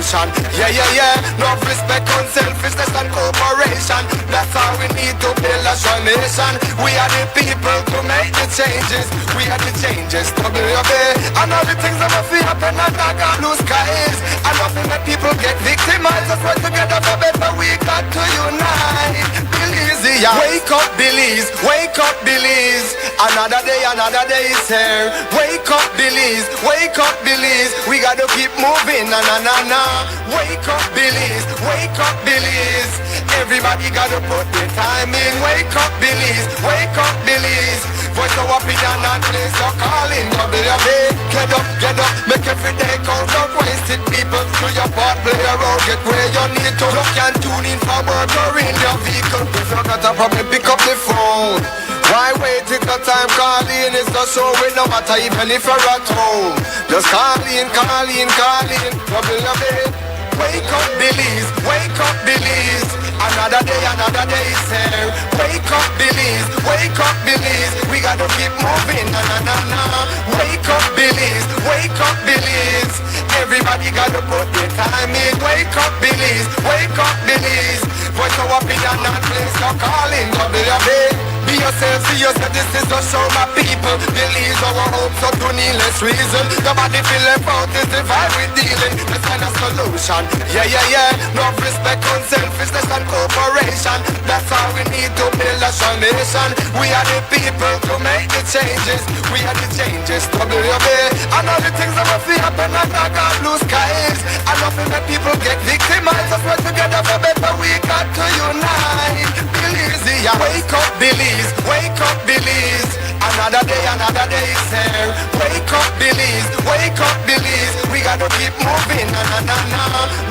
solution. Yeah, yeah, yeah. No respect, unselfishness and cooperation. That's how we need to build a strong nation. We are the people to make the changes. We are the changes to be obeyed. And all the things that must happen and not got blue skies. And nothing that people get victimized. Let's work together for better. We got to unite. Belize, yeah. Wake up, Belize. Wake up, Belize. Another day is here. Wake up, Belize. Wake up, Belize. We gotta keep moving. Na na na na. Wake up, Belize. Wake up, Belize. Everybody gotta put their time in. Wake up, Belize. Wake up, Belize. Voice of opinion and place your calling. Get up, make every day count. Don't waste it, people. Do your part, play a role, get where you need to. Look and tune in for work or in your vehicle. If you got a problem, pick up the phone. Why wait till the time calling? It's not so we no matter even if you're at home. Just call in. Trouble your bed. Wake up, Belize. Wake up, Belize. Another day is here. Wake up, Belize. Wake up, Belize. We gotta keep moving. Na na na na. Wake up, Belize. Wake up, Belize. Everybody gotta put their time in. Wake up, Belize. Wake up, Belize. Voice of opinion and place your calling. Be yourself, see yourself. This is a show, my people. Believe our hope, so to needless reason. Nobody feel left out, this the vibe we're dealing. Let's find a solution. Yeah, yeah, yeah. No respect, unselfishness and cooperation. That's how we need to build a strong nation. We are the people to make the changes. We are the changes to be obeyed. And all the things that must happen and not got blue skies. And nothing that people get victimized. Let's work together for better. We got to unite. Belize, yeah. Wake up, Belize. Wake up, Belize. Another day is here. Wake up, Belize. Wake up, Belize. We gotta keep moving. Na na na na.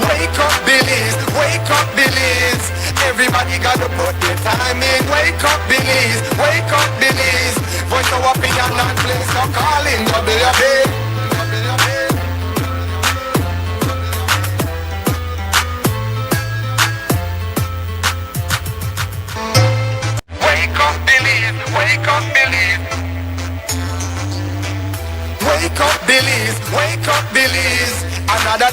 Wake up, Belize. Wake up, Belize. Everybody gotta put their time in. Wake up, Belize. Wake up, Belize. Voice of opinion and place your calling. WB. Wake up, Belize. Wake up, Belize. Wake up, Belize. Wake up, Belize. Another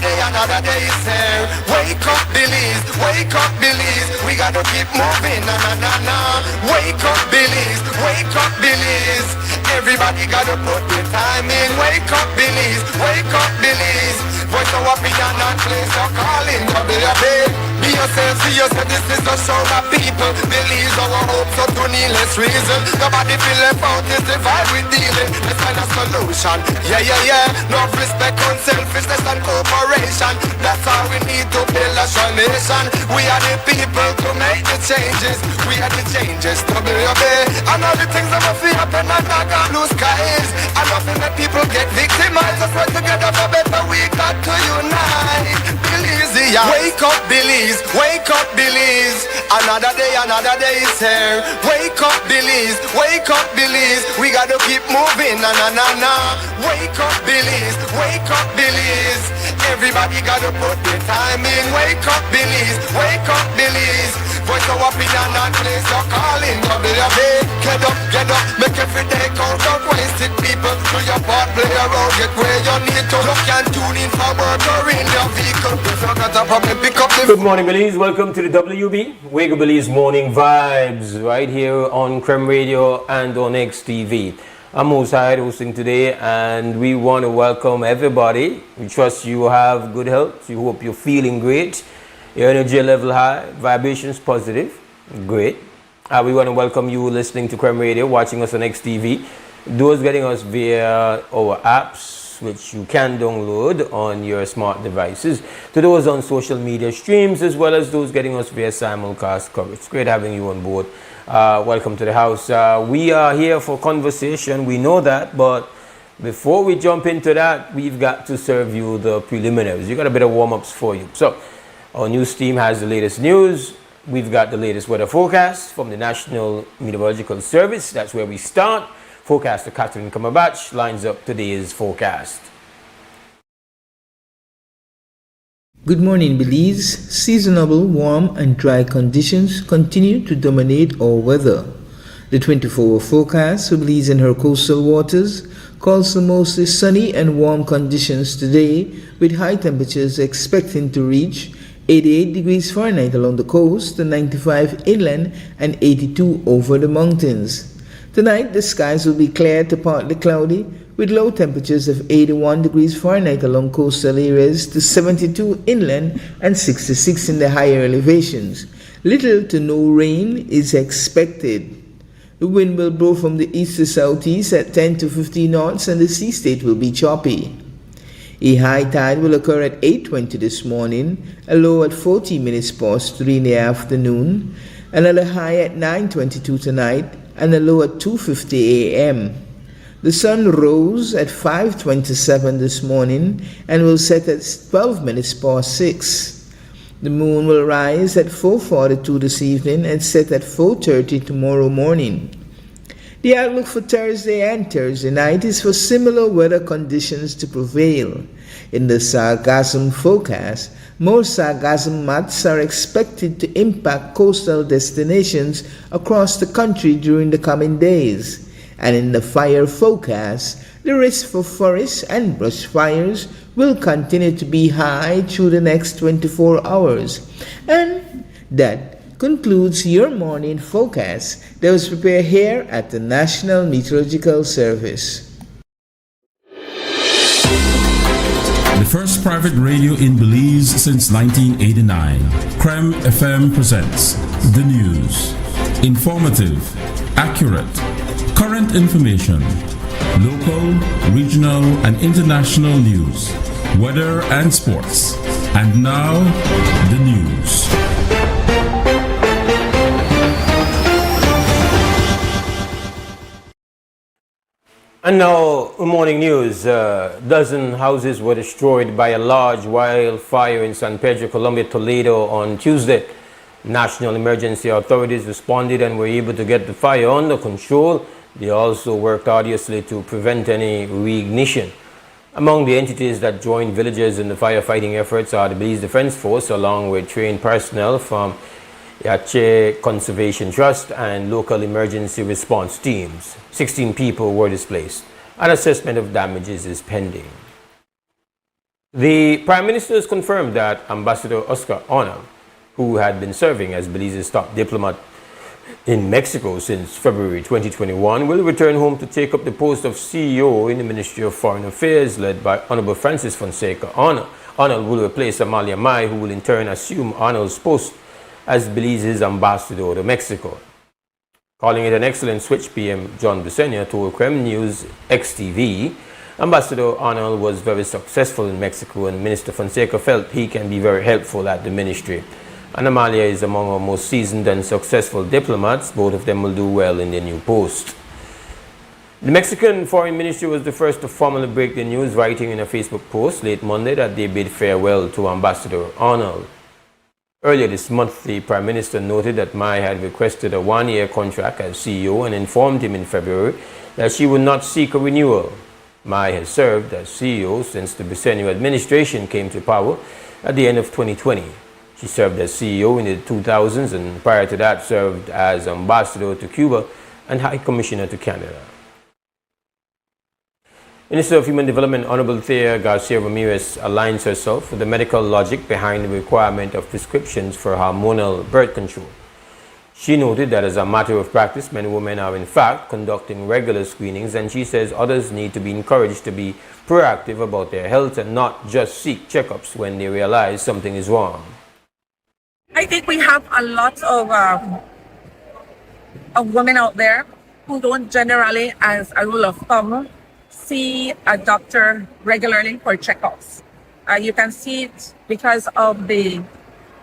day is here. Wake up, Belize. Wake up, Belize. We gotta keep moving. Na na na na. Wake up, Belize. Wake up, Belize. Everybody gotta put their time in. Wake up, Belize. Wake up, Belize. Voice of opinion and place your calling. Be yourself, see yourself. This is a show, my people. Believe our hope, so to needless reason. Nobody feel left out, this the vibe we're dealing. Let's find a solution. Yeah, yeah, yeah. No respect, unselfishness and cooperation. That's how we need to build a strong nation. We are the people to make the changes. We are the changes to be obeyed. And all the things that must happen and not got blue skies. And nothing that people get victimized. Let's work together for better. We got to unite. Belize, yeah. Wake up, Belize. Wake up, Belize. Another day is here. Wake up, Belize. Wake up, Belize. We gotta keep moving. Na na na na. Wake up, Belize. Wake up, Belize. Everybody gotta put their time in. Wake up, Belize. Wake up, Belize. Voice of opinion and place your calling. Get up, make every day count. Don't waste it, people. Do your part, play a role, get where you need to. Look and tune in for work or in your vehicle. If you got a problem, pick up the... Good morning, Belize. Welcome to the WUB Wake Up Belize Morning Vibes right here on Creme Radio and on XTV. I'm Mose Hyde hosting today, and we want to welcome everybody. We trust you have good health. We hope you're feeling great. Your energy level high, vibrations positive. Great. We want to welcome you listening to Creme Radio, watching us on XTV. Those getting us via our apps, which you can download on your smart devices. To those on social media streams, as well as those getting us via simulcast coverage. Great having you on board. Welcome to the house. We are here for conversation. We know that, but before we jump into that, we've got to serve you the preliminaries. You got a bit of warm-ups for you. So, our news team has the latest news. We've got the latest weather forecast from the National Meteorological Service. That's where we start. Forecaster Catherine Kamabach lines up today's forecast. Good morning, Belize. Seasonable, warm and dry conditions continue to dominate our weather. The 24-hour forecast for Belize and her coastal waters calls for mostly sunny and warm conditions today, with high temperatures expecting to reach 88 degrees Fahrenheit along the coast, to 95 inland, and 82 over the mountains. Tonight, the skies will be clear to partly cloudy, with low temperatures of 81 degrees Fahrenheit along coastal areas, to 72 inland and 66 in the higher elevations. Little to no rain is expected. The wind will blow from the east to southeast at 10 to 15 knots, and the sea state will be choppy. A high tide will occur at 8:20 this morning, a low at 40 minutes past 3 in the afternoon, another high at 9:22 tonight, and a low at 2:50 a.m. The sun rose at 5:27 this morning and will set at 12 minutes past 6. The moon will rise at 4:42 this evening and set at 4:30 tomorrow morning. The outlook for Thursday and Thursday night is for similar weather conditions to prevail. In the sargassum forecast, more sargassum mats are expected to impact coastal destinations across the country during the coming days. And in the fire forecast, the risk for forest and brush fires will continue to be high through the next 24 hours. And that concludes your morning forecast that was prepared here at the National Meteorological Service. The first private radio in Belize since 1989, Creme FM presents the news. Informative, accurate, current information, local, regional, and international news, weather and sports. And now, the news. And now, morning news. Dozen houses were destroyed by a large wildfire in San Pedro, Colombia, Toledo on Tuesday. National emergency authorities responded and were able to get the fire under control. They also worked arduously to prevent any reignition. Among the entities that joined villagers in the firefighting efforts are the Belize Defense Force, along with trained personnel from Yache Conservation Trust and local emergency response teams. 16 people were displaced. An assessment of damages is pending. The Prime Minister has confirmed that Ambassador Oscar Arnold, who had been serving as Belize's top diplomat in Mexico since February 2021, will return home to take up the post of CEO in the Ministry of Foreign Affairs, led by Honorable Francis Fonseca Arnold. Arnold will replace Amalia Mai, who will in turn assume Arnold's post as Belize's ambassador to Mexico. Calling it an excellent switch, PM John Busenia told Creme News XTV, Ambassador Arnold was very successful in Mexico, and Minister Fonseca felt he can be very helpful at the ministry. And Amalia is among our most seasoned and successful diplomats. Both of them will do well in their new post. The Mexican Foreign Ministry was the first to formally break the news, writing in a Facebook post late Monday that they bid farewell to Ambassador Arnold. Earlier this month, the Prime Minister noted that Mai had requested a one-year contract as CEO and informed him in February that she would not seek a renewal. Mai has served as CEO since the Bisenio administration came to power at the end of 2020. She served as CEO in the 2000s and prior to that served as Ambassador to Cuba and High Commissioner to Canada. Minister of Human Development Honorable Thea Garcia Ramirez aligns herself with the medical logic behind the requirement of prescriptions for hormonal birth control. She noted that as a matter of practice, many women are in fact conducting regular screenings, and she says others need to be encouraged to be proactive about their health and not just seek checkups when they realize something is wrong. I think we have a lot of women out there who don't generally, as a rule of thumb, see a doctor regularly for checkups. You can see it because of the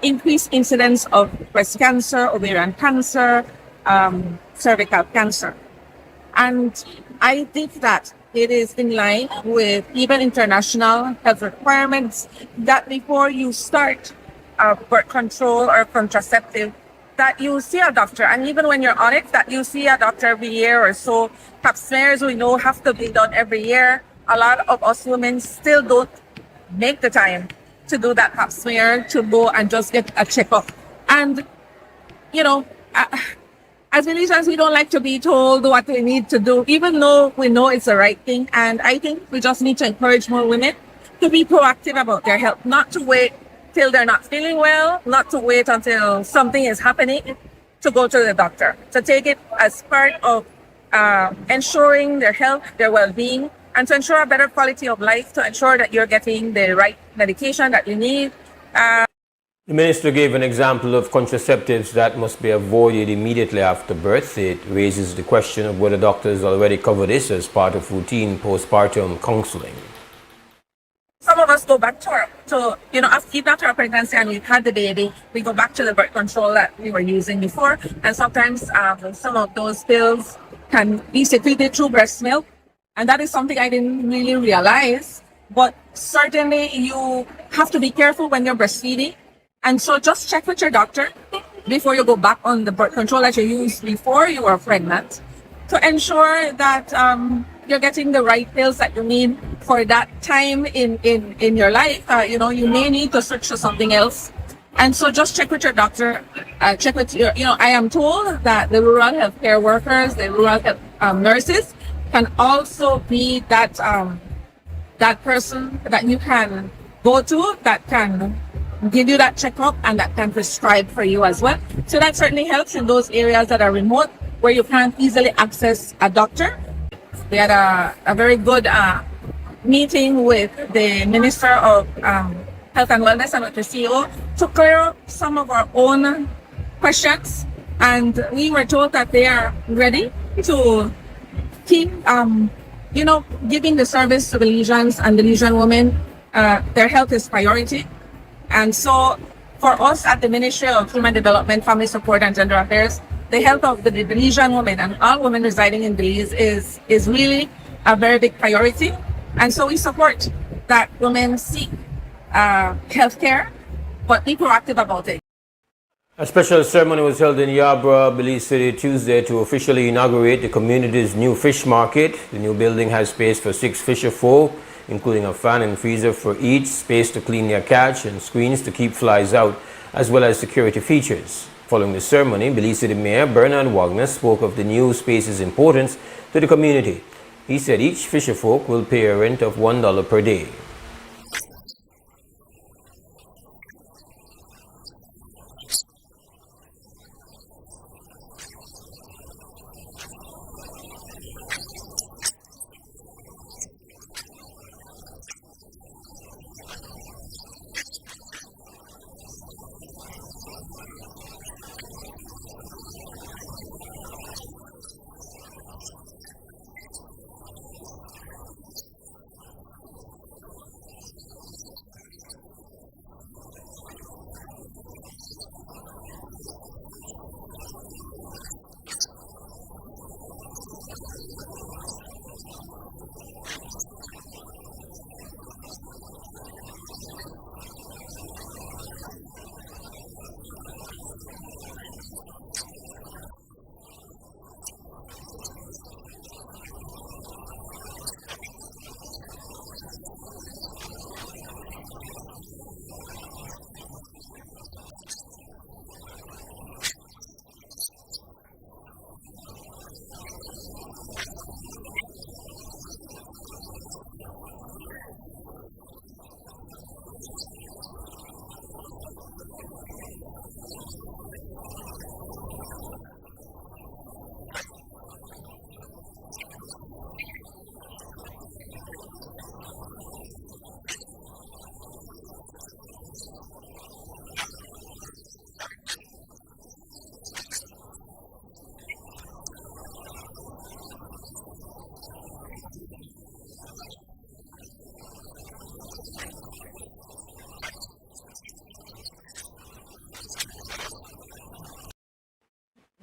increased incidence of breast cancer, ovarian cancer, cervical cancer. And I think that it is in line with even international health requirements that before you start birth control or contraceptive, that you see a doctor. And even when you're on it, that you see a doctor every year or so. Pap smears, we know, have to be done every year. A lot of us women still don't make the time to do that pap smear, to go and just get a checkup. And, you know, as Belizeans, we don't like to be told what we need to do, even though we know it's the right thing. And I think we just need to encourage more women to be proactive about their health, not to wait till they're not feeling well, not to wait until something is happening to go to the doctor, to take it as part of ensuring their health, their well-being, and to ensure a better quality of life, to ensure that you're getting the right medication that you need. The minister gave an example of contraceptives that must be avoided immediately after birth. It raises the question of whether doctors already cover this as part of routine postpartum counseling. Some of us go back after our pregnancy and we've had the baby, we go back to the birth control that we were using before. And sometimes some of those pills can be secreted through breast milk. And that is something I didn't really realize. But certainly you have to be careful when you're breastfeeding. And so just check with your doctor before you go back on the birth control that you used before you were pregnant, to ensure that you're getting the right pills that you need for that time in your life. You may need to switch to something else. And so just check with your doctor, check with your, I am told that the rural healthcare workers, the rural health nurses can also be that person that you can go to that can give you that checkup and that can prescribe for you as well. So that certainly helps in those areas that are remote where you can't easily access a doctor. We had a very good meeting with the Minister of Health and Wellness and with the CEO to clear up some of our own questions. And we were told that they are ready to keep, giving the service to the Belizeans and the Belizean women. Their health is priority. And so for us at the Ministry of Human Development, Family Support and Gender Affairs, the health of the Belizean women and all women residing in Belize is really a very big priority. And so we support that women seek health care, but be proactive about it. A special ceremony was held in Yabra, Belize City, Tuesday to officially inaugurate the community's new fish market. The new building has space for 6 fisher folk, including a fan and freezer for each, space to clean their catch, and screens to keep flies out, as well as security features. Following the ceremony, Belize City Mayor Bernard Wagner spoke of the new space's importance to the community. He said each fisher folk will pay a rent of $1 per day.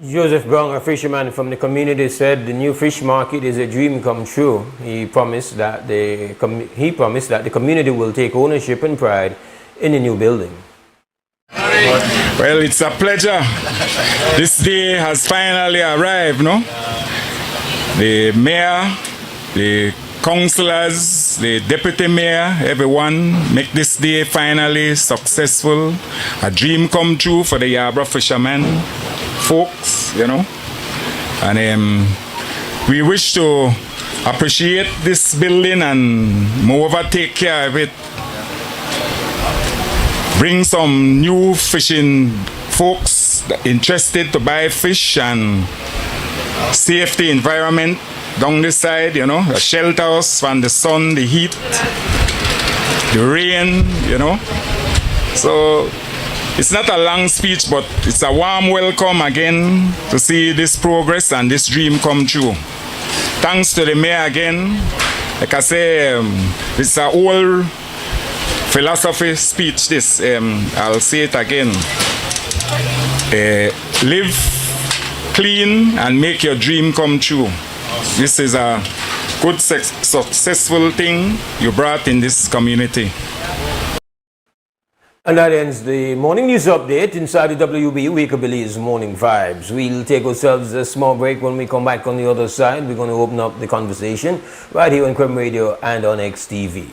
Joseph Brown, a fisherman from the community, said the new fish market is a dream come true. He promised that the community will take ownership and pride in the new building. Well, it's a pleasure. This day has finally arrived, no? The mayor, the councillors, the deputy mayor, everyone make this day finally successful. A dream come true for the Yabra fishermen folks, And we wish to appreciate this building and moreover take care of it. Bring some new fishing folks interested to buy fish and safety environment down this side, you know, a shelter us from the sun, the heat, the rain, you know. So it's not a long speech, but it's a warm welcome again to see this progress and this dream come true. Thanks to the mayor again. Like I say, it's an old philosophy speech, this. I'll say it again. Live clean and make your dream come true. This is a good, successful thing you brought in this community. And that ends the morning news update inside the WB Wakeabili's Morning Vibes. We'll take ourselves a small break. When we come back on the other side, we're going to open up the conversation right here on Creme Radio and on XTV.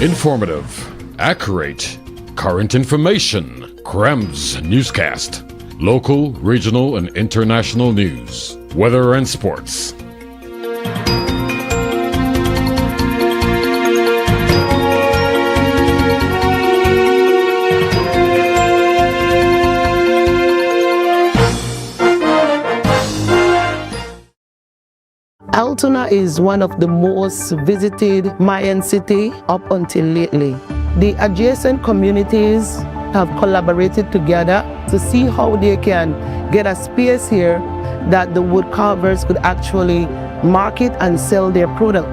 Informative, accurate, current information. Crem's newscast. Local, regional, and international news. Weather and sports. Altoona is one of the most visited Mayan city up until lately. The adjacent communities have collaborated together to see how they can get a space here that the wood carvers could actually market and sell their product.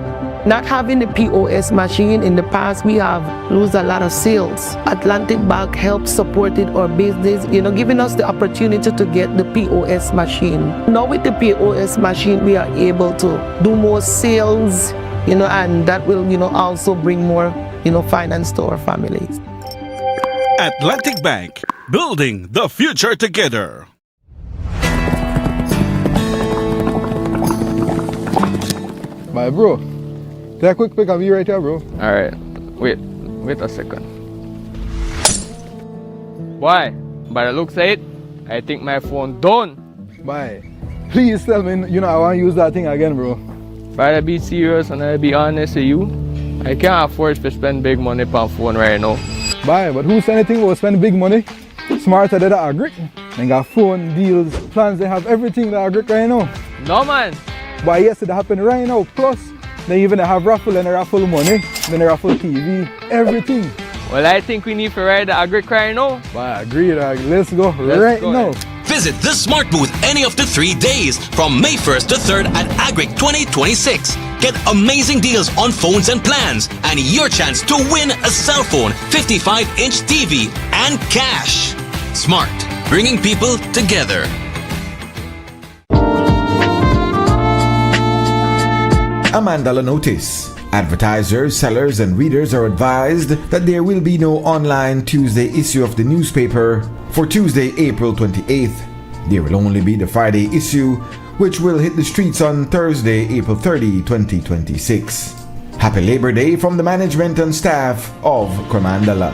Not having the POS machine in the past, we have lost a lot of sales. Atlantic Bank helped supported our business, giving us the opportunity to get the POS machine. Now with the POS machine, we are able to do more sales, and that will, also bring more, finance to our families. Atlantic Bank, building the future together. My bro. Take a quick pic of you right here, bro. Alright, wait a second. Why? By the looks of it, I think my phone done. Bye. Please tell me, I want to use that thing again, bro. But to be serious and to be honest with you, I can't afford to spend big money on phone right now. Bye, but who said anything about spending big money? Smarter than the agric. They got phone, deals, plans, they have everything that agric right now. No, man. Why, yes, it happened right now. Plus, they even have raffle and a raffle money, then a raffle TV, everything. Well, I think we need to ride the agric right now. I agree, let's go right now. Visit the Smart Booth any of the 3 days from May 1st to 3rd at Agric 2026. Get amazing deals on phones and plans and your chance to win a cell phone, 55-inch TV, and cash. Smart, bringing people together. A Mandala notice. Advertisers, sellers, and readers are advised that there will be no online Tuesday issue of the newspaper for Tuesday, April 28th. There will only be the Friday issue, which will hit the streets on Thursday, April 30, 2026. Happy Labor Day from the management and staff of Cremandala.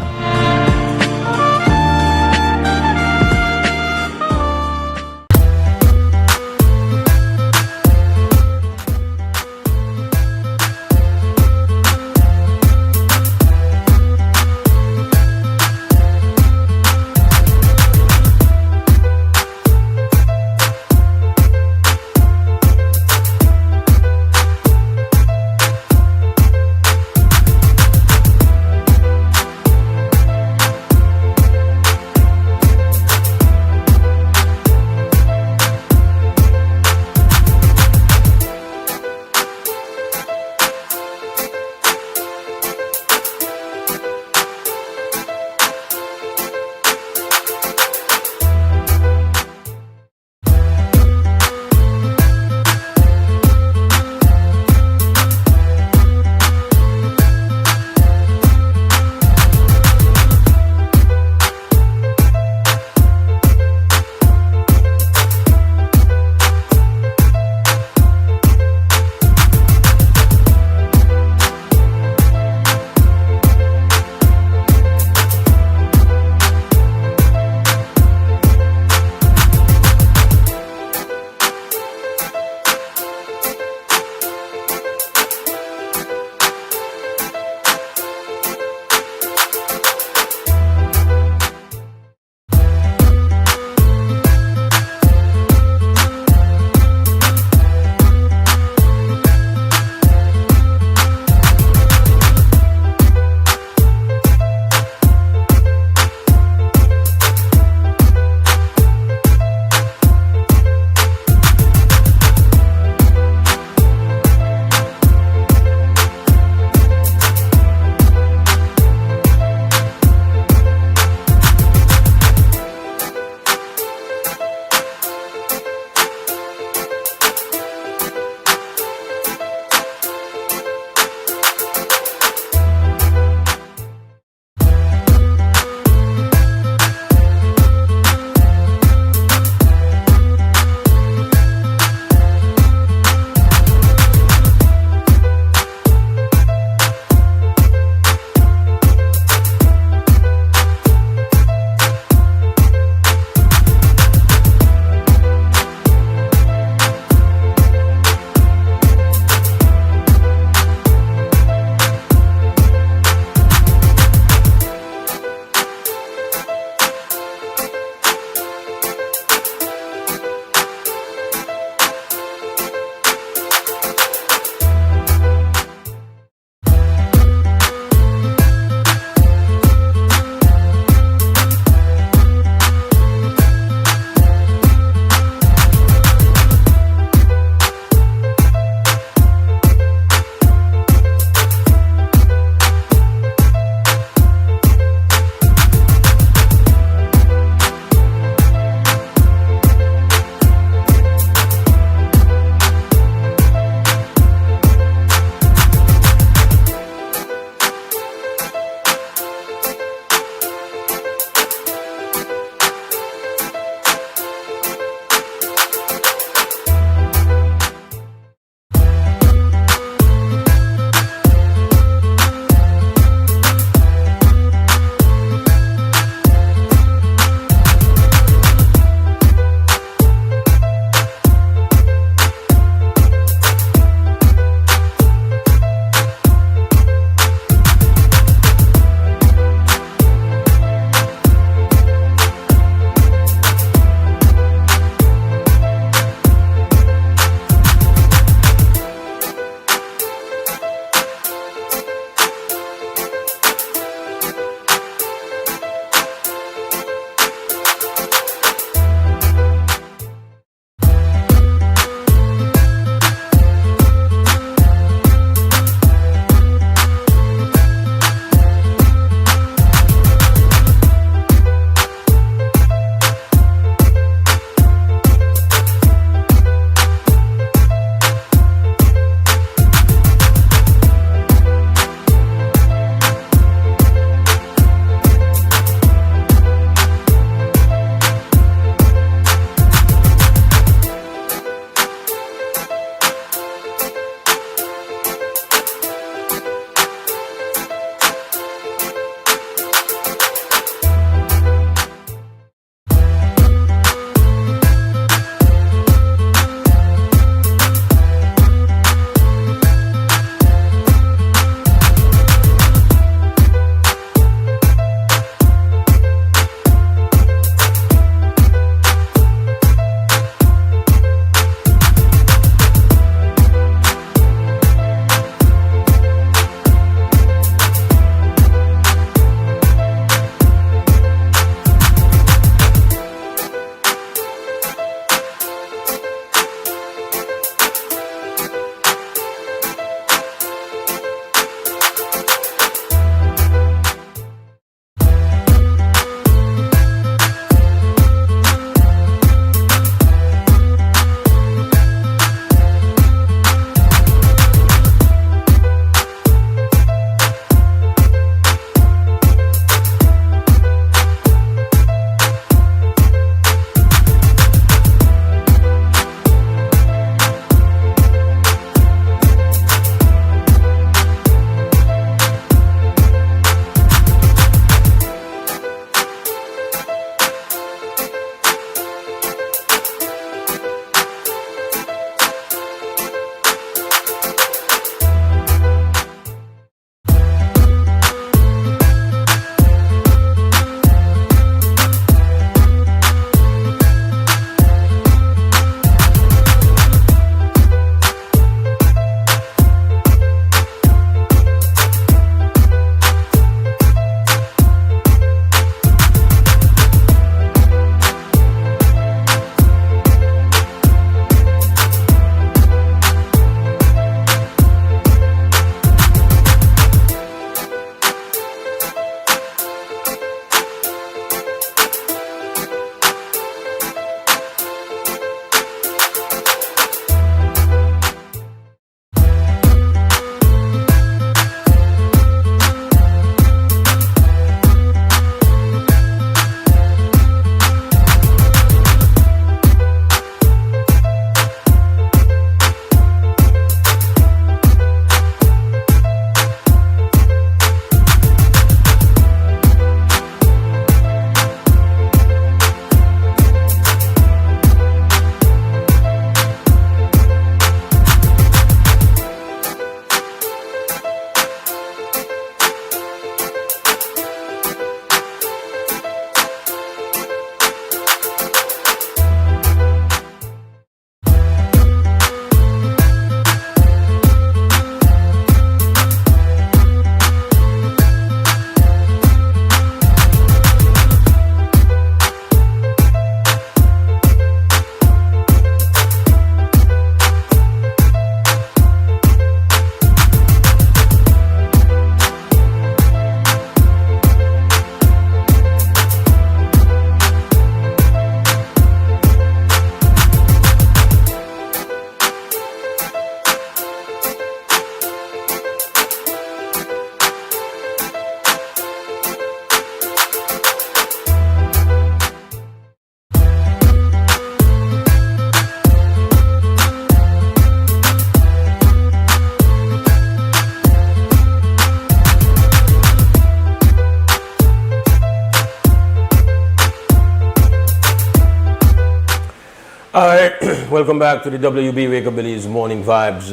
welcome back to the WB Wake Up Billy's Morning Vibes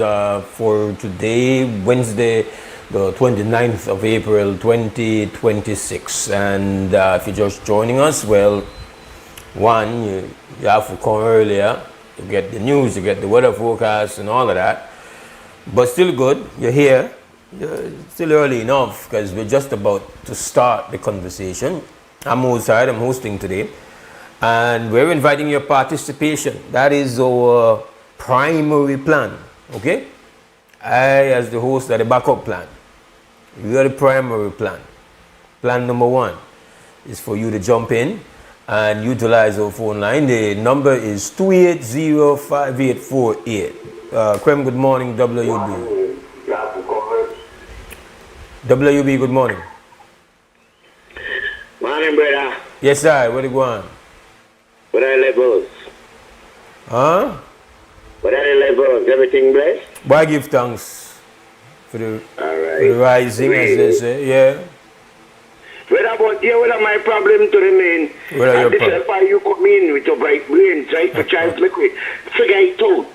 for today, Wednesday, the 29th of April 2026. And if you're just joining us, well, one, you have to come earlier to get the news, to get the weather forecast and all of that. But still good, you're here. It's still early enough because we're just about to start the conversation. I'm Mose, Hyde, I'm hosting today. And we're inviting your participation. That is our primary plan, okay? I, as the host, are the backup plan. You are the primary plan. Plan number one is for you to jump in and utilize our phone line. The number is 280-5848. Krem, good morning, WB. WB, good morning. Morning, brother. Yes, sir. Where you going? What are the levels? Huh? What are the levels? Everything blessed? Why give thanks for the, for the rising, as they say, yeah. What about you? What are my problem to remain? What are your this problems? is why you come in with your bright brain, right? For trying to make it figure it out.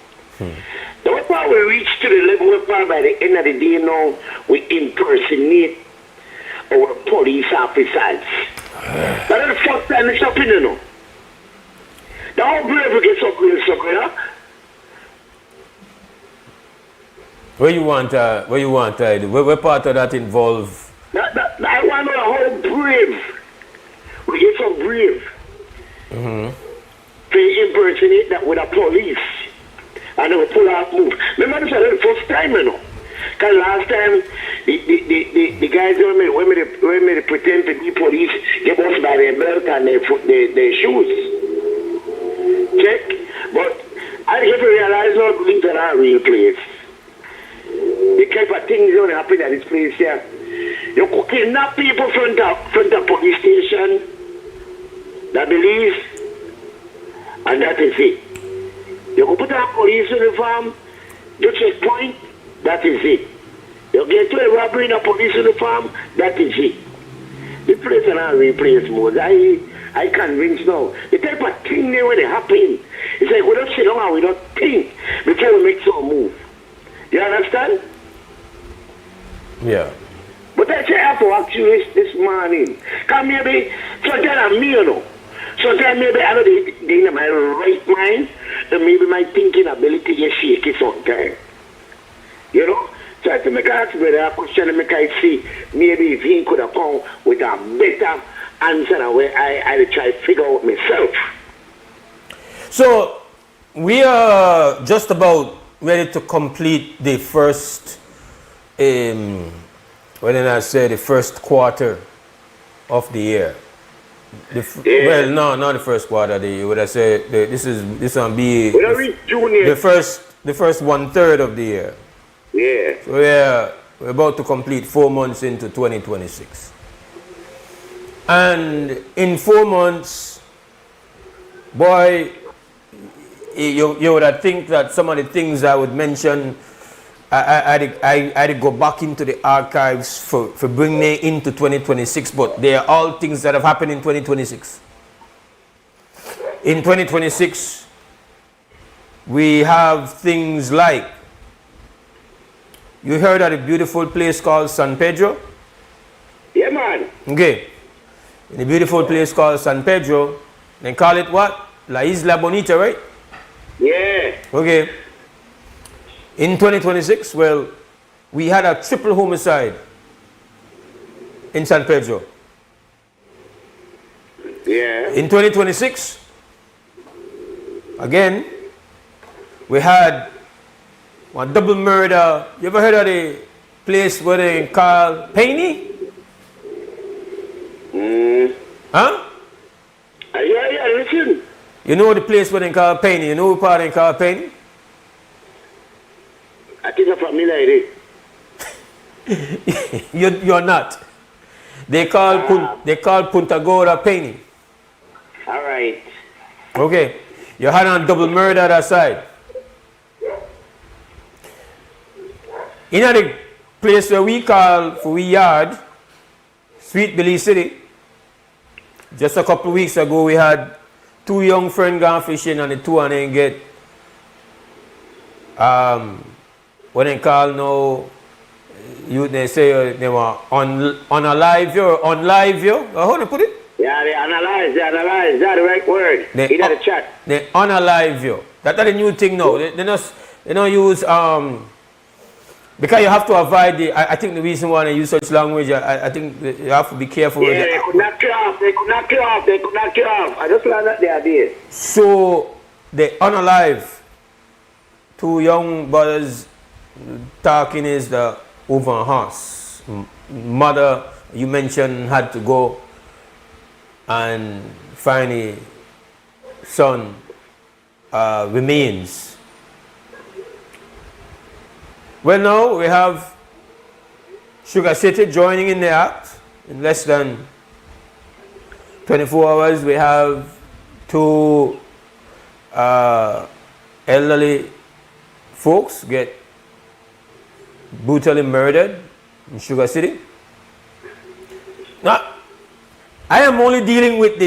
The way we reach to the level where by the end of the day now, we impersonate our police officers. That is the first time it's happening, you know. The whole brave we get so clear, Where you want to do? Where part of that involve? I want to know how brave we get so brave to impersonate that with a police. And they will pull out move. Remember this is the first time, you know. Because last time, the guys when they pretend to be police, they bust by their belt and their shoes. Check. But I have to realize not things that are real place. The type of things that happen at this place here. You could kidnap people from the police station. That believes, and that is it. You can put a police uniform, you checkpoint, that is it. You get to a robbery in a police uniform, that is it. The place is not replaced mode. I convinced now. The type of thing there when it happen, it's like we don't sit down and we don't think before we make some move. You understand? Yeah. But that's what I have to ask you this morning. Because maybe, sometimes I'm me, you know. Sometimes maybe I know they're in my right mind, and maybe my thinking ability is shaky sometimes. You know? So I have to make ask brother a question and make I see maybe if he could have come with a better answer than where I try to figure out myself. So we are just about ready to complete the first the first quarter of the year. Well, no, not the first quarter of the year. Would I say this will be the first 1/3 of the year. Yeah. So we're about to complete 4 months into 2026. And in 4 months, boy, you would think that some of the things I would mention, I'd go back into the archives for bringing it into 2026, but they are all things that have happened in 2026. In 2026, we have things like, you heard of a beautiful place called San Pedro? Yeah, man. Okay. In a beautiful place called San Pedro, they call it what? La Isla Bonita, right? Yeah. Okay. In 2026, well, we had a triple homicide in San Pedro. Yeah. In 2026, again, we had one double murder. You ever heard of the place where they call Penny? Huh? Yeah, listen. You know the place where they call Penny? You know what part they call Penny? I think I'm familiar with it. You're not. They call Punta Gorda Penny. All right. Okay. You had on double murder that side. In the place where we call for we yard, Sweet Billy City, just a couple of weeks ago we had two young friends gone fishing and the two and they get When they call now, they say they were on a live view, on live view. How do you put it? Yeah, they analyze, that's the right word. They got a chat. They on a live view. That's the new thing now. They don't use because you have to avoid the. I think the reason why they use such language, I think you have to be careful with it. They could not clear off. I just learned that the idea. So they on a live. Two young brothers talking is the over a horse. Mother, you mentioned, had to go and find a son remains. Well, now we have Sugar City joining in the act. In less than 24 hours, we have two elderly folks get brutally murdered in Sugar City. Now, I am only dealing with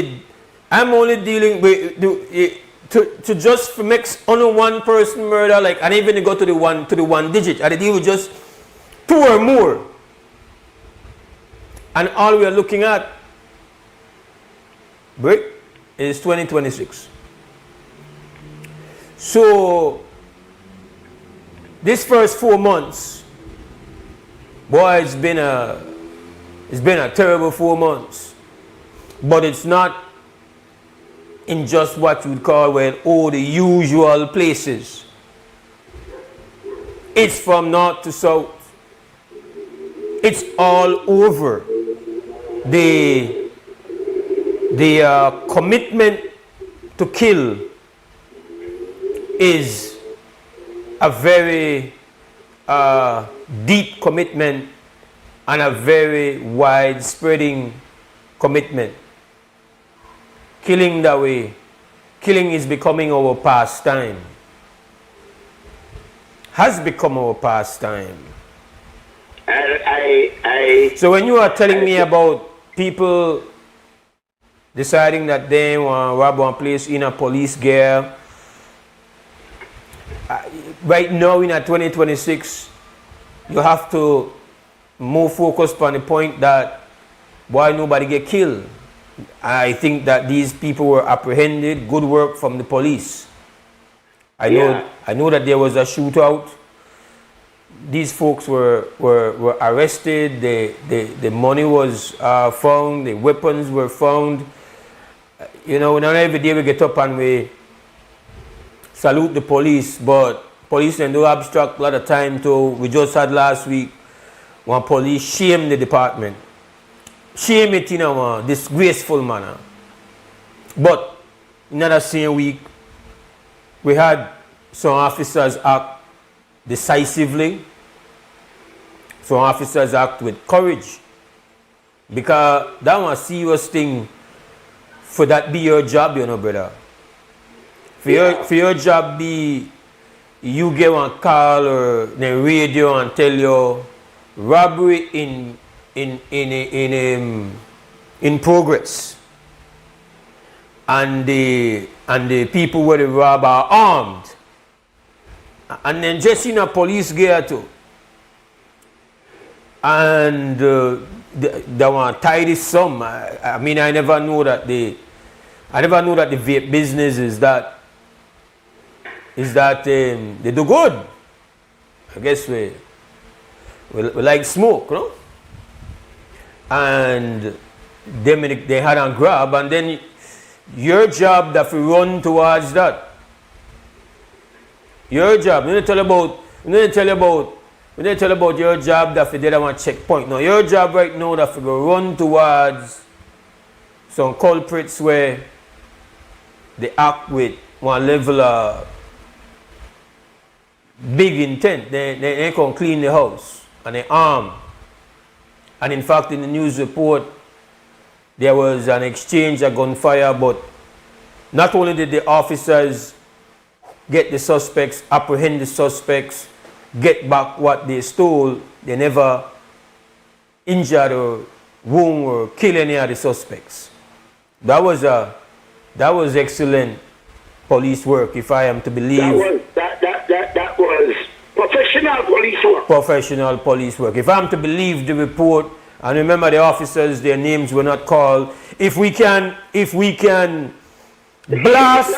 to just mix only one person murder, like, and even go to the one digit. I deal with just two or more. And all we are looking at, Brick, is 2026. So this first 4 months, boy, it's been a terrible 4 months. But it's not in just what you would call, well, the usual places. It's from north to south. It's all over. The commitment to kill is a very deep commitment and a very wide-spreading commitment. Killing that way, killing is becoming our pastime. Has become our pastime. So when you are telling me about people deciding that they want to rob one place in a police gear, right now in 2026, you have to more focus on the point that why nobody get killed. I think that these people were apprehended. Good work from the police. I know that there was a shootout. These folks were arrested. The money was found. The weapons were found. You know, not every day we get up and we salute the police, but police and do abstract a lot of time too. We just had last week one police shame the department. Shame it in a disgraceful manner. But in that same week, we had some officers act decisively. Some officers act with courage. Because that was a serious thing for that be your job, you know, brother. For your job be, you get one call or the radio and tell you robbery in progress, and the people where they rob are armed, and then just in a police gear too, and they want to tie this sum. I mean, I never know that the vape business is that they do good. I guess we like smoke, you know? And they had a grab, and then your job that we run towards that. Your job, we need to tell about your job that we did one checkpoint. Now your job right now that we go run towards some culprits where they act with one level of big intent. They can clean the house and they arm. And in fact, in the news report, there was an exchange, a gunfire, but not only did the officers get the suspects, apprehend the suspects, get back what they stole, they never injured or wound or kill any of the suspects. That was excellent police work, if I am to believe. That was professional police work. Professional police work. If I'm to believe the report, and remember the officers, their names were not called. If we can blast,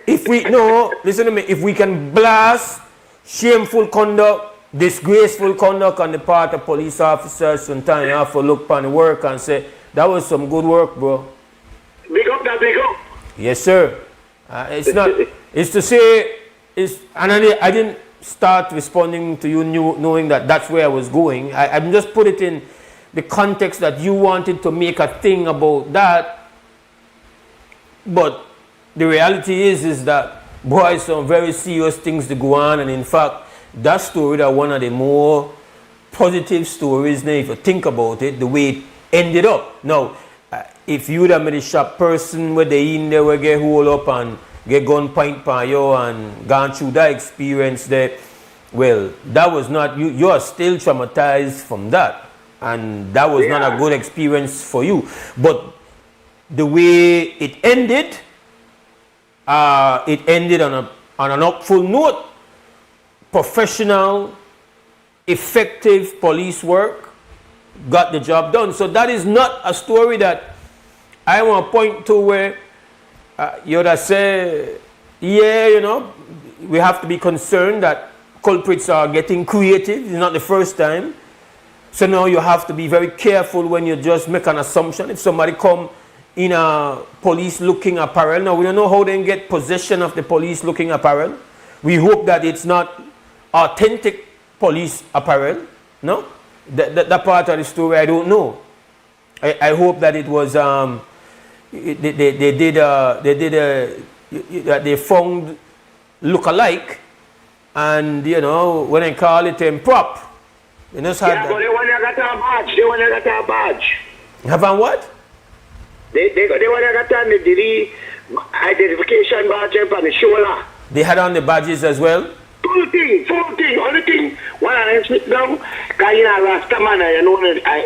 listen to me, if we can blast shameful conduct, disgraceful conduct on the part of police officers, sometimes you have to look upon the work and say, that was some good work, bro. Big up that big up. Yes, sir. It's not, it's to say, and I didn't start responding to you knowing that that's where I was going. I'm just put it in the context that you wanted to make a thing about that. But the reality is that, boy, some very serious things to go on. And in fact, that story that one of the more positive stories, now, if you think about it, the way it ended up. Now, if you would have made a sharp person where they in there will get hold up and get gun point by you and gone through that experience there, well, that was not, you are still traumatized from that. And that was not a good experience for you. But the way it ended on an hopeful note. Professional, effective police work, got the job done. So that is not a story that I want to point to where you would say, yeah, you know, we have to be concerned that culprits are getting creative. It's not the first time. So now you have to be very careful when you just make an assumption. If somebody come in a police-looking apparel, now we don't know how they get possession of the police-looking apparel. We hope that it's not authentic police apparel. No, that part of the story I don't know. I hope that it was they found look-alike, and you know when I call it prop. You know, but they want to get a badge. They want to get a badge. Have on what? They want to get on the identification badge on the shoulder. They had on the badges as well? Full thing. Only thing, when I sit down, because you know, Rasta man, you know,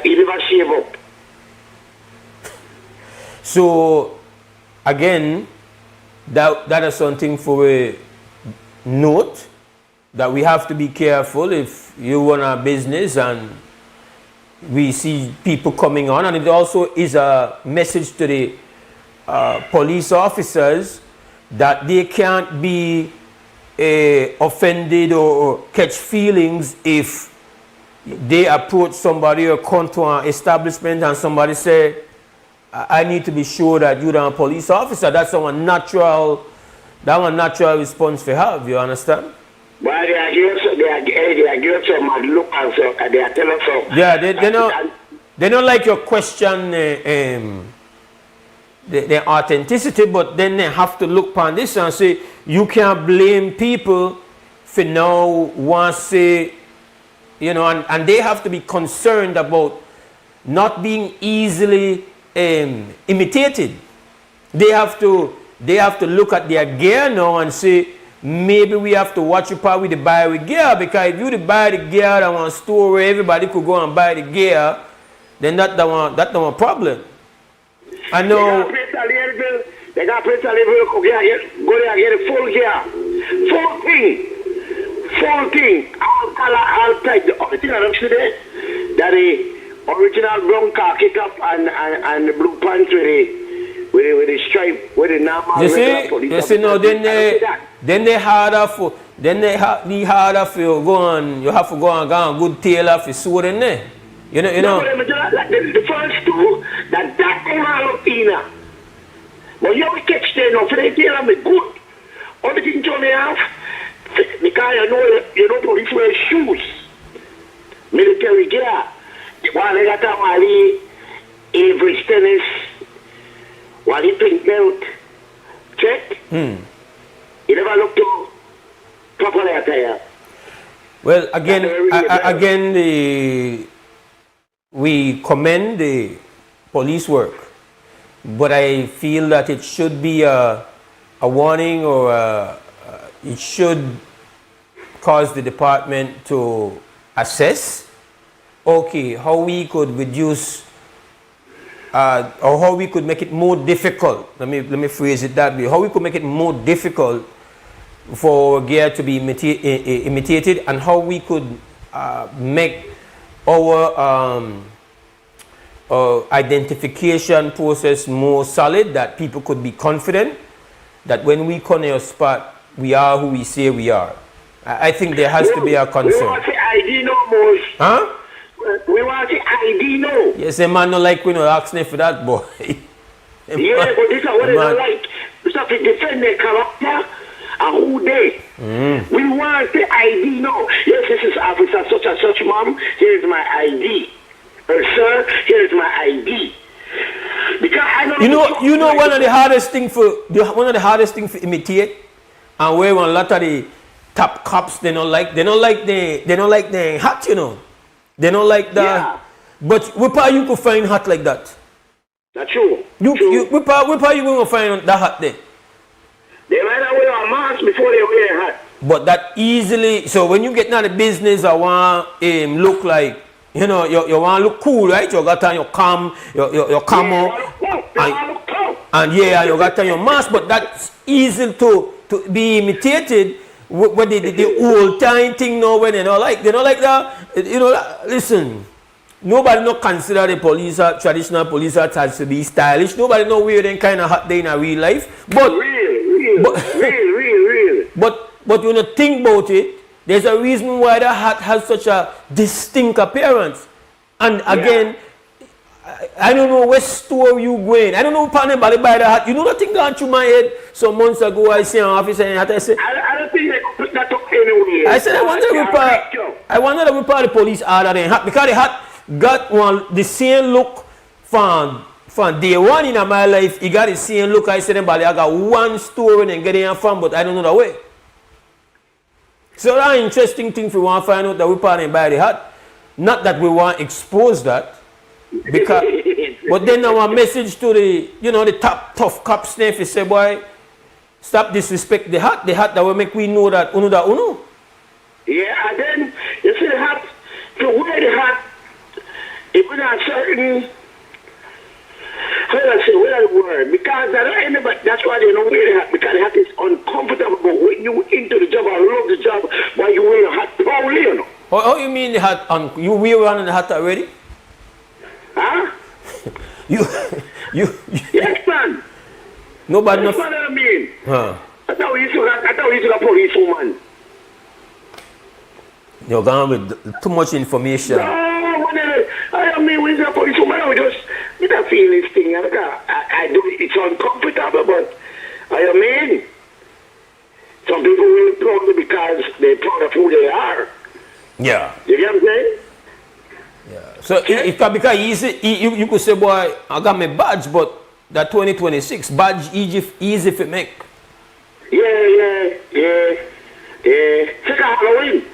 he never shave up. So, again, that is something for a note, that we have to be careful if you run a business and we see people coming on. And it also is a message to the police officers that they can't be offended or catch feelings if they approach somebody or come to an establishment and somebody say, I need to be sure that you're a police officer. That's a natural response to have, you understand? But they are giving some mad look and so, they are telling so. Yeah, they don't like your question the authenticity, but then they have to look upon this and say, you can't blame people for now once say, you know, and they have to be concerned about not being easily imitated. They have to look at their gear now and say, maybe we have to watch you probably to buy the gear, because if you to buy the gear at one store where everybody could go and buy the gear, then that's not a problem. I know. They got press a level, go there and get the full gear. Full thing. All color, all type. The only thing I'm saying that the original brown khaki top and the blue pants with the stripe, with the normal. You see, no, then they harder for you go on. You have to go on good tailor for suit in there. You know. The first two that all up in. But you have to catch them now. For they tailor me good. Only thing turn me off because you know police wear shoes, military gear. While they got on every tennis. While he pink belt, check. You never look to properly attire. Well, again, we commend the police work, but I feel that it should be a warning, or it should cause the department to assess, okay, how we could reduce. Or how we could make it more difficult. Let me phrase it that way. How we could make it more difficult for gear to be imitated, and how we could make our identification process more solid, that people could be confident that when we come to a spot, we are who we say we are. I think there has to be a concern. We want the ID no, Mose. Huh? We want the ID no. Yes, a man don't like when you ask me for that, boy. Yeah, but this is what they don't like. We have to defend their character and who they. We want the ID no. Yes, this is officer such and such, ma'am. Here is my ID. Sir, here is my ID. Because I don't you know one of the hardest thing to imitate, and where a lot of the top cops they don't like the hat, you know. They don't like that. But where you could find hat like that? That's true. Where you going to find that hat there? They might not wear a mask before they wear a hat. But that easily, so when you get into the business, I want look like, you know, you want to look cool, right? You got on your your camo, and you got on your mask, but that's easy to be imitated. What the old time thing now, when they don't like that, you know. Listen, nobody no consider the police traditional police has to be stylish. Nobody know wear them kind of hat day in a real life, but real. But when you think about it, there's a reason why the hat has such a distinct appearance. And again, I don't know where store you going. I don't know if anybody buy the hat. You know that thing gone through my head some months ago. I see an officer in hat. I said, I don't think they could put that up anywhere. I said, I wonder if the police order the hat, because the hat got the same look from day one in my life. He got the same look. I said, I got one store and get it from, but I don't know the way. So that's an interesting thing if we want to find out that we probably buy the hat. Not that we want to expose that. Because, but then our message to the top tough cops, if you say, boy, stop disrespect the hat that will make we know that uno. Yeah, and then you see the hat, to wear the hat, it was a certain, how do I say, where the word? Because that's why they don't wear the hat, because the hat is uncomfortable. But when you into the job, I love the job, why you wear the hat proudly, you know. Oh, you mean the hat, you wear one of the hat already? Huh? Yes, man. Nobody knows. That's what I mean. Huh. I thought we used to a policewoman. You're gone with too much information. No, I mean, we used to a policewoman. We don't feel this thing. I do it. It's uncomfortable, but I mean, some people will proud because they're proud of who they are. Yeah. You get what I'm saying? Yeah. So it can become easy. You could say, boy, I got my badge, but that 2026 badge easy to make. Yeah. Check out Halloween.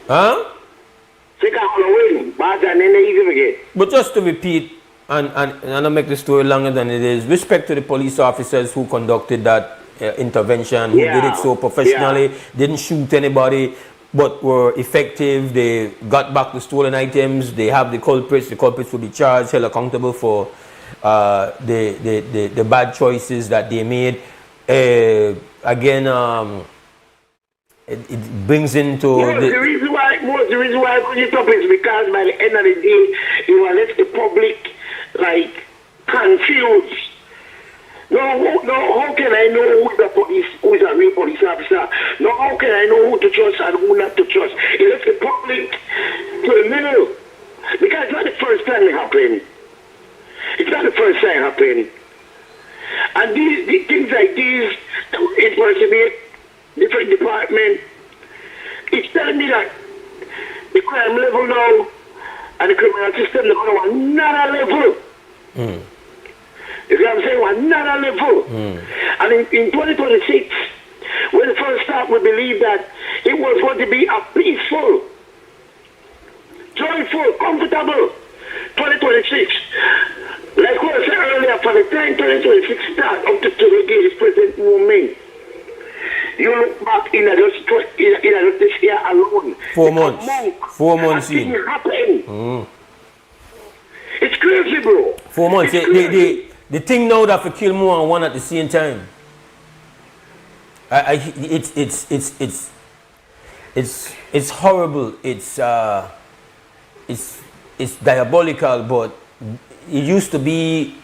Huh? Check out Halloween. Badge and then they easy to get. But just to repeat, and I'll make the story longer than it is, respect to the police officers who conducted that intervention, who did it so professionally, didn't shoot anybody, but were effective. They got back the stolen items. They have the culprits. The culprits will be charged, held accountable for the bad choices that they made. Again, it brings into the reason why I bring it up is because by the end of the day, you will let the public confused. No, how can I know who is a real police officer? No, how can I know who to trust and who not to trust? It lets the public to the middle. Because it's not the first time it happened. It's not the first time it happened. And these things like these impersonate different departments. It's telling me that the crime level now and the criminal system is going to another level. You see what I'm saying? Another level. And in 2026, when the first start, we believe that it was going to be a peaceful, joyful, comfortable 2026. Like what I said earlier, for the time 2026 start up to today, this present moment, you look back in this year alone. 4 months. 4 months in. Happened. It's crazy, bro. 4 months. The thing now that for kill more than one at the same time. It's horrible. It's diabolical, but it used to be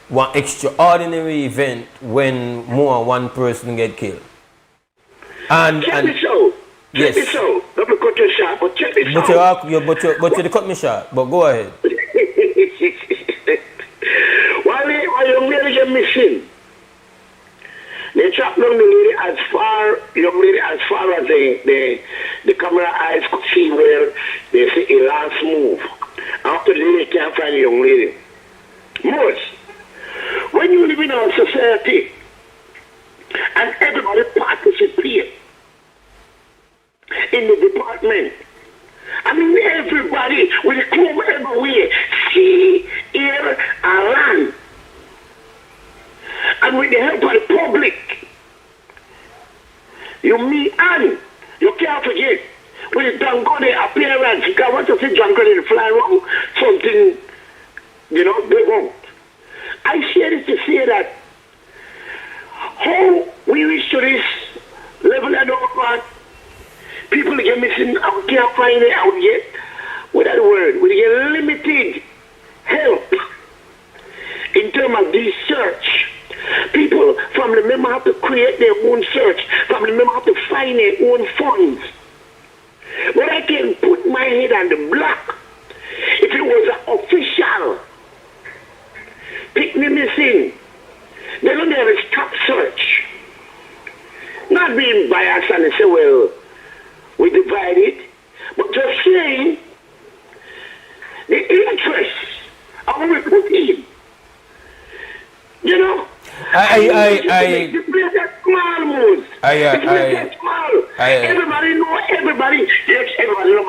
one extraordinary event when more than one person get killed. And check this out. Yes. Check this out. Let me cut you short, but check this out. But you cut me short. But go ahead. While young lady get missing, they track down the lady as far as the camera eyes could see where they see a last move. After the lady can't find the young lady. Mose, when you live in our society and everybody participates in the department, I mean everybody will come everywhere, sea, air, and land. And with the help of the public, you meet and you can't forget with Drangone appearance, because once you see Drangone fly wrong, something, they won't. I share this to say that how we reach to this level of our people get missing, I can't find it out yet. With that word, we get limited help in terms of this search. People, family members have to create their own search. Family members have to find their own funds. But I can put my head on the block. If it was an official pick me missing, they don't have a stop search. Not being biased and say, well, we divide it, but just saying the interests of what we put in. Everybody know everybody. Yes, everybody know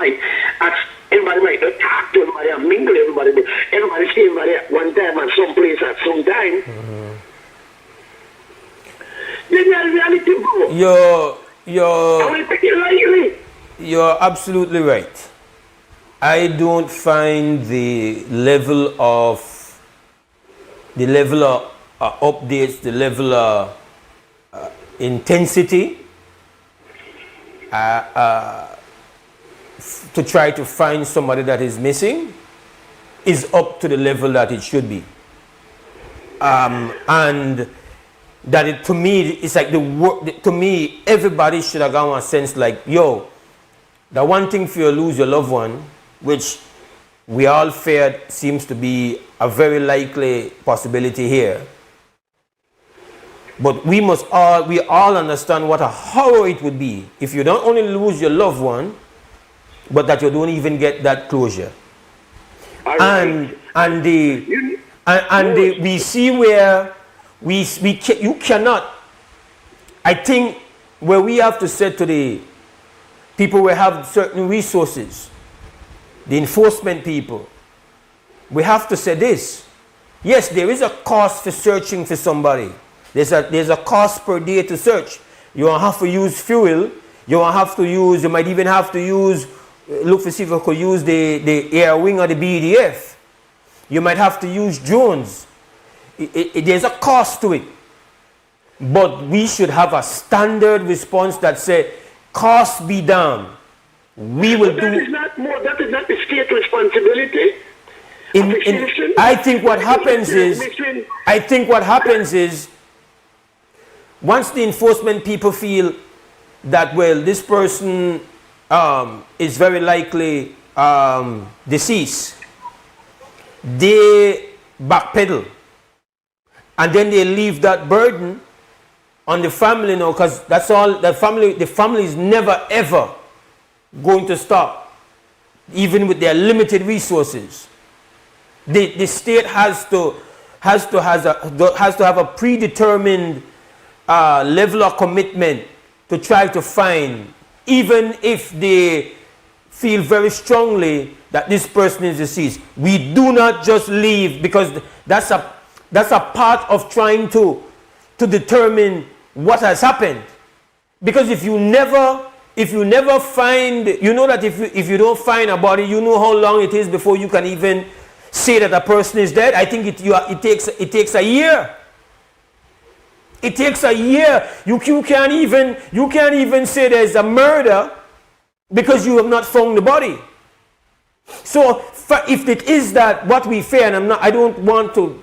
everybody might not talk to everybody and mingle everybody, but everybody see everybody at one time at some place at some time. Then the reality, bro. You're absolutely right. I don't find the level of updates, the level of intensity to try to find somebody that is missing is up to the level that it should be. And that to me, it's like to me, everybody should have got a sense like, yo, the one thing for you to lose your loved one, which we all feared seems to be a very likely possibility here. But we all understand what a horror it would be if you don't only lose your loved one, but that you don't even get that closure. We see where you cannot. I think where we have to say to the people who have certain resources, the enforcement people, we have to say this. Yes, there is a cost for searching for somebody. There's a cost per day to search. You don't have to use fuel. You might even have to look to see if you could use the air wing or the BDF. You might have to use drones. There's a cost to it. But we should have a standard response that says, cost be down. We will do. That is not the state responsibility. I think what happens is once the enforcement people feel that, well, this person is very likely deceased, they backpedal. And then they leave that burden on the family now, because that's all the family is never ever going to stop, even with their limited resources. The state has to have a predetermined level of commitment to try to find, even if they feel very strongly that this person is deceased. We do not just leave, because that's a part of trying to determine what has happened. Because if you never find, you know that if you don't find a body, you know how long it is before you can even say that a person is dead. I think it takes a year. It takes a year. You can't even say there's a murder because you have not found the body. So if it is that what we fear, and I don't want to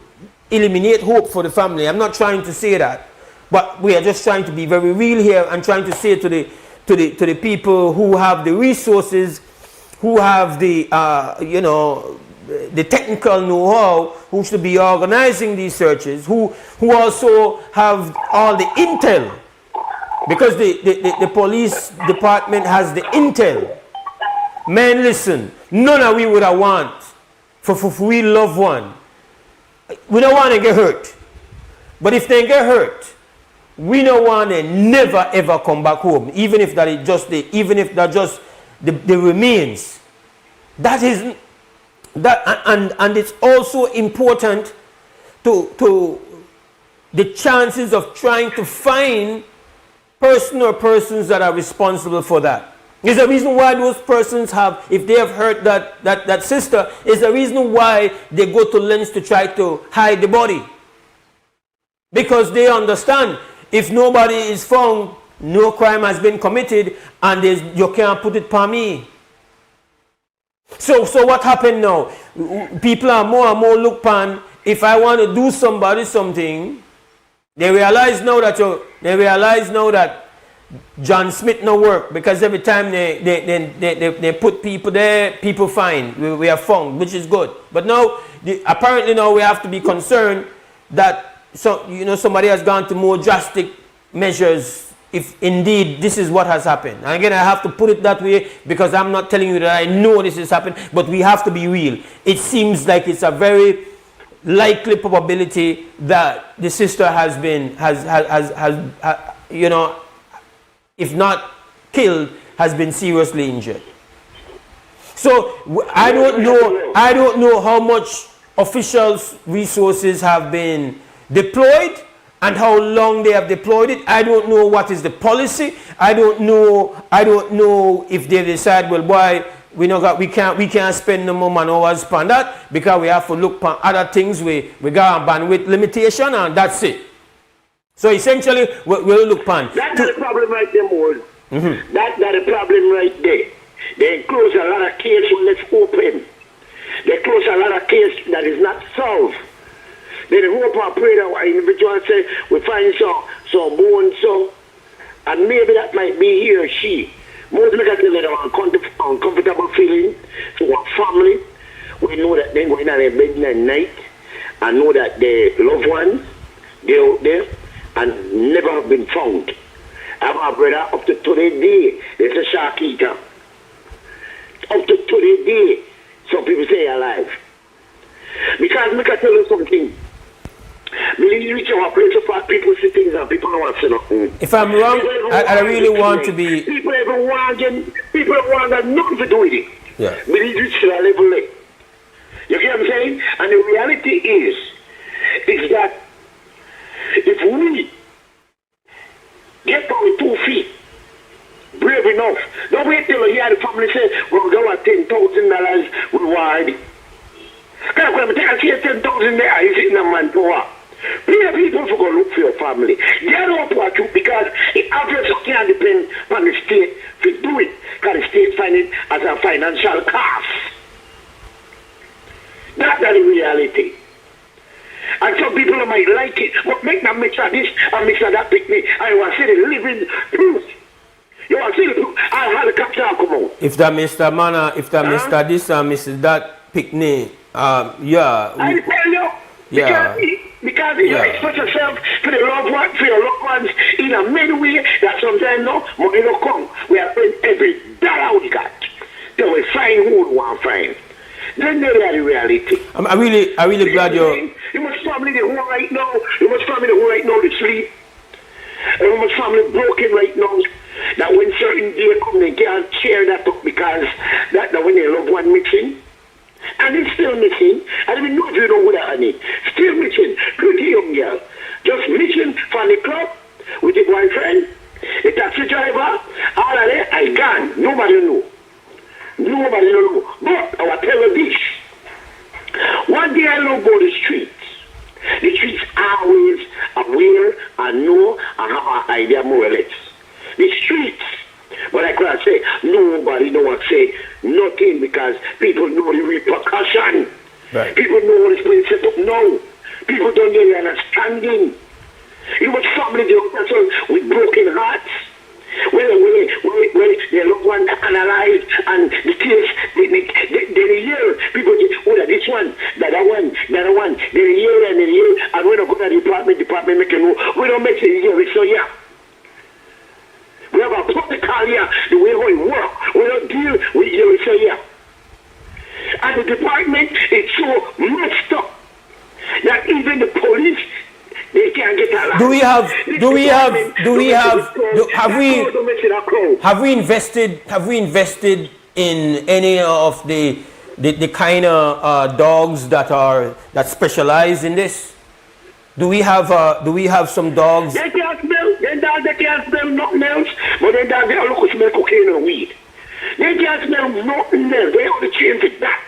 eliminate hope for the family. I'm not trying to say that, but we are just trying to be very real here and trying to say to the people who have the resources, who have the the technical know-how, who should be organizing these searches, who also have all the intel, because the police department has the intel. Man, listen, none of we would have want for we loved one. We don't want to get hurt. But if they get hurt, we don't want to never ever come back home, even if that is just the remains. That is that, and it's also important to the chances of trying to find person or persons that are responsible for that. There's a reason why those persons have, if they have hurt that sister, is a reason why they go to lengths to try to hide the body. Because they understand, if nobody is found, no crime has been committed, and you can't put it upon me. So what happened now? People are more and more look upon, if I want to do somebody something, they realize now that John Smith no work, because every time they put people there, people find. We are found, which is good. But now, apparently now we have to be concerned that somebody has gone to more drastic measures if indeed this is what has happened. And again, I have to put it that way because I'm not telling you that I know this has happened, but we have to be real. It seems like it's a very likely probability that the sister has been, if not killed, has been seriously injured. So I don't know how much officials' resources have been deployed and how long they have deployed it. I don't know what is the policy. I don't know if they decide, well, boy, we can't spend no more man hours on that because we have to look on other things. We got a bandwidth limitation and that's it. So essentially, we'll look on. That's not the problem right there, Mose. Mm-hmm. That's not the problem right there. They close a lot of cases left open. They close a lot of cases that is not solved. Then they hope and pray that one individual say, we find some bones, and maybe that might be he or she. Most look at the uncomfortable feeling for one family. We know that they're going out of bed at night and know that their loved ones, they're out there and never have been found. I have a brother up to today, there's a shark eater. Up to today, some people say alive. Because I can tell you something. You reach a place of people see things and people don't want to say nothing. If I'm wrong, I really want to be. People want nothing to do with it. Yeah. But you reach to that level. You get what I'm saying? And the reality is that if we get on 2 feet, brave enough, don't wait till you hear the family say, well, we got $10,000 reward. Because when I say $10,000 there, you sitting a man power. Pay people for go look for your family. Get up what you, because it obviously can't depend on the state to do it. Because the state find it as a financial cost. That's the reality. And some people might like it, but make them mix of this and mix of that picnic. I want to see the living proof. You want to see the proof? I'll have the capital come out. If that Mr. Manna, if that Mr. This and Mr. That picnic, yeah. I tell you, because you express yourself for the loved ones, for your loved ones in a many way that sometimes money don't come. We are paying every dollar we got. Then we find who we want to find. Then they are the reality. I'm really glad you're. You must family the whole right now. You must family the whole right now to sleep. And you must family broken right now. That when certain day come, they can't share that up because that when their loved one missing. And it's still missing. I don't even know if you know what I need. Still missing. Pretty young girl. Just missing from the club with the boyfriend, the taxi driver, all of that, I gone. Nobody know. Nobody know. But I will tell you this. One day I don't go to the streets. The streets always aware and know Hyde and more or less. The streets. But I could say, nobody don't say nothing because people know the repercussion. Right. People know what this place set up now. People don't really understanding. You know what family do with broken hearts? When their loved one analyzed and the case, they hear people say, oh, that this one, that one, they hear and when I go to the department make a know, we don't make it here, so yeah. We have a protocol here, the way how it work, we don't deal with here, so yeah. And the department is so messed up that even the police, they can't get along. Have we invested in any of the kind of dogs that specialize in this? Do we have some dogs? They can't smell. They can't smell nothing else. But they look smell cocaine or weed. They can't smell nothing else. They only change it that.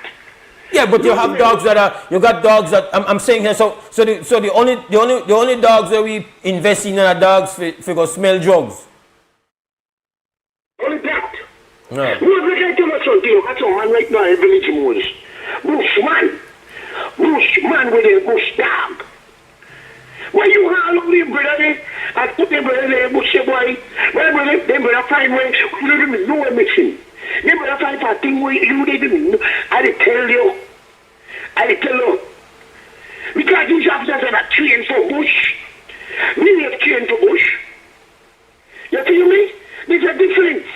Yeah, but you have dogs you got dogs that I'm saying here. So the only dogs that we invest in are dogs for go smell drugs. Only that. No. Look at you something. That's a man right now in Village Mose. Bushman with a bush dog. When you haul up them brother, I put them brother there, bush boy. When them brother find way, you don't even know what missing. Them brother find for a thing where you didn't know. I tell you. Because these officers are not trained for bush. We have trained for bush. You feel me? There's a difference.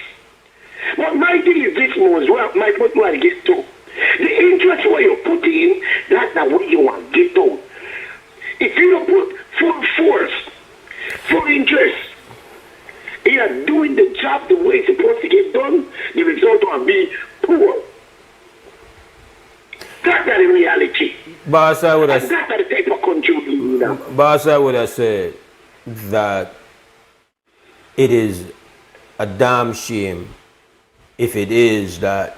But my thing is this, Mose, my point where I get to. The interest where you put in, that's not what you want to get to. If you don't put full force, full interest, you are doing the job the way it's supposed to get done, the result will be poor. That's the reality. Boss, I would have that's the type of country we live in now. Boss, I would have said that it is a damn shame if it is that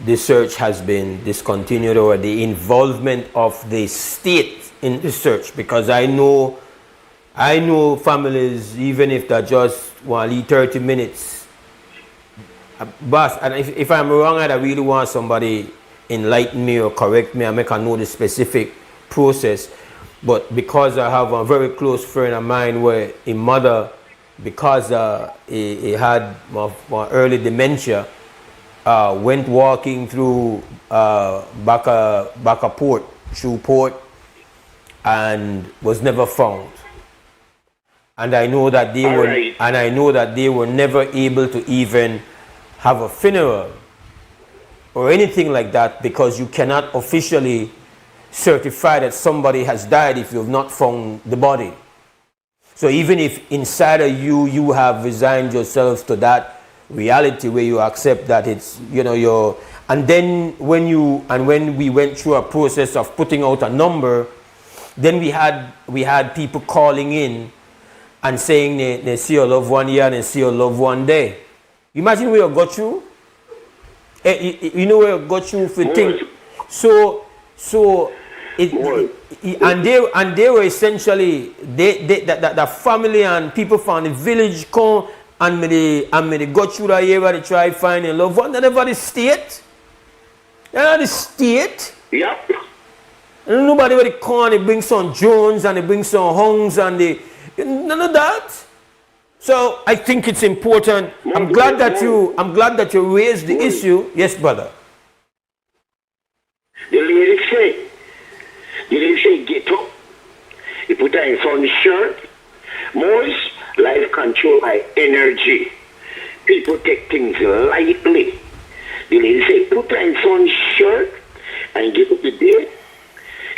the search has been discontinued or the involvement of the state in the search, because I know families, even if they just want to leave 30 minutes. Boss, and if I'm wrong, I really want somebody enlighten me or correct me and make I know the specific process. But because I have a very close friend of mine where a mother, because he had more early dementia, went walking through Baka Port, Port, and was never found. And I know that they were never able to even have a funeral or anything like that, because you cannot officially certify that somebody has died if you have not found the body. So even if inside of you have resigned yourselves to that reality where you accept that it's, and then when we went through a process of putting out a number, then we had people calling in and saying they see your loved one here and they see your loved one there. Imagine where you got through. You know where you got through for things. And they were essentially the family and people from the village come and they go through the area to try to find a loved one. They're never the state. They're not the state. Yep. And nobody will come and they bring some drones and they bring some homes and none of that. So I think it's important. I'm glad that you raised the issue. Yes, brother. The lady say, get up. You put her in some shirt. Mose, life control by energy. People take things lightly. The lady say, put her in some shirt and get up the day.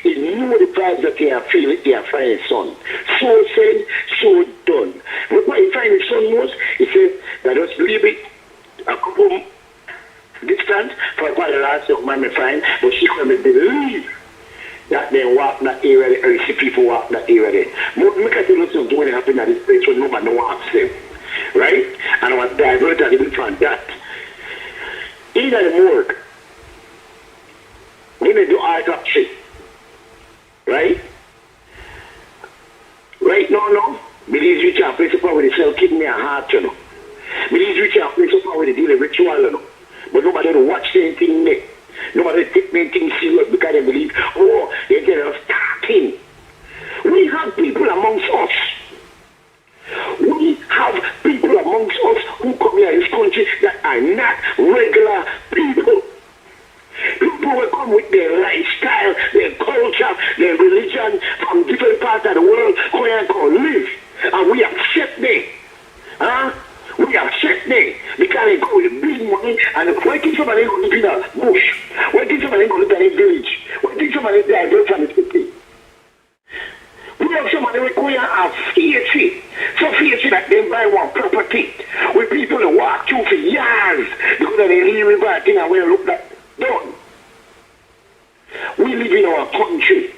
He knew the vibes that they are feeling, they are finding son. So said, so done. But what he find his son was, he said, that just leave it a couple distance for a while the last young man may find, but she couldn't believe that they walk that area there, or see people walk that area there. Look at the lots of doing happen at this place when nobody wants them. Right? And I was diverted a little from that. In the morgue, when they do autopsy, right? Right now, Belize reach a place of power where they sell kidney and heart, you know. Belize reach a place of power where they deal with ritual, you know. But nobody don't watch anything there. Nobody take anything serious because they believe, oh, they're just starting. We have people amongst us. We have people amongst us who come here in this country that are not regular people. People will come with their lifestyle, their culture, their religion from different parts of the world where they can live. And we accept them. Huh? We accept them because they go with big money and why think somebody going to live in a bush? Why think somebody going to live in a village? Why think somebody divert from the city? We have somebody who go here and fear. So fear that they buy one property with people who walk through for years because they live with that thing and we look that done. We live in our country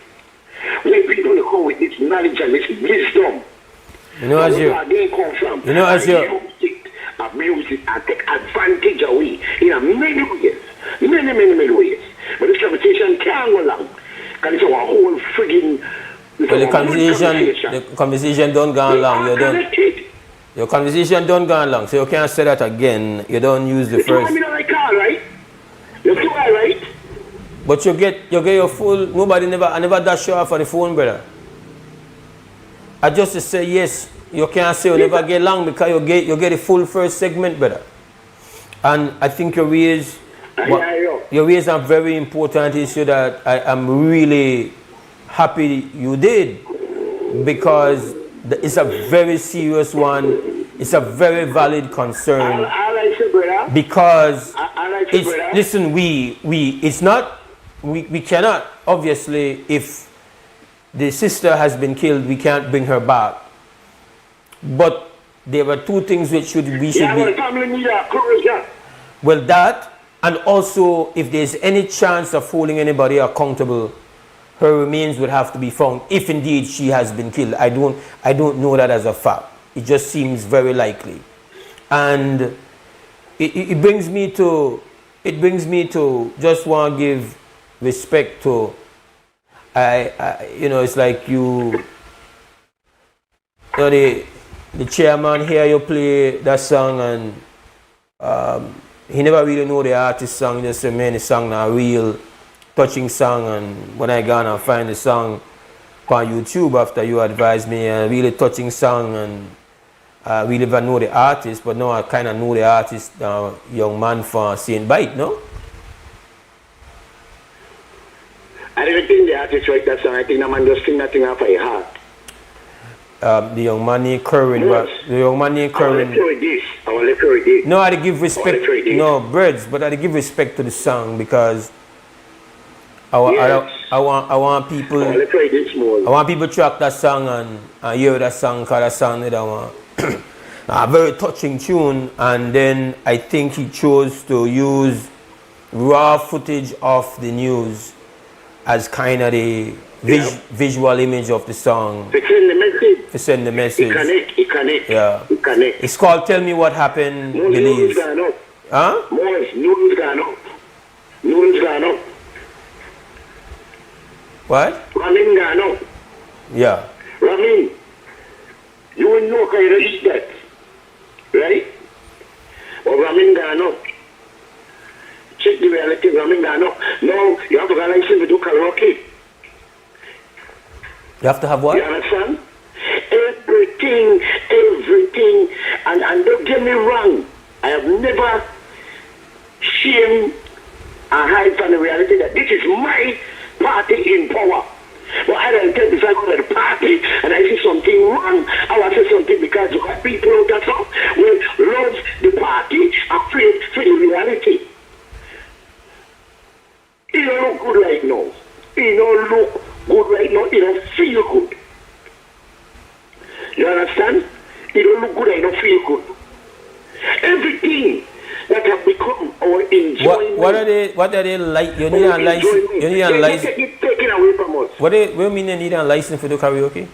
where people come with this knowledge and this wisdom. You know, as you abuse it and take advantage away in many ways. Many ways. But this conversation can't go long. Because it's our whole friggin' well, the conversation don't go long. You don't. Your conversation don't go long, so you can't say that again. You don't use the first. You like car, right? You're too high, right? But you get your full. I never dash you off on the phone, brother. I just say yes. You can't say you never get long because you get the full first segment, brother. And I think you raise a very important issue that I am really happy you did, because it's a very serious one. It's a very valid concern. Because listen, we cannot, obviously, if the sister has been killed, we can't bring her back. But there were two things which we should be. Well, that, and also if there's any chance of holding anybody accountable, her remains would have to be found if indeed she has been killed. I don't know that as a fact. It just seems very likely. And it brings me to just want to give respect to it's like the chairman here, you play that song and he never really know the artist song. He just say, man, the song now real touching song, and when I go and find the song on YouTube after you advised me, a really touching song, and I really never know the artist, but now I kind of know the artist, young man from St. Bite, no? I didn't think the artist write that song. I think the man just sing that thing off of his heart. The young man named Curran. The young man named Curran. I want to play this. No, I give respect. No, birds, but I give respect to the song because I want people. I want people to track that song and hear that song, because that song that I want. A very touching tune, and then I think he chose to use raw footage of the news as kind of the visual image of the song. To send the message. It connect. Yeah. It connect. It's called Tell Me What Happened, Belize. Huh? Mose, noodles gone up. Noodles gone up. What? Ramen gone up. Yeah. Ramen. You will know how you eat that. Right? But ramen gone up. Check the reality, ramen gone up. Now, you have to have a license to do karaoke. You have to have what? You understand? Everything. And don't get me wrong. I have never shamed and hide from the reality that this is my party in power. But I don't take this, I go to the party and I see something wrong. I will say something because you have people out there who love the party and afraid for the reality. It don't look good right now. It don't look good right now. It don't feel good. You understand? It don't look good. I don't feel good. Everything that have become our enjoyment. What are they like? You need a license. You need a license. Taken away from us. What do you mean you need a license for the karaoke?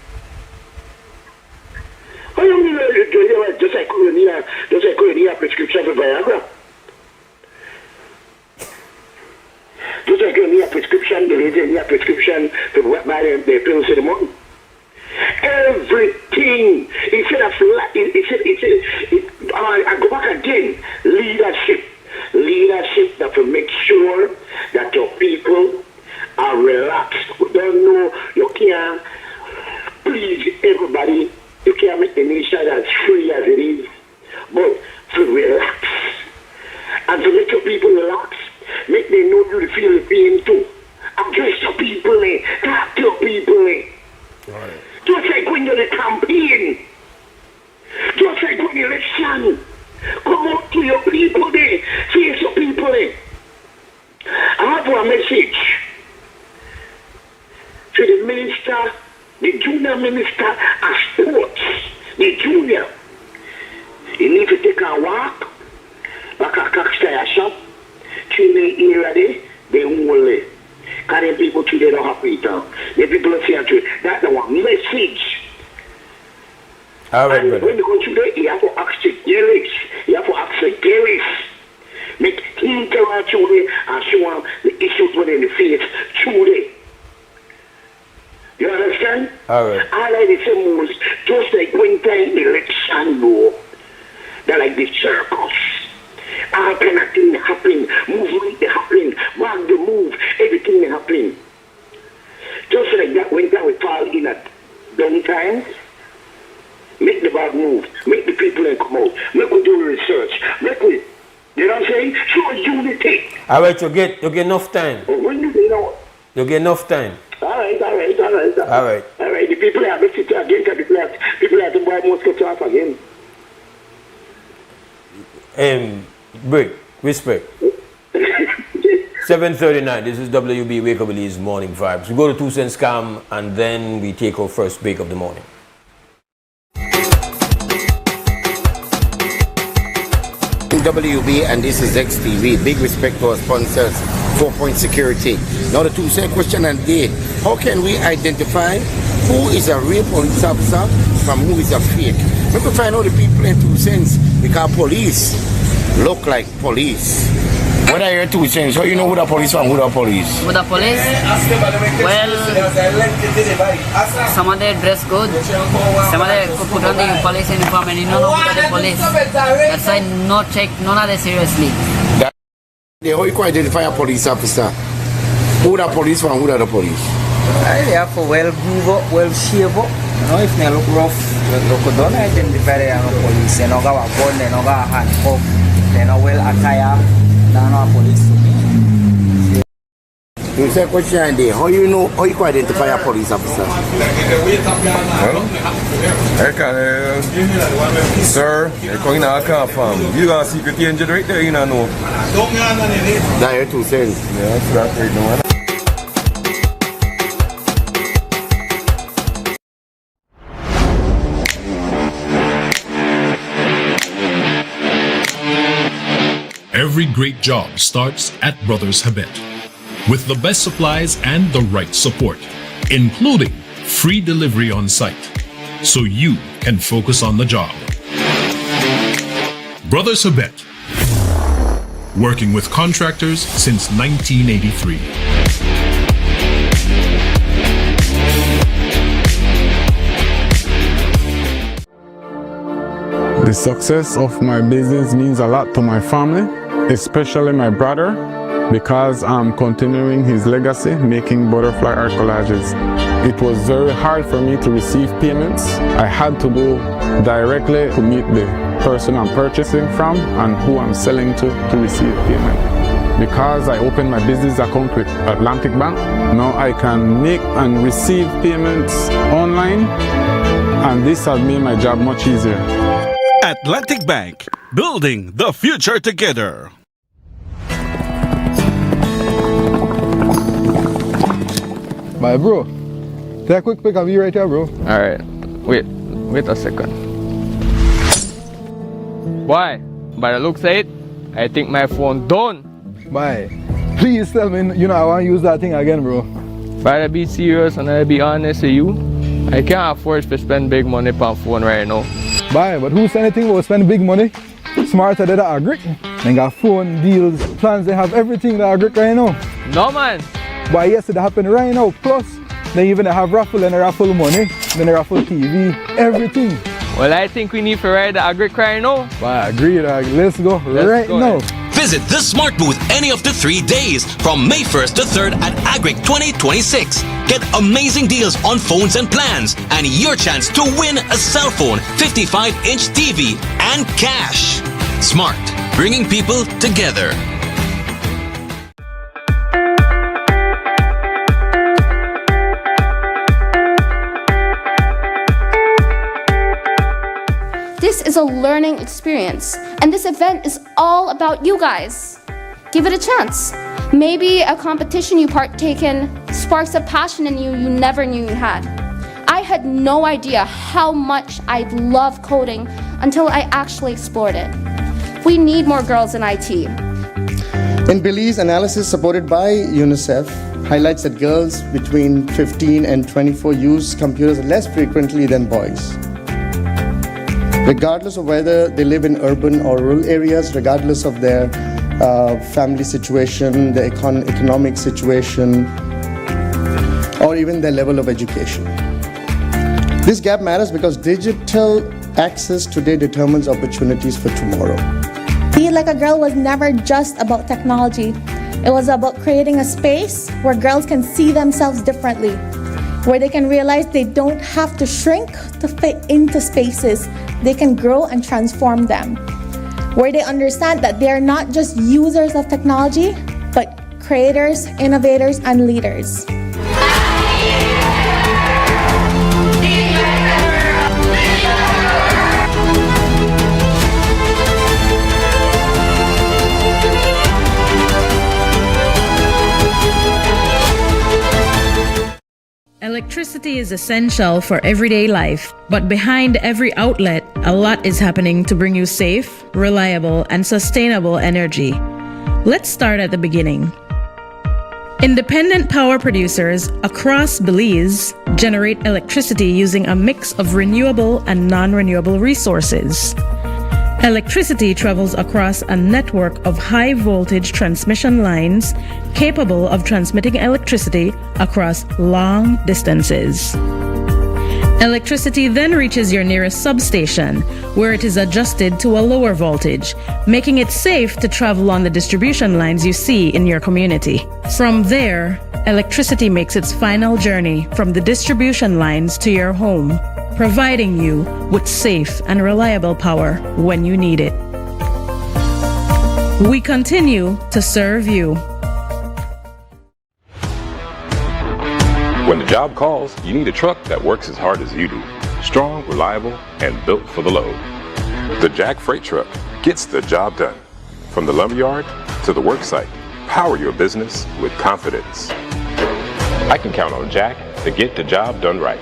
How you mean just like you need a prescription for Viagra? Just like you need a prescription, the lady need a prescription to buy the pills in the morning. everything. Instead of I go back again. Leadership that will make sure that your people are relaxed. We don't know you can't please everybody. You can't make the nation as free as it is, but to relax and to make your people relax, make them know you feel the pain too. Address your people, talk to your people. Right. Just like when you're in the campaign, just like when you're election, come up to your people there, face your people there. I have a message to the minister, the junior minister of sports, the junior. You need to take a walk, back a cockstyle shop, to the area there, they won't. Because the people today don't have it down. The people are saying to that's the one message. All right, and brother. when you go today, you have to ask the Garris. You have to ask the Garris. Make him tell our children and show them the issues within the face today. You understand? All right. I like the same moves, just like when time election go. They're like the circus. All kind of things happen, movement happen, walk the move, everything happen. Just like that, when time we fall in at dumb times, make the bad move, make the people come out, make we do research, make we, you know what I'm saying? Show unity. All right, you get enough time. When you know. You get enough time. All right. All right. All right, the people have to sit again, the people have to buy Moscow off again. Break. Respect. 7:39. This is WB Wake Up Belize Morning Vibes. We go to 2 Cents Scam and then we take our first break of the morning. WB and this is XTV. Big respect to our sponsors, 4 Point Security. Now the 2 cent question and day. How can we identify who is a real police officer from who is a fake? We can find out the people in 2 cents because police look like police. What are your 2 cents? How you know who the police from who the police? Who the police? Well, some of them dress good, some of them put on the police uniform and you don't know who the police. That's why no check, none of them seriously. How you can identify a police officer? Who the police from who the police? They have to well move up, well shave up. You know, if they look rough, look don't identify they are no police. They don't got a gun, they don't got a handcuff, they don't well attire, they are not police to me. You say question and day. How you can identify a police officer? Well, I can, sir, you're calling out a car farm. You got a secret agent right there, you don't know. That's your 2 cents. Yeah, that's right now. Every great job starts at Brothers Habet with the best supplies and the right support, including free delivery on site, so you can focus on the job. Brothers Habet, working with contractors since 1983. The success of my business means a lot to my family, especially my brother, because I'm continuing his legacy, making butterfly art collages. It was very hard for me to receive payments. I had to go directly to meet the person I'm purchasing from and who I'm selling to receive payment. Because I opened my business account with Atlantic Bank, now I can make and receive payments online, and this has made my job much easier. Atlantic Bank, building the future together. Bye, bro. Take a quick pic of you right here, bro. Alright, wait a second. Why? By the looks of it, I think my phone done. Bye. Please tell me, I want to use that thing again, bro. But to be serious and to be honest with you, I can't afford to spend big money on phone right now. Bye, but who said anything about spending big money? Smarter than that agree. They got phone, deals, plans, they have everything that agree right now. No, man. But yes, it happened right now. Plus, they even have raffle and raffle money. then they got full TV, everything. Well, I think we need to ride the agri cry now. Well, I agree, let's go right now. Visit the Smart Booth any of the 3 days from May 1st to 3rd at Agric 2026. Get amazing deals on phones and plans and your chance to win a cell phone, 55-inch TV, and cash. Smart, bringing people together. This is a learning experience, and this event is all about you guys. Give it a chance. Maybe a competition you partake in sparks a passion in you never knew you had. I had no idea how much I love coding until I actually explored it. We need more girls in IT. In Belize, analysis supported by UNICEF highlights that girls between 15 and 24 use computers less frequently than boys. Regardless of whether they live in urban or rural areas, regardless of their family situation, their economic situation, or even their level of education. This gap matters because digital access today determines opportunities for tomorrow. Be Like a Girl was never just about technology. It was about creating a space where girls can see themselves differently, where they can realize they don't have to shrink to fit into spaces. They can grow and transform them, where they understand that they are not just users of technology, but creators, innovators, and leaders. Electricity is essential for everyday life, but behind every outlet, a lot is happening to bring you safe, reliable, and sustainable energy. Let's start at the beginning. Independent power producers across Belize generate electricity using a mix of renewable and non-renewable resources. Electricity travels across a network of high-voltage transmission lines capable of transmitting electricity across long distances. Electricity then reaches your nearest substation, where it is adjusted to a lower voltage, making it safe to travel on the distribution lines you see in your community. From there, electricity makes its final journey from the distribution lines to your home, providing you with safe and reliable power when you need it. We continue to serve you. When the job calls, you need a truck that works as hard as you do. Strong, reliable, and built for the load. The Jack Freight Truck gets the job done. From the lumberyard to the work site, power your business with confidence. I can count on Jack to get the job done right.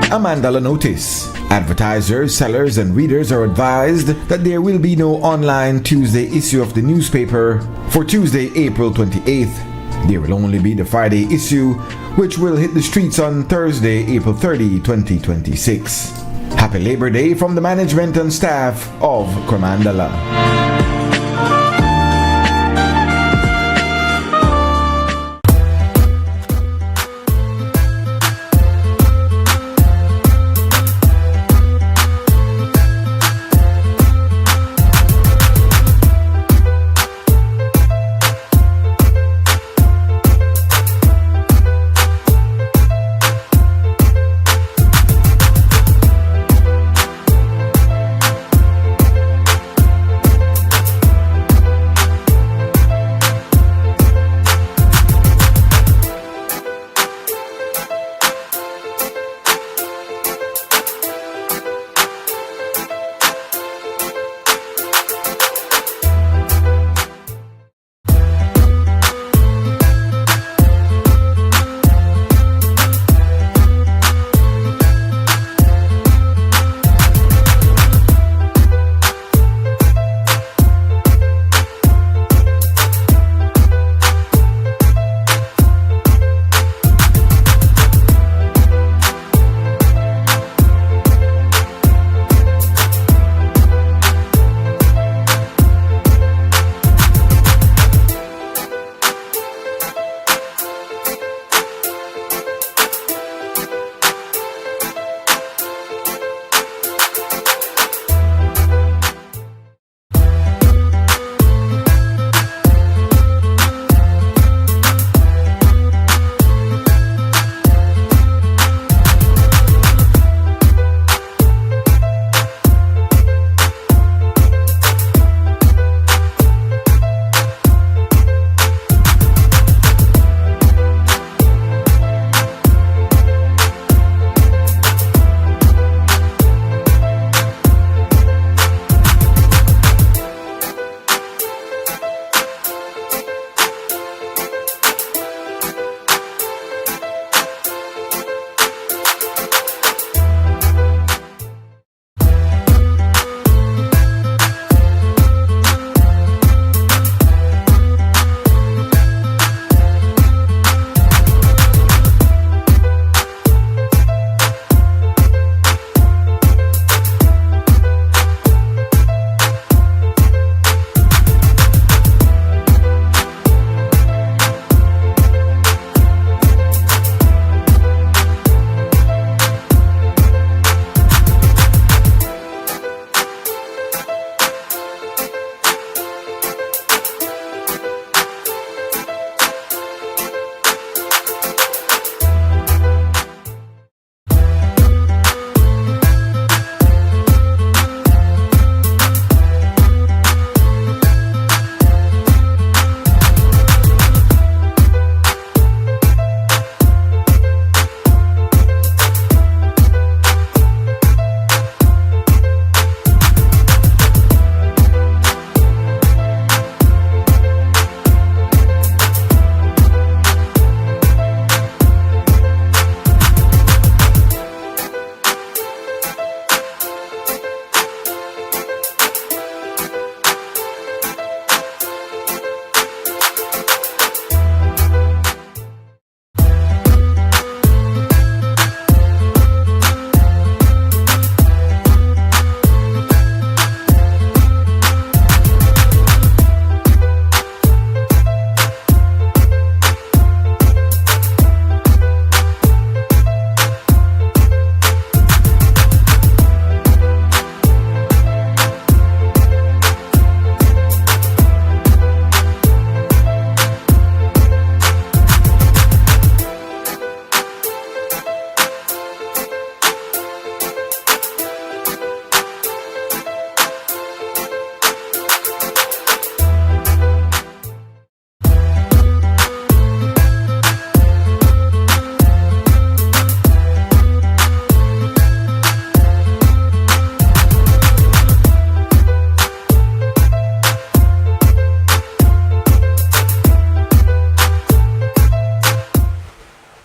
A Mandala notice. Advertisers, sellers, and readers are advised that there will be no online Tuesday issue of the newspaper for Tuesday, April 28th. There will only be the Friday issue, which will hit the streets on Thursday, April 30, 2026. Happy Labor Day from the management and staff of Cremandala.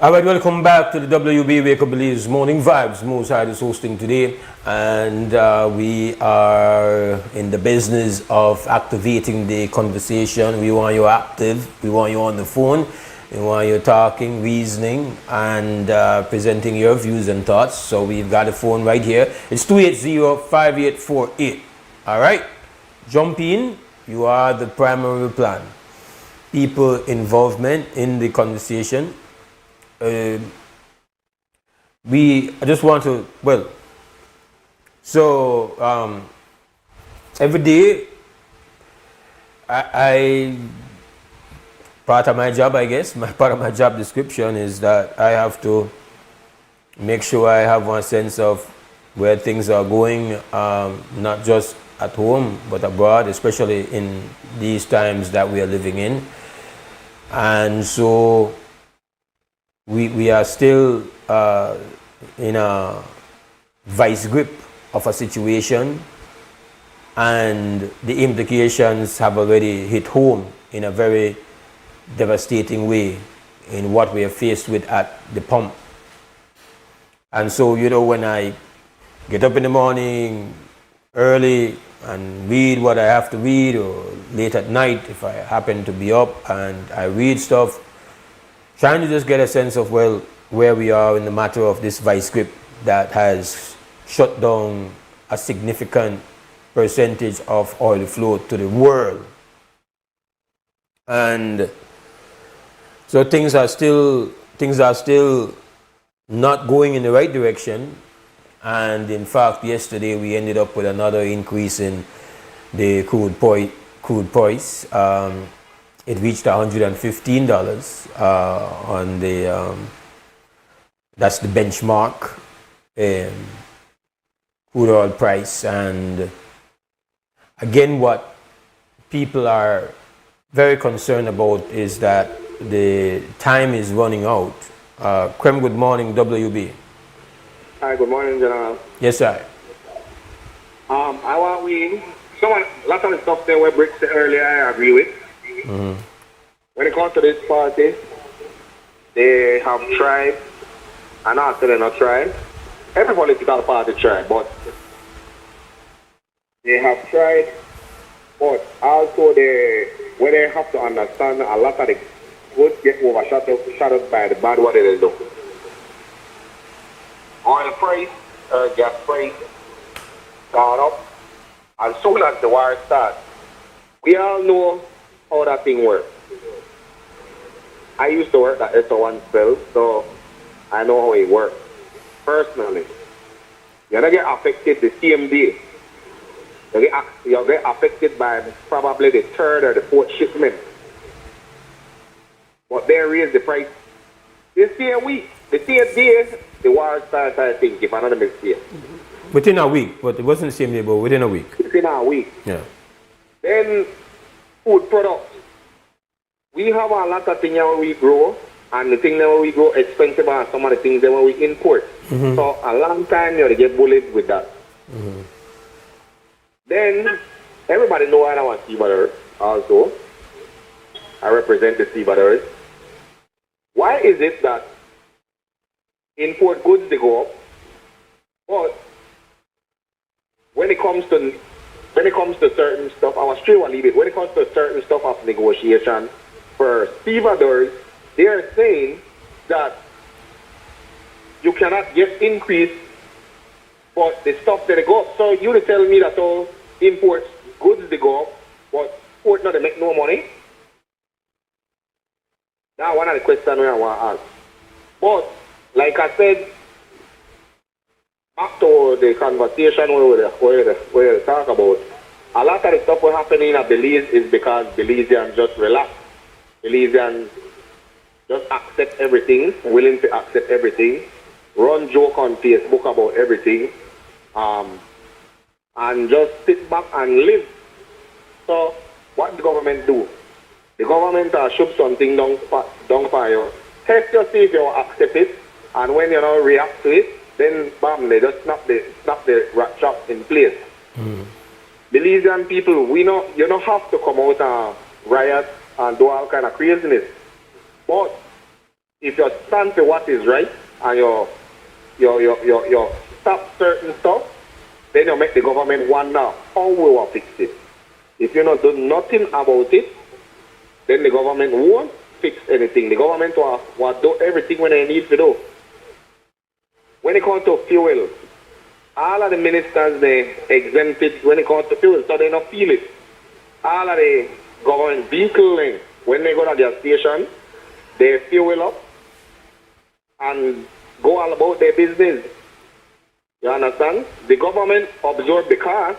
All right, welcome back to the WB Wake Up Believes Morning Vibes. Mose Hyde is hosting today, and we are in the business of activating the conversation. We want you active. We want you on the phone. We want you talking, reasoning, and presenting your views and thoughts. So we've got a phone right here. It's 280-5848. All right, jump in. You are the primary plan. People involvement in the conversation. I just want to, every day I part of my job, I guess, part of my job description is that I have to make sure I have one sense of where things are going, not just at home, but abroad, especially in these times that we are living in. And so we are still in a vice grip of a situation, and the implications have already hit home in a very devastating way in what we are faced with at the pump. And so, when I get up in the morning early and read what I have to read, or late at night if I happen to be up and I read stuff, trying to just get a sense of, where we are in the matter of this vice grip that has shut down a significant percentage of oil flow to the world. And so things are still not going in the right direction. And in fact, yesterday we ended up with another increase in the crude price. It reached $115 on the that's the benchmark crude oil price. And again, what people are very concerned about is that the time is running out. Krem, good morning, WB. Hi, good morning, General. Yes, sir. I want lots of the stuff there where Brick said earlier, I agree with. Mm-hmm. When it comes to this party, they have tried, and not they're not tried. Every political party tried, but they have tried, but also where they have to understand a lot of the good get overshadowed by the bad what they do. Oil price, gas price, gone up, and soon as the war starts, we all know how that thing works. I used to work at SO1 Spell, so I know how it works. Personally, you're not get affected the same day. You get affected by probably the third or the fourth shipment. But they raise the price the same week, the same day the war starts, I think, if I'm not mistaken. Within a week, but it wasn't the same day, but within a week. Within a week. Yeah. Then food products. We have a lot of things that we grow, and the things that we grow expensive, and some of the things that we import. Mm-hmm. So a long time you get bullied with that. Mm-hmm. Then everybody know I want Seabadders also. I represent the Seabadders. Why is it that import goods they go up, but when it comes to certain stuff, I was straight to leave it. When it comes to certain stuff of negotiation for stevedores, they are saying that you cannot get increase, but the stuff that they go up. So you tell me that all import goods they go up, but export not they make no money. That's one of the questions I want to ask. But like I said, back to the conversation where we talk about, a lot of the stuff that's happening in Belize is because Belizeans just relax. Belizeans just accept everything, willing to accept everything, run joke on Facebook about everything, and just sit back and live. So what the government do? The government shove something down for you. Test your see if you accept it, and when you don't react to it, then bam, they just snap the rat trap in place. Mm. Belizean people, you don't have to come out and riot and do all kind of craziness. But if you stand for what is right and you stop certain stuff, then you make the government wonder how we will fix it. If you not do nothing about it, then the government won't fix anything. The government will do everything when they need to do. When it comes to fuel, all of the ministers, they exempted when it comes to fuel, so they don't feel it. All of the government vehicles, when they go to their station, they fuel up and go all about their business. You understand? The government absorb the cost,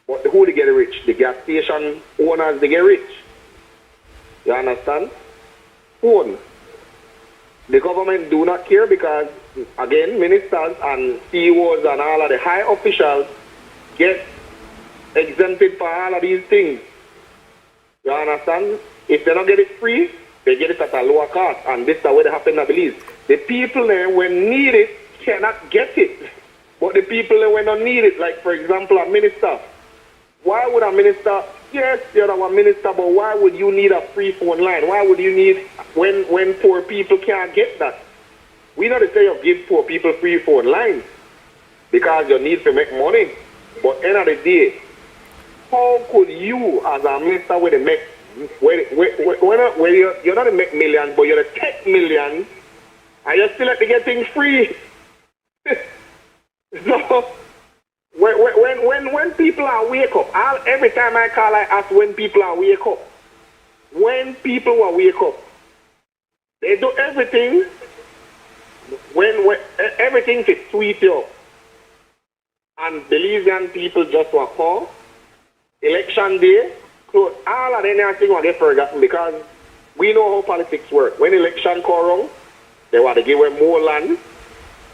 but who they get rich? The gas station owners, they get rich. You understand? Phone. The government do not care because, again, ministers and CEOs and all of the high officials get exempted for all of these things. You understand? If they don't get it free, they get it at a lower cost. And this is the way they happen, I believe. The people there, when need it, cannot get it. But the people there, when don't need it, like, for example, a minister. Why would a minister, yes, you're a minister, but why would you need a free phone line? Why would you need, when poor people can't get that? We not to say you give poor people free phone lines because you need to make money. But end of the day, how could you, as a minister, with the make, you're not to make millions, but you're to take millions, and you still have to get things free. So, when people are wake up, every time I call, I ask when people are wake up. When people are wake up, they do everything. When everything to sweep you up. And Belizean people just will call. Election day, so all of them things will get forgotten because we know how politics work. When election come around, they want to give away more land.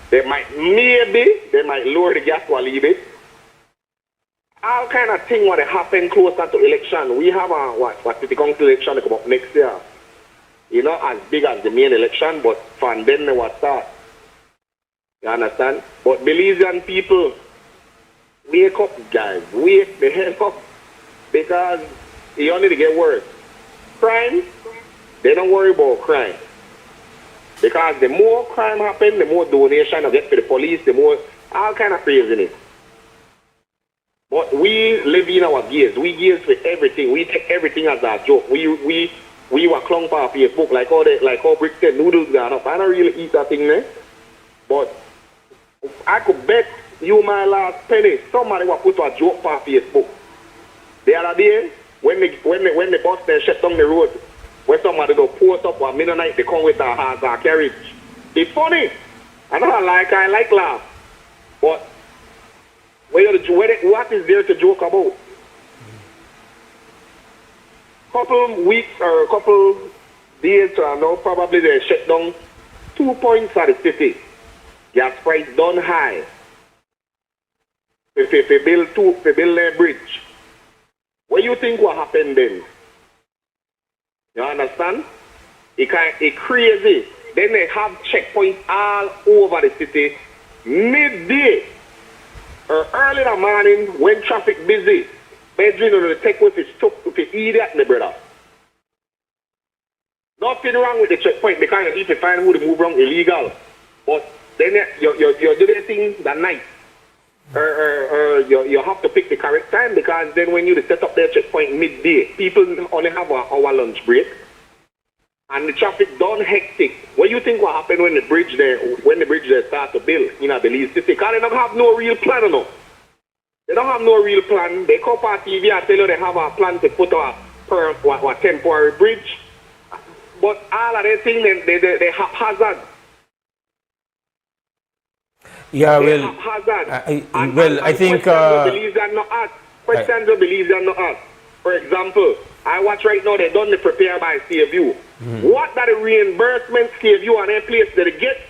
They might lower the gas while leave it. All kind of things want to happen closer to election. We have a city council election to come up next year. You know, as big as the main election, but from then they will start. You understand? But Belizean people, wake up, guys. Wake the hell up. Because it only get worse. Crime, they don't worry about crime. Because the more crime happen, the more donation you get to the police, the more all kind of craziness. But we live in our gears. We gears for everything. We take everything as a joke. We were clung for Facebook like how bricks and noodles gone up. I don't really eat that thing there. But I could bet you my last penny, somebody will put a joke for Facebook. The other day, when the bus they shut down the road, when somebody go post up at midnight, they come with a carriage. It's funny. I like laugh. But what is there to joke about? Couple weeks or a couple days now, probably they shut down 2 points at the city. Gas price done high. If they build a bridge. What do you think will happen then? You understand? It's crazy. Then they have checkpoints all over the city. Midday or early in the morning when traffic busy. Bedroom or the take with his stuff to idiot, my brother. Nothing wrong with the checkpoint because you need to find who to move wrong illegal. But then you do the thing that night. Or you have to pick the correct time because then when you set up their checkpoint midday, people only have an hour lunch break. And the traffic done hectic. What do you think will happen when the bridge there start to build in Belize City? Because they don't have no real plan enough. They don't have no real plan. They come on TV and tell you they have a plan to put a temporary bridge. But all of these things, they haphazard. Yeah, they well, haphazard. I think... Questions of beliefs are not asked. For example, I watch right now, they done the prepare by CFU. What that the reimbursement CFU and their place that they get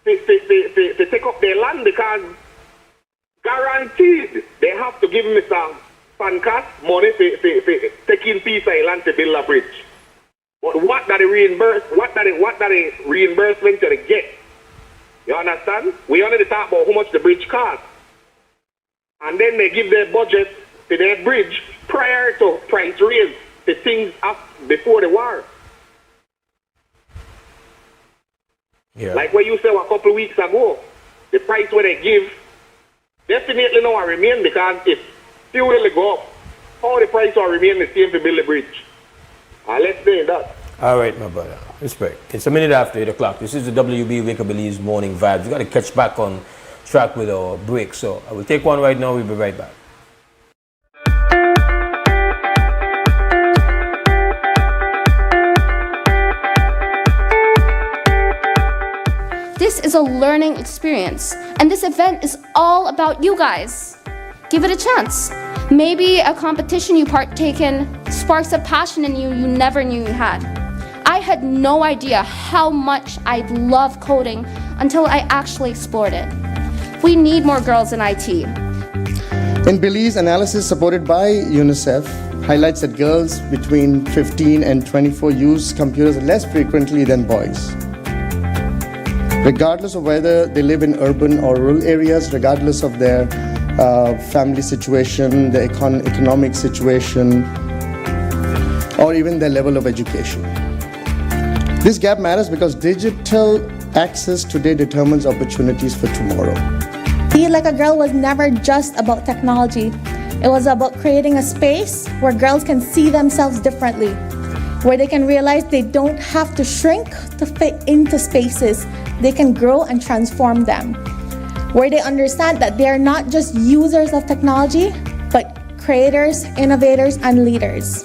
to take up their land because guaranteed they have to give Mr. Pancas money for taking piece of land to build a bridge. But what that the reimbursement that they get? You understand? We only talk about how much the bridge costs. And then they give their budget to their bridge prior to price raise the things up before the war. Yeah. Like what you said a couple of weeks ago, the price what they give definitely now remain, because if fuel will go up, how the price will remain the same to build the bridge. Let's say that. All right, my brother. Respect. It's a minute after 8 o'clock. This is the WB Wake Up Belize Morning Vibes. We got to catch back on track with our break. So I will take one right now. We'll be right back. This is a learning experience, and this event is all about you guys. Give it a chance. Maybe a competition you partake in sparks a passion in you you never knew you had. I had no idea how much I love coding until I actually explored it. We need more girls in IT. In Belize, analysis supported by UNICEF highlights that girls between 15 and 24 use computers less frequently than boys. Regardless of whether they live in urban or rural areas, regardless of their family situation, their economic situation, or even their level of education. This gap matters because digital access today determines opportunities for tomorrow. Be Like a Girl was never just about technology. It was about creating a space where girls can see themselves differently, where they can realize they don't have to shrink to fit into spaces. They can grow and transform them, where they understand that they are not just users of technology, but creators, innovators, and leaders.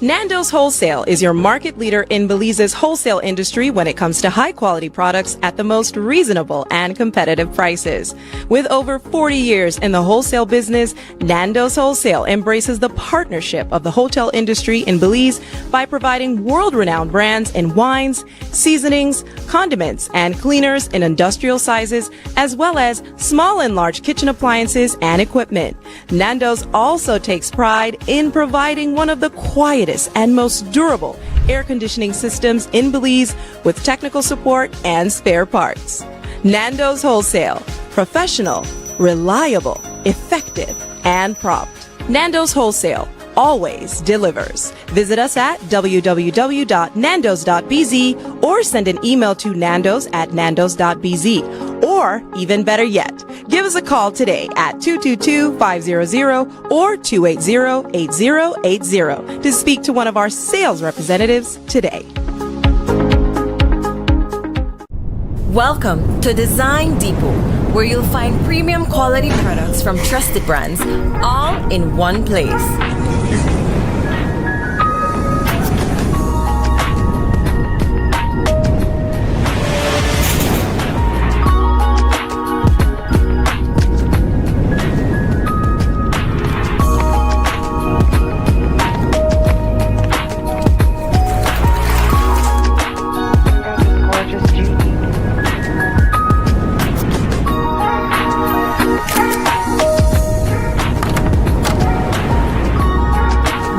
Nando's Wholesale is your market leader in Belize's wholesale industry when it comes to high-quality products at the most reasonable and competitive prices. With over 40 years in the wholesale business, Nando's Wholesale embraces the partnership of the hotel industry in Belize by providing world-renowned brands in wines, seasonings, condiments, and cleaners in industrial sizes, as well as small and large kitchen appliances and equipment. Nando's also takes pride in providing one of the quietest and most durable air conditioning systems in Belize with technical support and spare parts. Nando's Wholesale. Professional, reliable, effective, and prompt. Nando's Wholesale always delivers. Visit us at www.nandos.bz or send an email to nandos@nandos.bz. Or, even better yet, give us a call today at 222-500 or 280-8080 to speak to one of our sales representatives today. Welcome to Design Depot, where you'll find premium quality products from trusted brands, all in one place.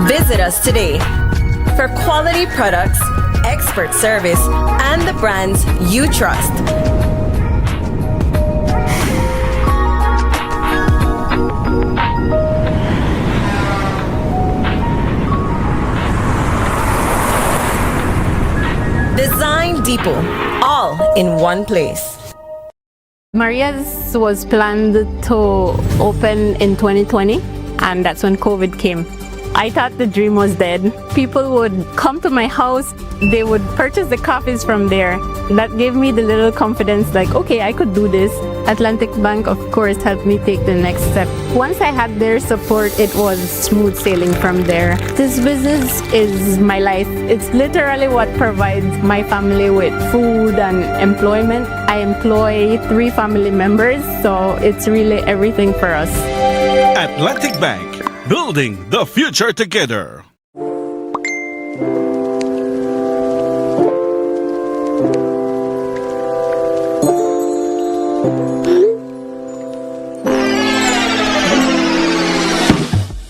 Visit us today for quality products, expert service, and the brands you trust. Design Depot, all in one place. Maria's was planned to open in 2020, and that's when COVID came. I thought the dream was dead. People would come to my house, they would purchase the coffees from there. That gave me the little confidence, like, okay, I could do this. Atlantic Bank, of course, helped me take the next step. Once I had their support, it was smooth sailing from there. This business is my life. It's literally what provides my family with food and employment. I employ 3 family members, so it's really everything for us. Atlantic Bank. Building the future together.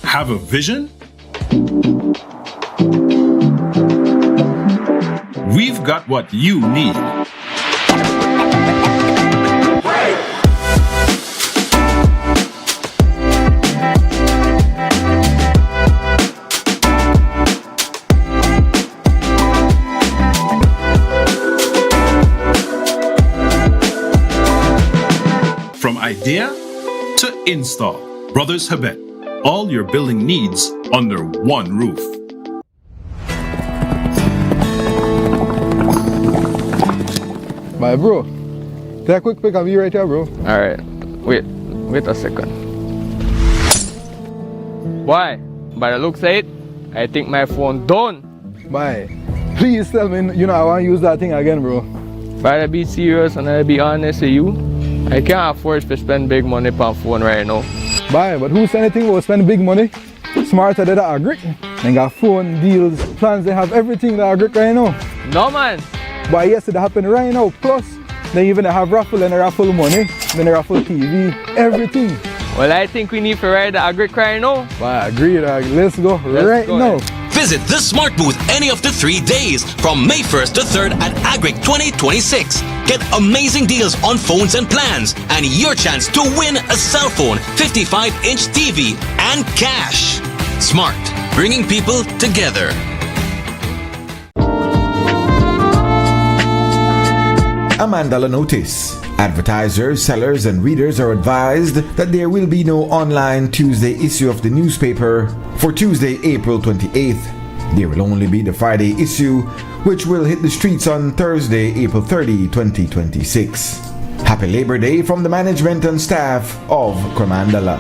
Have a vision? we've got what you need. From idea to install, Brothers Habet, all your building needs under one roof. My bro, take a quick pic of you right here, bro. Alright, wait a second. Why? By the looks of it, I think my phone done. Bye. Please tell me, I want to use that thing again, bro. But to be serious and I'll be honest with you, I can't afford to spend big money on phone right now. Bye, but who said anything about spending big money? Smarter than that agric. They got phone, deals, plans, they have everything that agric right now. No man. But yes, it happened right now. Plus, they even have raffle and raffle money, then raffle TV, everything. Well, I think we need to ride the agric right now. But agree, let's go right now. Visit the Smart Booth any of the 3 days from May 1st to 3rd at Agric 2026. Get amazing deals on phones and plans and your chance to win a cell phone, 55-inch TV, and cash. Smart, bringing people together. A Mandala notice. Advertisers, sellers, and readers are advised that there will be no online Tuesday issue of the newspaper for Tuesday, April 28th. There will only be the Friday issue, which will hit the streets on Thursday, April 30, 2026. Happy Labor Day from the management and staff of Cremandala.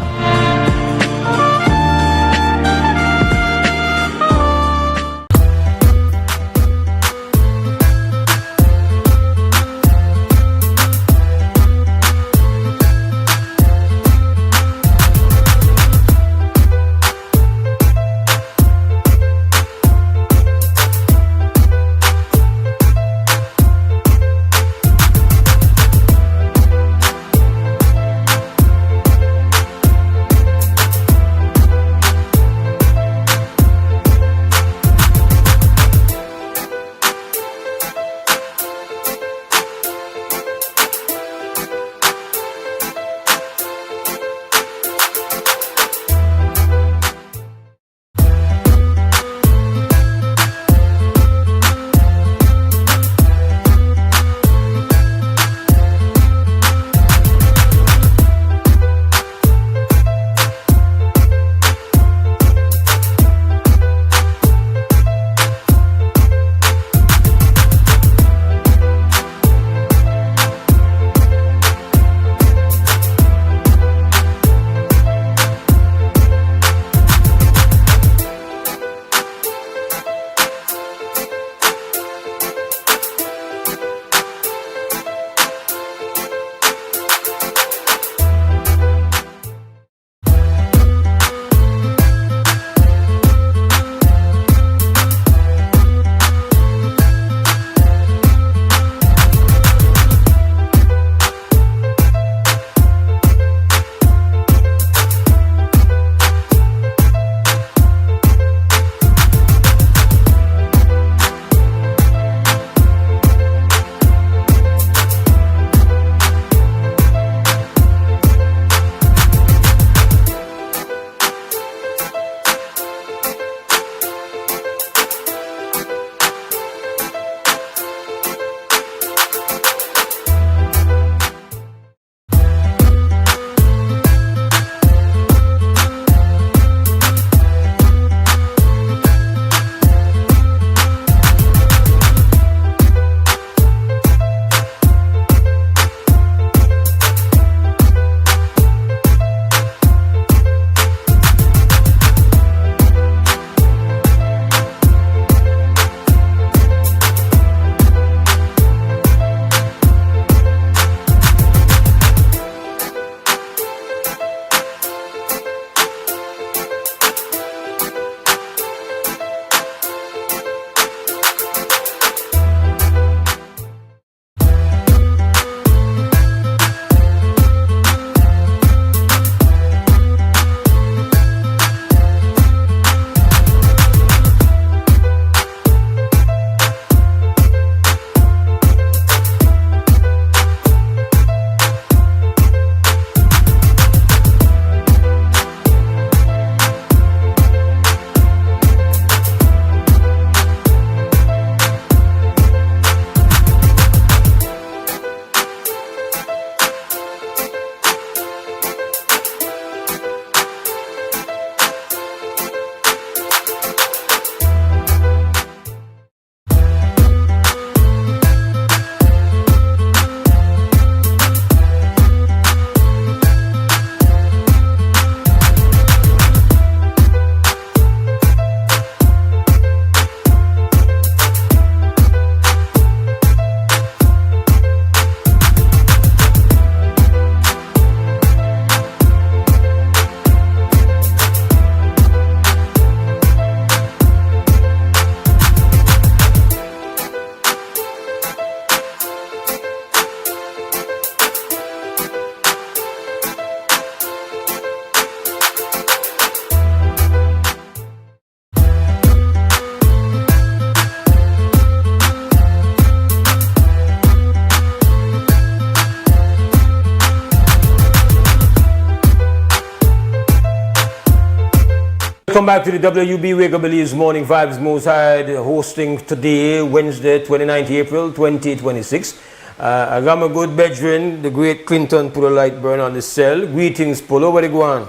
Welcome back to the WUB Wake Up Believes Morning Vibes. Mose Hyde hosting today, Wednesday, 29th April 2026. I got my good brethren, the great Clinton, put a light burn on the cell. Greetings, Polo. Where they go on?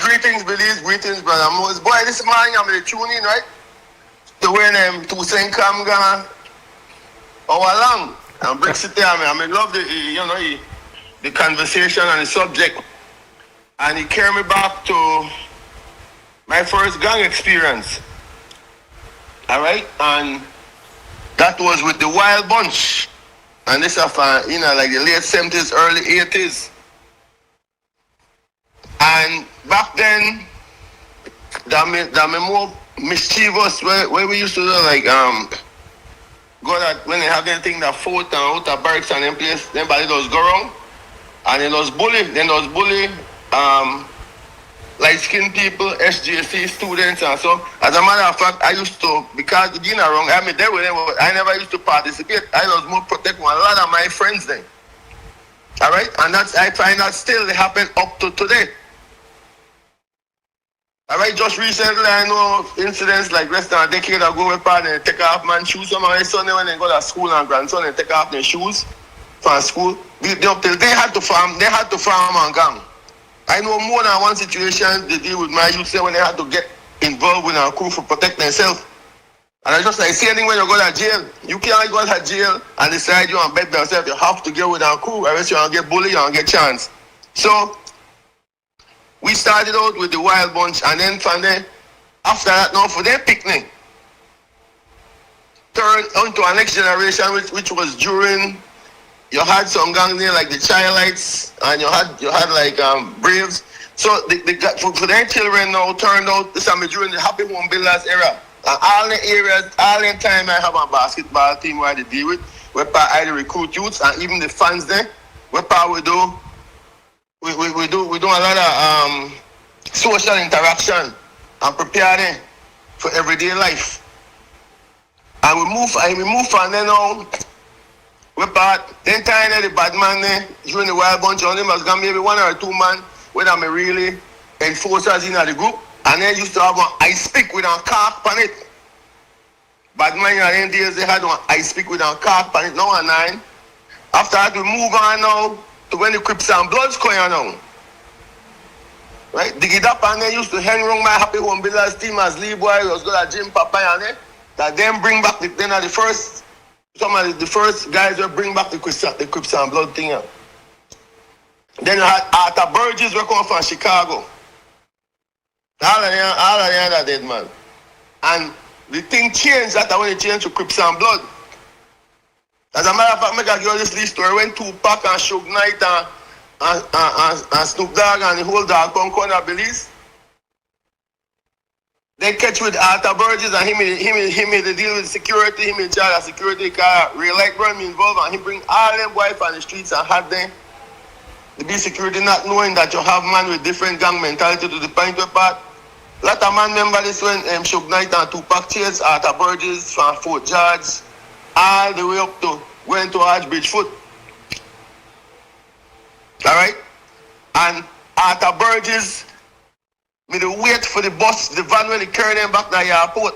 Greetings, Believes. Greetings, brother Mose. Boy, this morning I'm going to tune in, right? To when to sing Kamga all along. And Brexit, I love the conversation and the subject. And it carried me back to my first gang experience. All right? And that was with the Wild Bunch. And this is like the late 70s, early 80s. And back then, that more mischievous, where we used to do like, go that when they have anything that fought and out of barracks and them place, then body those go wrong. And then those bully, light-skinned people, SGC students and so. As a matter of fact, I used to, because you know wrong, I mean there with them, I never used to participate. I was more protect one. A lot of my friends then. Alright? And that's I find that still they happen up to today. Alright, just recently I know incidents like less than a decade ago where parents take off man's shoes. Some of my son when they go to school and grandson they take off their shoes from school. They had to farm and gang. I know more than one situation they deal with my youth when they had to get involved with a crew for protect themselves. And I just like saying when you go to jail, you can't go to jail and decide you want to bet yourself. You have to get with a crew, or else you want to get bullied, you want to get chance. So we started out with the Wild Bunch, and then from there, after that, now for their picnic, turned onto our next generation, which was during. You had some gangs there like the Childlights, and you had like Braves. So for their children now turned out this is during the Happy Home Builders era. And all the areas, all the time I have a basketball team where I deal with, where I recruit youths and even the fans there. Where we do a lot of social interaction and prepare them for everyday life. And we move from there now. We part, then time the bad man there, during the Wild Bunch, on them was gonna maybe 1 or 2 man when I'm really enforcers in the group. And then used to have one ice pick with a cork on it. Bad man in the days they had one ice pick with a cork on it, now and 9. After that we move on now to when the Crips and Bloods come on now. Right? Dig it up and then used to hang around my Happy Home Builders team as Lee Boy, was good at Jim Papa and that then bring back some of the first guys will bring back the Crips and Blood thing. Then you had Arthur Burgess who come from Chicago. All of them are dead, man. And the thing changed that when it changed to Crips and Blood. As a matter of fact, I give you this story when Tupac and Suge Knight and Snoop Dogg and the whole dog punk corner Belize. They catch with Arthur Burgess and he made the deal with security, he made charge of security car, real light run me involved and he bring all them wife on the streets and had them to be security not knowing that you have man with different gang mentality to the point where part. Lot of man remember this when Suge Knight and Tupac chase Arthur Burgess from Fort George all the way up to went to Archbridge Foot. Alright? And Arthur Burgess me to wait for the bus, the van when they carry them back to the airport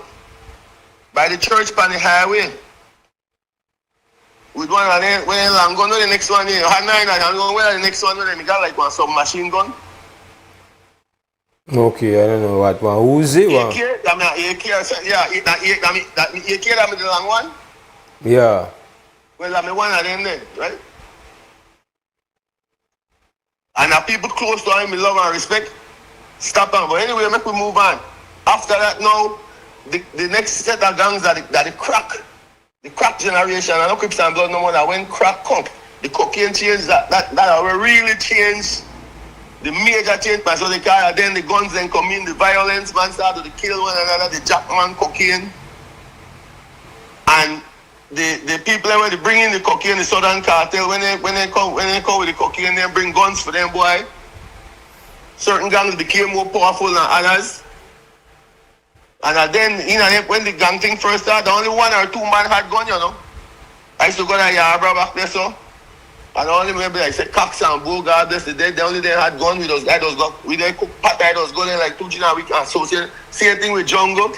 by the church on the highway. With one of them, when I'm going to the next one, you had 9 and I'm going to the next one, and they got like one submachine gun. Okay, I don't know what one. Who's it? AK, that the long one? Yeah. Well, I'm one of them then, right? And the people close to him, love and respect. Stop on. But anyway, make we move on. After that now, the next set of gangs that the crack generation, and no Crips and Blood no more that when crack come, the cocaine change that will really change the major change. So the car then the guns then come in, the violence, man started to kill one another, the Jackman cocaine. And the people when they bring in the cocaine, the Southern Cartel, when they come with the cocaine, they bring guns for them boy. Certain gangs became more powerful than others. And then, when the gang thing first started, only 1 or 2 man had gun, I used to go to Yarborough back there, so. And only maybe like say Cox and Bogart, they only they had gun with those guys we they cook pat guys was going like 2 a week and so same thing with Jungle.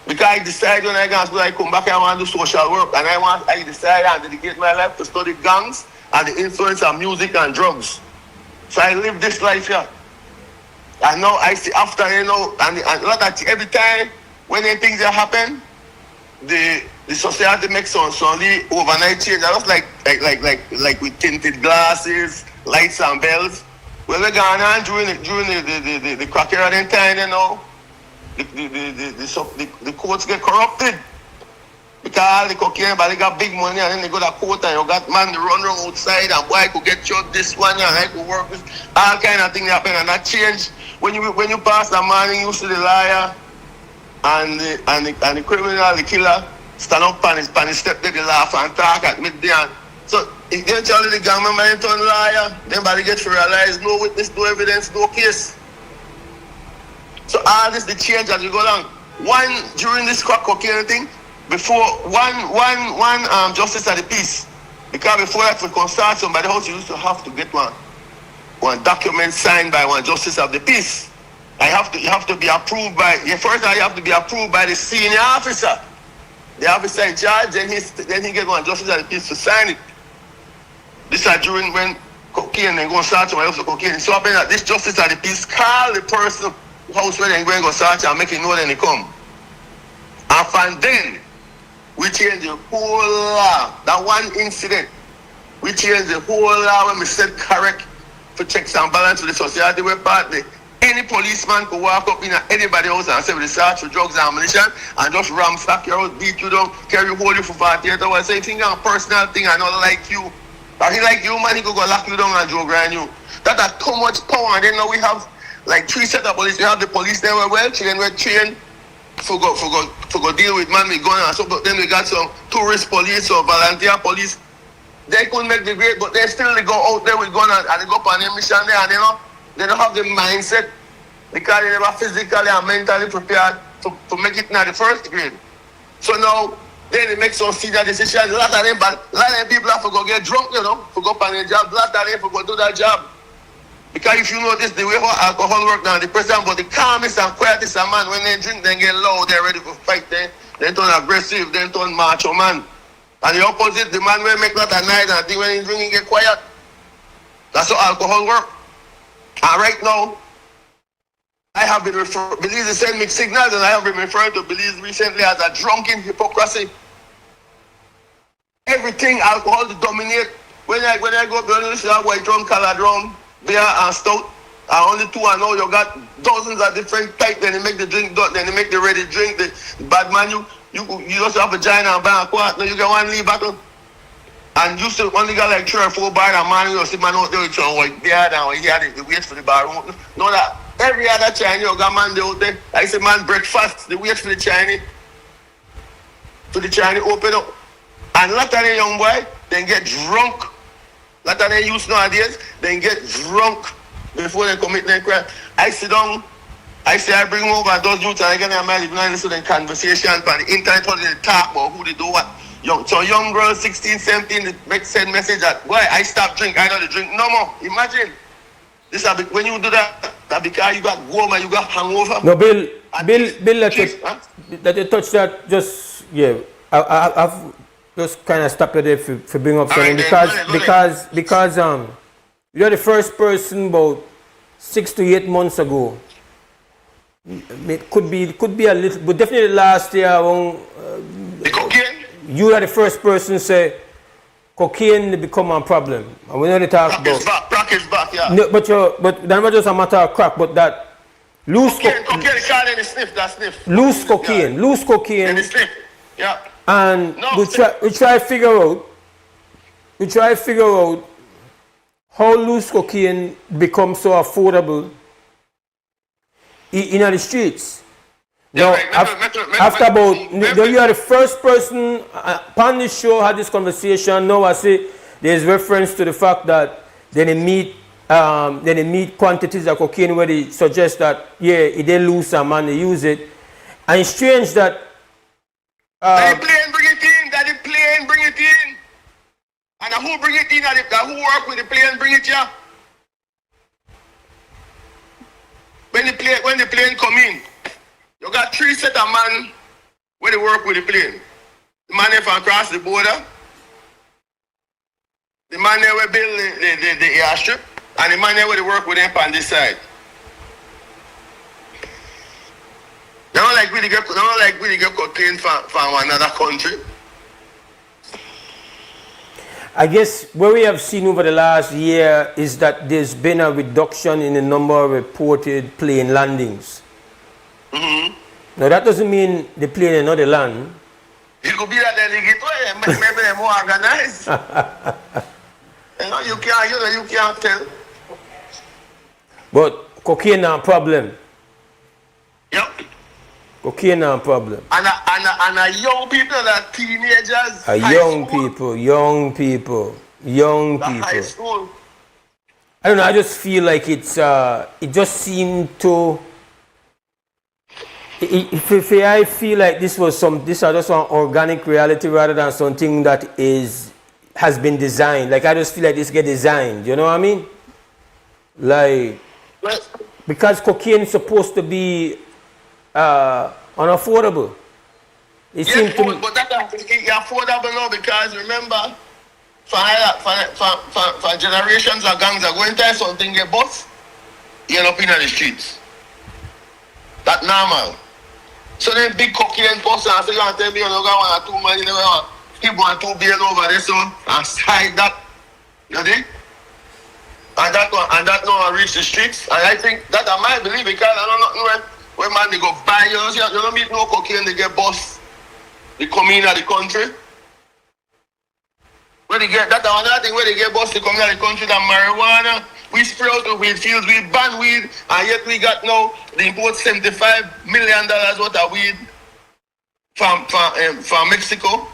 Because I decided when I come back I want to do social work and I decided and dedicate my life to study gangs and the influence of music and drugs. So I live this life here. And now I see after and lot of every time when things that happen, the society makes some overnight change. I was like with tinted glasses, lights and bells. Well, we gone on during the crack era time, the courts get corrupted. Because all the cocaine, but they got big money and then they go to court and you got man to run around outside and boy I could get shot this one and I could work this, all kind of things happen and that change. When you pass the morning, you see the liar and the criminal, the killer, stand up on his step there, they laugh and talk at midday. So eventually the gang member turn liar, then body get to realize no witness, no evidence, no case. So all this the change as you go along. One during this crack cocaine thing, before one justice of the peace, because before that we can start somebody else, you used to have to get one document signed by one justice of the peace. You have to be approved by first you have to be approved by the senior officer. The officer in charge, then he get one justice of the peace to sign it. This is during when cocaine and go start somebody else with cocaine. So happen that this justice of the peace call the person house where they go start and make it know then they come. And from then we change the whole law. That one incident, we change the whole law when we said correct for checks and balance with the society we're partly. Any policeman could walk up in anybody else and say we search for drugs and ammunition and just ramsack your house, beat you down, carry you, hold you for 48 hours. Say thing a personal thing and not like you. But he like you, man, he could go lock you down and joke around you. That has too much power. And then now we have like 3 sets of police. We have the police there well trained, we're trained for go deal with man with gun and so, but then we got some tourist police or volunteer police. They couldn't make the grade, but they still go out there with gun and they go on their mission there and they don't have the mindset because they never physically and mentally prepared to make it in the first grade. So now then they make some senior decisions. A lot of them people have to go get drunk, for go on their job, a lot of them for go do that job. Because if you notice the way how alcohol work now, the person, but the calmest and quietest man, when they drink, they get loud, they're ready to fight, they turn aggressive, they turn macho man. And the opposite, the man will make lot of noise and think when he's drinking, get quiet. That's how alcohol work. And right now, I have been Belize is sending mixed signals and I have been referring to Belize recently as a drunken hypocrisy. Everything alcohol to dominate. When I go up, you see that white drum, color drum, beer and stout, and only 2 I know you got dozens of different types, then they make the drink, then they make the ready drink, the bad man, you just have a giant and buy a quart, now you get 1 leaf bottle. And you still only got like 3 or 4 bars and man, you see man out there with your white beard and he had the wait for the bar. Know that every other Chinese you got man there out there. I say man breakfast, the wait for the Chinese open up. And a lot of the young boy, they get drunk. A lot of them youth nowadays, they get drunk before they commit their crime. I sit down, I bring over those youths and I get them married, you listen to conversation on the internet, how they talk about who they do what. So young girls, 16, 17, they send message that, boy, I stop drink, I don't drink no more. Imagine. When you do that because you got goma, you got hangover. No, Bill, that you touch that, just, yeah, I've just kind of stop it there for bring up something because you're the first person about 6 to 8 months ago. It could be a little, but definitely last year the cocaine. You are the first person to say cocaine become a problem, and we know they talk about crack is back, yeah. No, but that's not just a matter of crack, but that loose cocaine. Cocaine, sniff. Loose cocaine, And the sniff, yeah. And we try to figure out how loose cocaine becomes so affordable in the streets. Yeah, now, you are the first person upon this show had this conversation. Now I say there's reference to the fact that they meet quantities of cocaine where they suggest that if they lose some and they use it. And it's strange that Daddy plane, bring it in. And who bring it in? Who work with the plane bring it here? When the plane come in, you got 3 set of man when they work with the plane. The man there from across the border, the man there will build the airstrip, and the man there will work with them on this side. They don't like really get cocaine from another country. I guess what we have seen over the last year is that there's been a reduction in the number of reported plane landings. Mm-hmm. Now that doesn't mean the plane is not a land. It could be that they get maybe they're more organized. You can't tell. But cocaine not a problem. Yep. Cocaine not a problem. And young people that teenagers. Young people. High school. I don't know. I just feel like it's. It just seemed to. I feel like this are just an organic reality rather than something that has been designed. Like I just feel like this get designed. You know what I mean? Like because cocaine is supposed to be unaffordable. It seems to me. But that's affordable now because remember, for generations of gangs are going to something get bust, you end up in the streets. That's normal. So then big cocaine bust and say you want to tell me you don't got 1 or 2 money, you know, keep 1 or 2 billion over there, so and hide that. You know? And that now reach the streets. And I think that I might believe because I don't know when man they go buy you don't meet no cocaine, they get bust. They come in the country. Where they get that another thing where they get bust, they come in the country, that marijuana. We spray out the weed fields, we ban weed, and yet we got now they import $75 million worth of weed from Mexico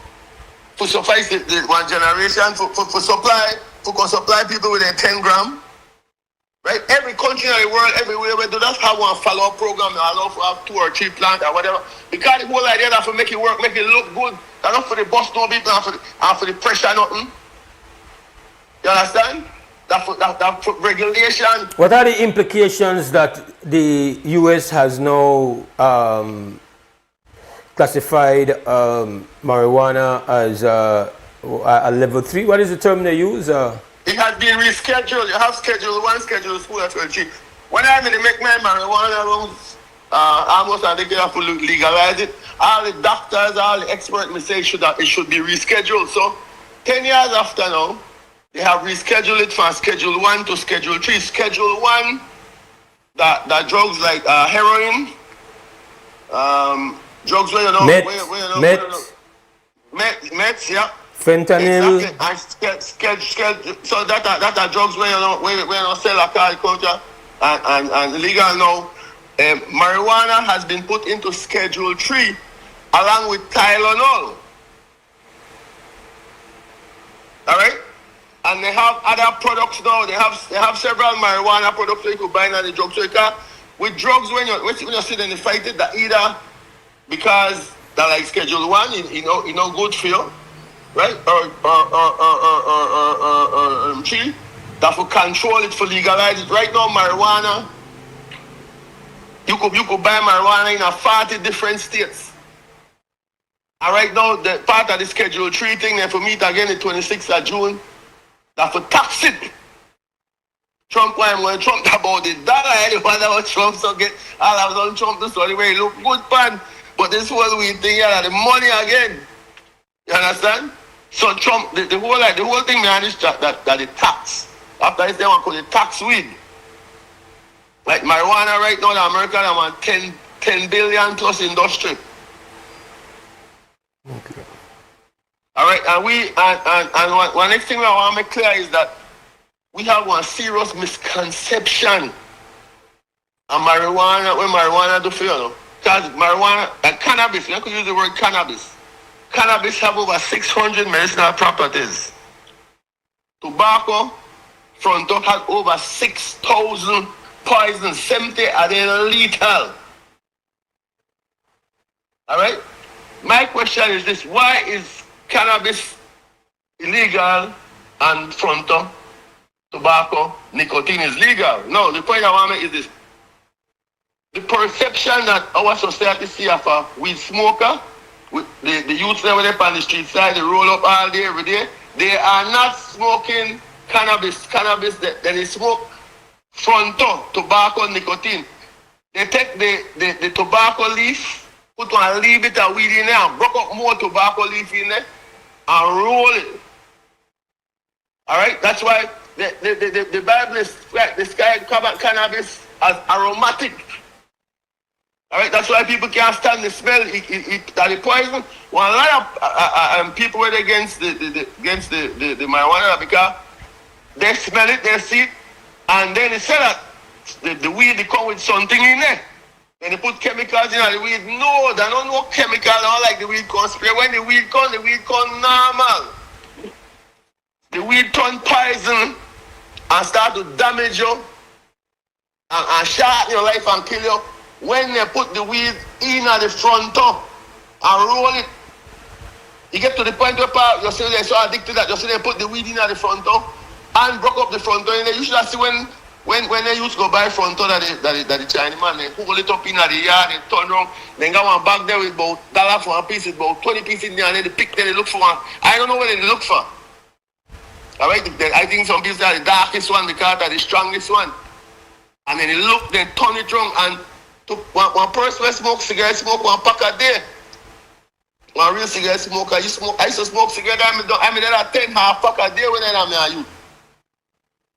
to suffice the one generation for supply people with a 10 gram. Right? Every country in the world, everywhere we do that, have one follow-up program that allow for have 2 or 3 plants or whatever. Because the whole idea that for make it work, make it look good, not for the bus no people and for the pressure nothing. You understand? That regulation. What are the implications that the US has now classified marijuana as a level 3? What is the term they use? It has been rescheduled. You have Schedule 1, Schedule 2, and Schedule 3. When I make my marijuana almost I think they have to legalize it. All the doctors, all the experts may say it should be rescheduled. So 10 years after now, they have rescheduled it from Schedule 1 to Schedule 3. Schedule 1, that drugs like heroin, drugs where you know, meth, yeah. Fentanyl. Exactly. So that are drugs where you know sell a car culture and legal now. Marijuana has been put into Schedule 3 along with Tylenol. All right. And they have other products now. They have several marijuana products that you could buy in the drugstore. With drugs, when you sit in the fight it, that either because they're like Schedule 1, you know good for you, right? Or 3, that for control it, for legalize it. Right now, marijuana, you could buy marijuana in 40 different states. And right now, the part of the Schedule 3 thing, then for me again the 26th of June. That for tax it. Trump, why I'm going to Trump about it. That I anyone about Trump, so get all I was on Trump this story where he look good pan. But this whole weed thing here, the money again. You understand? So Trump, the whole thing behind this that the tax. After this, they want to call it tax weed. Like marijuana right now in America, they want 10 billion plus industry. Okay. All right, and one next thing I want to make clear is that we have one serious misconception of marijuana, when marijuana do for you know. Because marijuana and cannabis, you could use the word cannabis. Cannabis have over 600 medicinal properties. Tobacco, front up has over 6,000 poisons, 70 are they lethal. All right? My question is this: why is cannabis illegal and frontal tobacco, nicotine is legal. No, the point I want to make is this. The perception that our society see of a weed smoker, with the youths there when they're on the street side, they roll up all day, every day, they are not smoking cannabis, that they smoke frontal tobacco, nicotine. They take the tobacco leaf, put one little bit of weed in there and broke up more tobacco leaf in there and roll it. Alright, that's why the Bible describes cannabis as aromatic. Alright, that's why people can't stand the smell. That the poison. Well, a lot of people were against the marijuana because they smell it, they see it, and then they say that the weed they come with something in there. And they put chemicals in the weed. No, they don't know chemical. They don't like the weed come spray. When the weed come normal. The weed turn poison and start to damage you and shorten your life and kill you. When they put the weed in at the front door and roll it, you get to the point where you say they're so addicted that you see they put the weed in at the front door and broke up the front door. And they usually see when they used to go buy front door that the Chinese man, they hold it up in the yard, they turn around, then got one bag there with about $1 for a piece, with about 20 pieces in there, and then they pick, then they look for one. I don't know what they look for. Alright, I think some people are the darkest one because they're the strongest one. And then they look, they turn it wrong, and took one person will smoke cigarette, smoke one pack a day. One real cigarette smoker, I used to smoke cigarette, I mean there are 10 half pack a day when I'm a youth.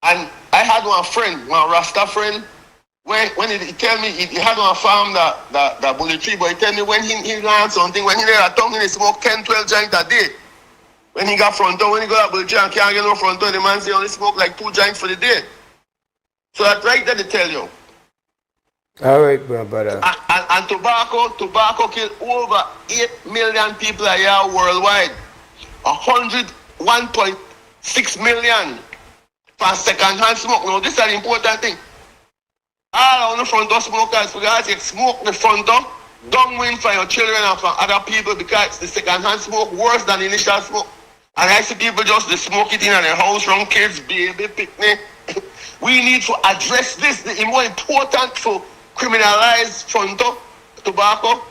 And I had one friend, one Rasta friend, when he tell me he had one farm that bully tree, but he tell me when he learned something, when he there at tongue, he smoke 10, 12 joints a day. When he got front door, when he got bully tree and can't get no front door, the man say he only smoke like 2 joints for the day. So that's right there to tell you. All right, brother. And tobacco kill over 8 million people a year worldwide. 1.6 million for second-hand smoke. Now, this is an important thing. All on the front door smokers, because you smoke the front door, don't win for your children and for other people because the second-hand smoke worse than the initial smoke. And I see people just they smoke it in their house, wrong kids, baby, picnic. We need to address this. It's more important to criminalize front door tobacco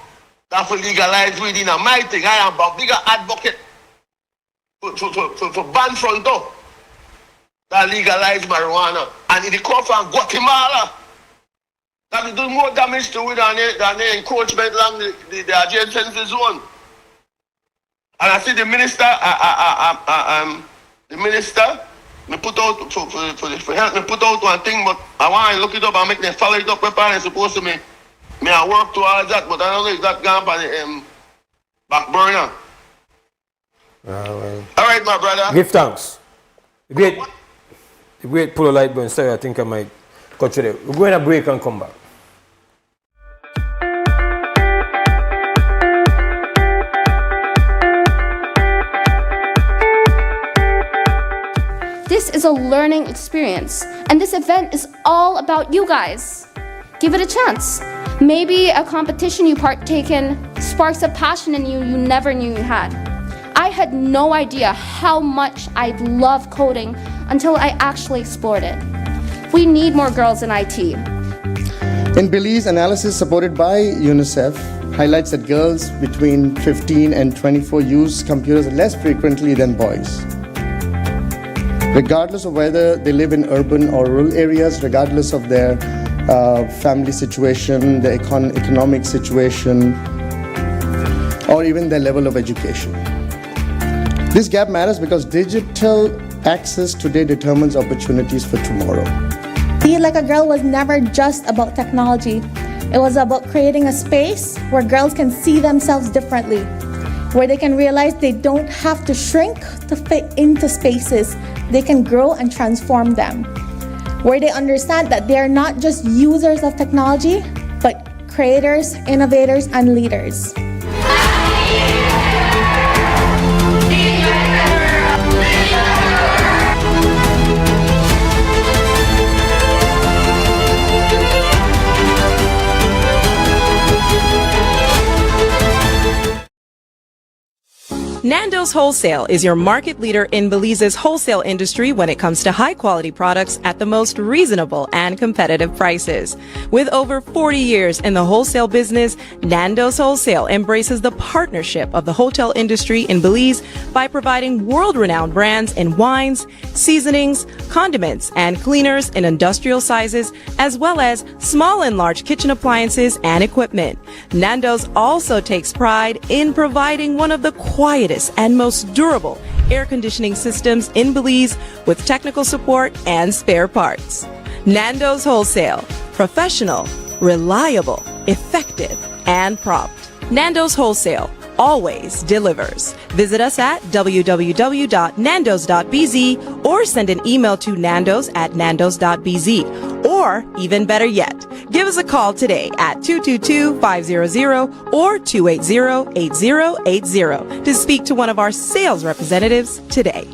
than for legalize weed in my thing. I am a bigger advocate for ban front door than legalize marijuana. And it come from Guatemala. That will do more damage to it than the encroachment along the adjacent zone. And I see the minister, me put out for help me put out one thing, but I want to look it up and make them follow it up where parents supposed to me I work towards that, but I don't know if that gone by the back burner. All right, my brother. Give thanks. The great Polo Lightburn, sorry, I think I might cut you there. We're going to break and come back. This is a learning experience, and this event is all about you guys. Give it a chance. Maybe a competition you partake in sparks a passion in you never knew you had. I had no idea how much I love coding until I actually explored it. We need more girls in IT. In Belize, analysis supported by UNICEF highlights that girls between 15 and 24 use computers less frequently than boys. Regardless of whether they live in urban or rural areas, regardless of their family situation, their economic situation, or even their level of education. This gap matters because digital access today determines opportunities for tomorrow. Be Like a Girl was never just about technology. It was about creating a space where girls can see themselves differently, where they can realize they don't have to shrink to fit into spaces. They can grow and transform them, where they understand that they are not just users of technology, but creators, innovators, and leaders. Nando's Wholesale is your market leader in Belize's wholesale industry when it comes to high quality products at the most reasonable and competitive prices. With over 40 years in the wholesale business, Nando's Wholesale embraces the partnership of the hotel industry in Belize by providing world-renowned brands in wines, seasonings, condiments, and cleaners in industrial sizes, as well as small and large kitchen appliances and equipment. Nando's also takes pride in providing one of the quietest and most durable air conditioning systems in Belize with technical support and spare parts. Nando's Wholesale. Professional, reliable, effective, and prompt. Nando's Wholesale always delivers. Visit us at www.nandos.bz or send an email to nandos@nandos.bz. Or, even better yet, give us a call today at 222-500 or 280-8080 to speak to one of our sales representatives today.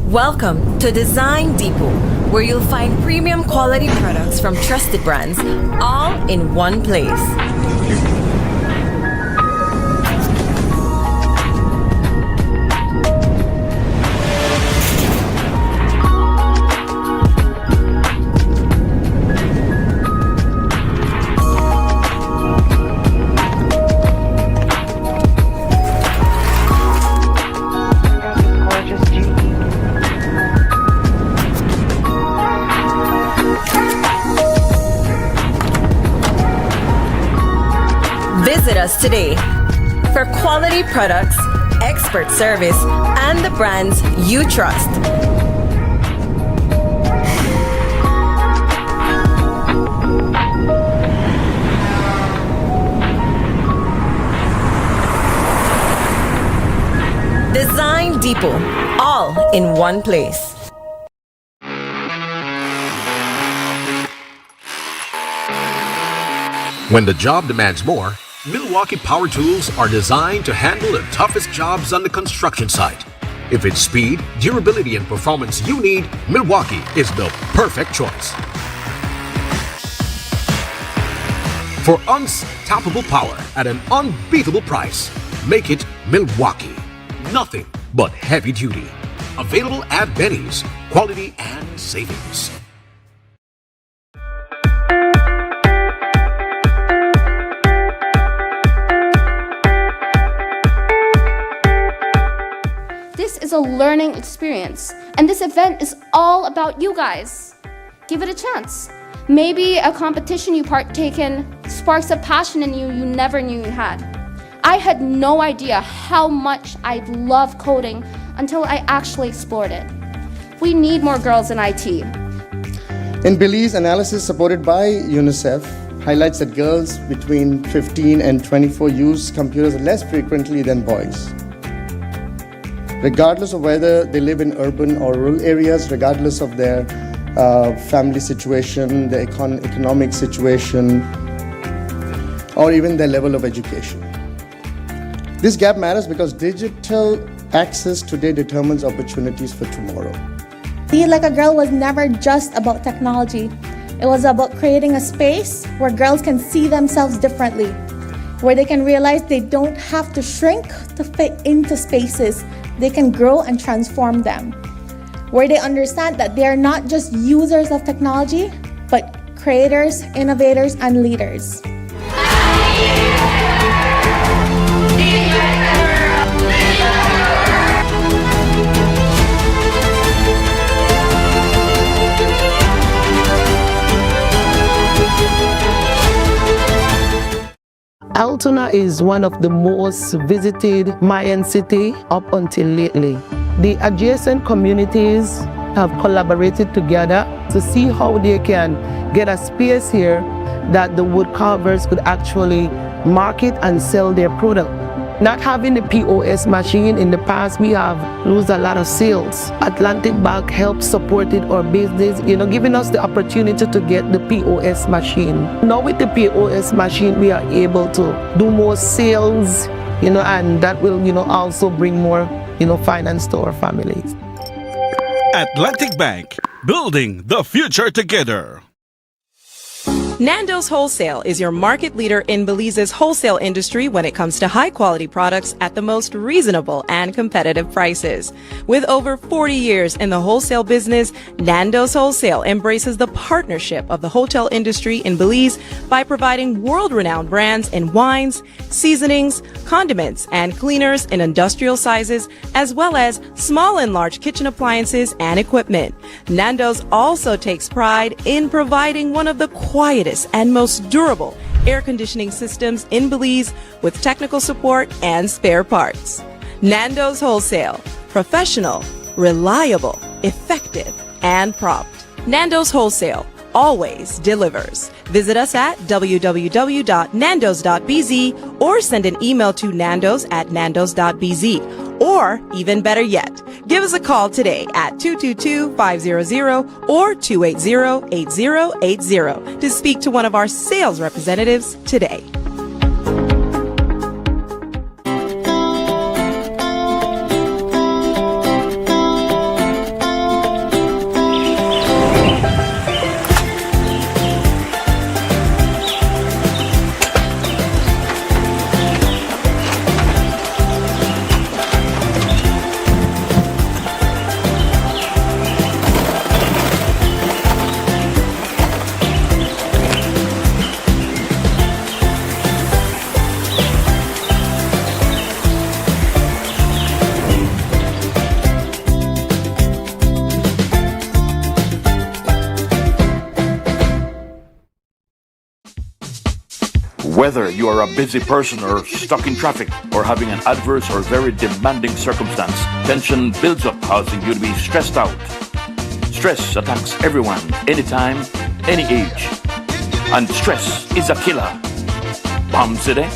Welcome to Design Depot, where you'll find premium quality products from trusted brands, all in one place. Visit us today for quality products, expert service, and the brands you trust. Design Depot, all in one place. When the job demands more, Milwaukee Power Tools are designed to handle the toughest jobs on the construction site. If it's speed, durability, and performance you need, Milwaukee is the perfect choice. For unstoppable power at an unbeatable price, make it Milwaukee. Nothing but heavy duty. Available at Benny's. Quality and savings. This is a learning experience, and this event is all about you guys. Give it a chance. Maybe a competition you partake in sparks a passion in you you never knew you had. I had no idea how much I love coding until I actually explored it. We need more girls in IT. In Belize, analysis supported by UNICEF highlights that girls between 15 and 24 use computers less frequently than boys. Regardless of whether they live in urban or rural areas, regardless of their family situation, their economic situation, or even their level of education. This gap matters because digital access today determines opportunities for tomorrow. Be Like a Girl was never just about technology. It was about creating a space where girls can see themselves differently, where they can realize they don't have to shrink to fit into spaces. They can grow and transform them, where they understand that they are not just users of technology, but creators, innovators, and leaders. Altoona is one of the most visited Mayan city up until lately. The adjacent communities have collaborated together to see how they can get a space here that the wood carvers could actually market and sell their product. Not having the POS machine in the past, we have lost a lot of sales. Atlantic Bank helped supported our business, giving us the opportunity to get the POS machine. Now with the POS machine, we are able to do more sales, and that will, also bring more, finance to our families. Atlantic Bank, building the future together. Nando's Wholesale is your market leader in Belize's wholesale industry when it comes to high quality products at the most reasonable and competitive prices. With over 40 years in the wholesale business, Nando's Wholesale embraces the partnership of the hotel industry in Belize by providing world-renowned brands in wines, seasonings, condiments, and cleaners in industrial sizes, as well as small and large kitchen appliances and equipment. Nando's also takes pride in providing one of the quietest and most durable air conditioning systems in Belize with technical support and spare parts. Nando's Wholesale. Professional, reliable, effective, and prompt. Nando's Wholesale always delivers. Visit us at www.nandos.bz or send an email to nandos@nandos.bz. Or, even better yet, give us a call today at 222-500 or 280-8080 to speak to one of our sales representatives today. Whether you are a busy person or stuck in traffic or having an adverse or very demanding circumstance, tension builds up, causing you to be stressed out. Stress attacks everyone, anytime, any age. And stress is a killer. Palm City?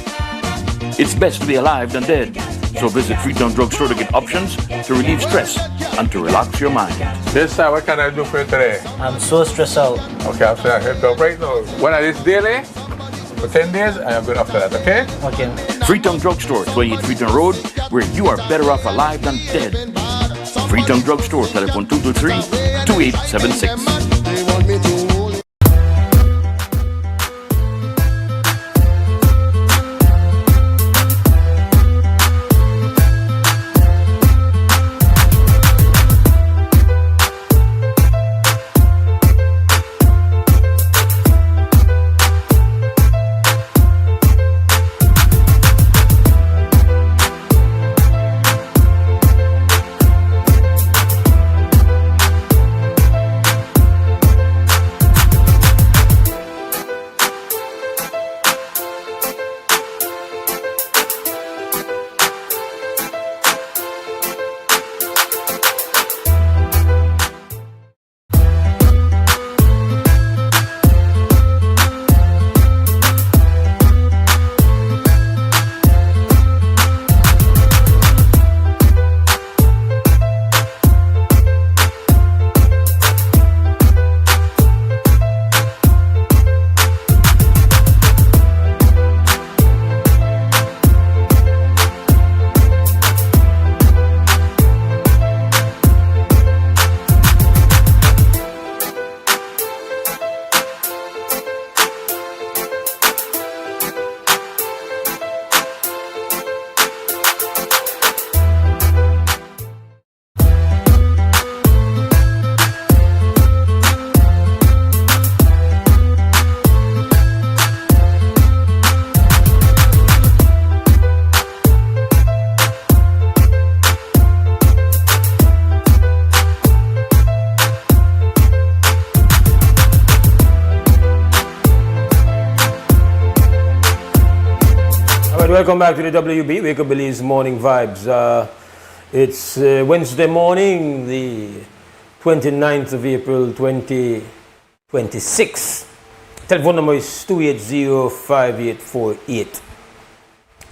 It's best to be alive than dead. So visit Freetown Drugstore to get options to relieve stress and to relax your mind. This sir, what can I do for you today? I'm so stressed out. Okay, I'm saying I help you out right now. When I this daily? For 10 days, I am good after that, okay? Okay. Freetown Drugstore, 28 Freetown Road, where you are better off alive than dead. Freetown Drugstore, telephone 223-2876. Welcome back to the WB, Wake Up Belize Morning Vibes. It's Wednesday morning, the 29th of April 2026. Telephone number is 280-5848.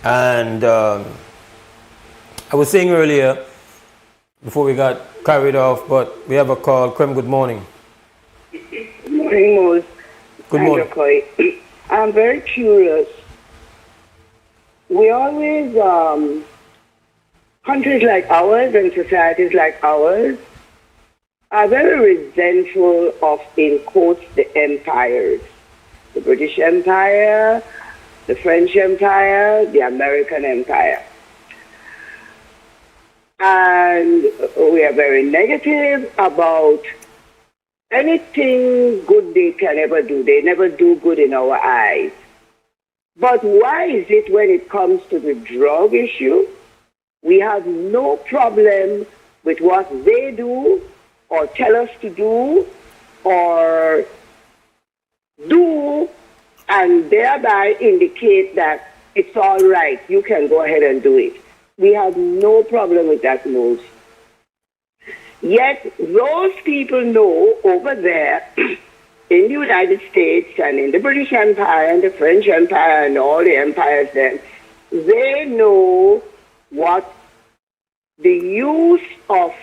And I was saying earlier, before we got carried off, but we have a call. Krem, good morning. Good morning, Mose. Good morning. I'm very curious. We always, countries like ours and societies like ours are very resentful of, in quotes, the empires. the British Empire, the French Empire, the American Empire. And we are very negative about anything good they can ever do. They never do good in our eyes. But why is it when it comes to the drug issue, we have no problem with what they do or tell us to do or do, and thereby indicate that it's all right, you can go ahead and do it. We have no problem with that, Mose. Yet those people know over there in the United States and in the British Empire and the French Empire and all the empires then, they know what the use of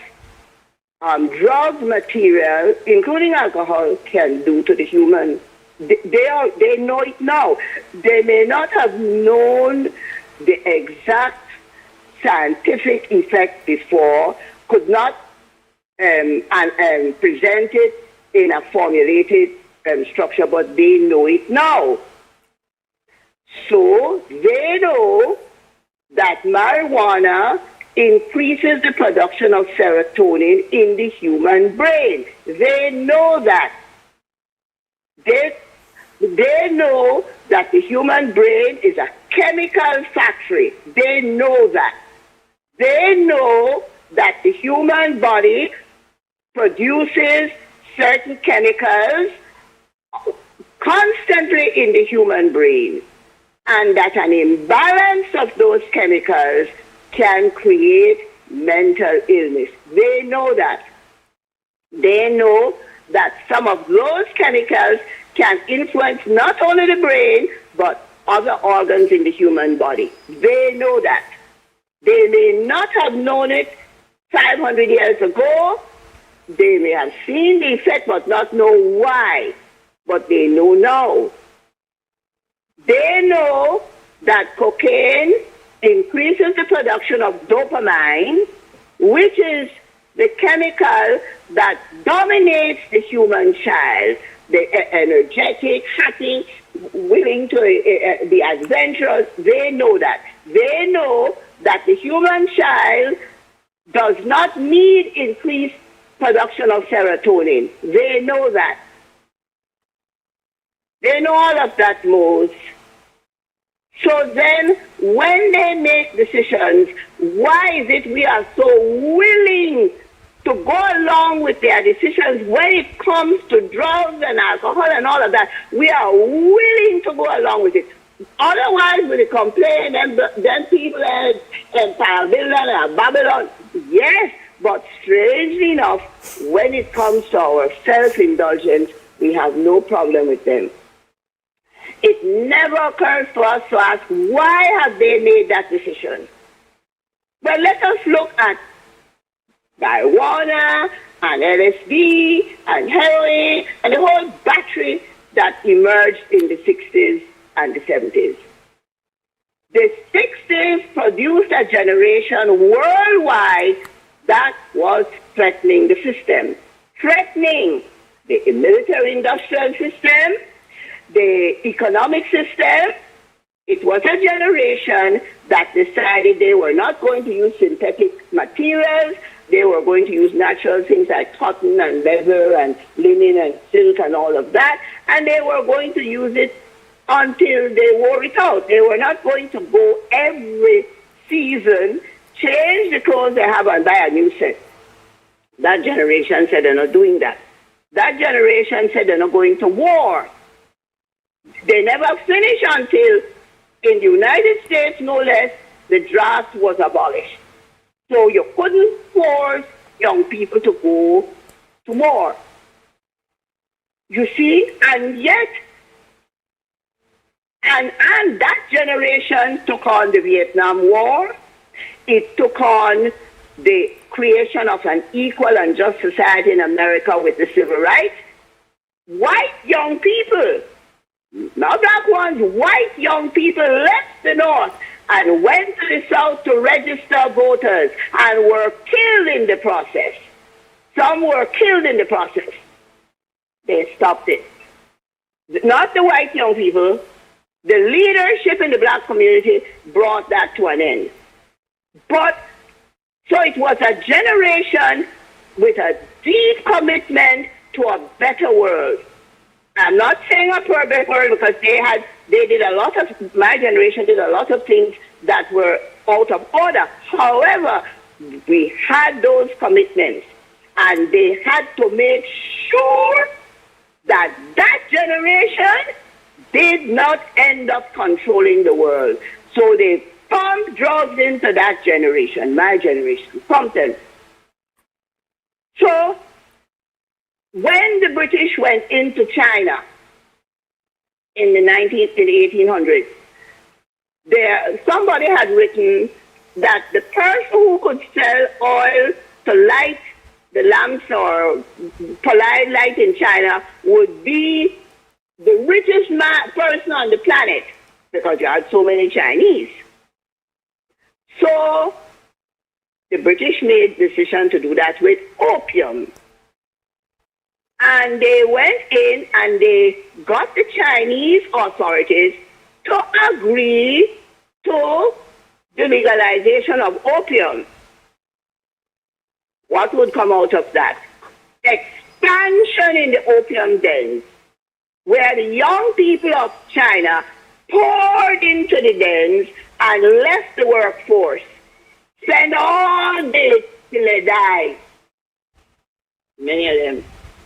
drug material, including alcohol, can do to the human. They know it now. They may not have known the exact scientific effect before, could not present it in a formulated structure, but they know it now. So they know that marijuana increases the production of serotonin in the human brain. They know that. They know that the human brain is a chemical factory. They know that. They know that the human body produces certain chemicals constantly in the human brain, and that an imbalance of those chemicals can create mental illness. They know that. They know that some of those chemicals can influence not only the brain, but other organs in the human body. They know that. They may not have known it 500 years ago. They may have seen the effect, but not know why. But they know now. They know that cocaine increases the production of dopamine, which is the chemical that dominates the human child, the energetic, happy, willing to be adventurous. They know that. They know that the human child does not need increased production of serotonin. They know that. They know all of that, Mose. So then, when they make decisions, why is it we are so willing to go along with their decisions when it comes to drugs and alcohol and all of that? We are willing to go along with it. Otherwise, we complain, and then people and Empire Building and Babylon. Yes, but strangely enough, when it comes to our self-indulgence, we have no problem with them. It never occurs to us to ask, why have they made that decision? But let us look at marijuana and LSD and heroin and the whole battery that emerged in the 60s and the 70s. The 60s produced a generation worldwide that was threatening the system, threatening the military-industrial system, the economic system. It was a generation that decided they were not going to use synthetic materials. They were going to use natural things like cotton and leather and linen and silk and all of that. And they were going to use it until they wore it out. They were not going to go every season, change the clothes they have and buy a new set. That generation said they're not doing that. That generation said they're not going to war. They never finished until, in the United States, no less, the draft was abolished. So you couldn't force young people to go to war. You see, and yet, and that generation took on the Vietnam War. It took on the creation of an equal and just society in America with the civil rights. White young people, not black ones, white young people left the North and went to the South to register voters and were killed in the process. Some were killed in the process. They stopped it. not the white young people, the leadership in the black community brought that to an end. But, so it was a generation with a deep commitment to a better world. I'm not saying a perfect world because they did a lot of, my generation did a lot of things that were out of order. However, we had those commitments and they had to make sure that that generation did not end up controlling the world. So they pumped drugs into that generation, my generation, pumped them. So when the British went into China in the 1800s, somebody had written that the person who could sell oil to light the lamps or provide light in China would be the richest person on the planet because you had so many Chinese. So the British made the decision to do that with opium. And they went in and they got the Chinese authorities to agree to the legalization of opium. What would come out of that? Expansion in the opium dens, where the young people of China poured into the dens and left the workforce, spent all day till they died. Many of them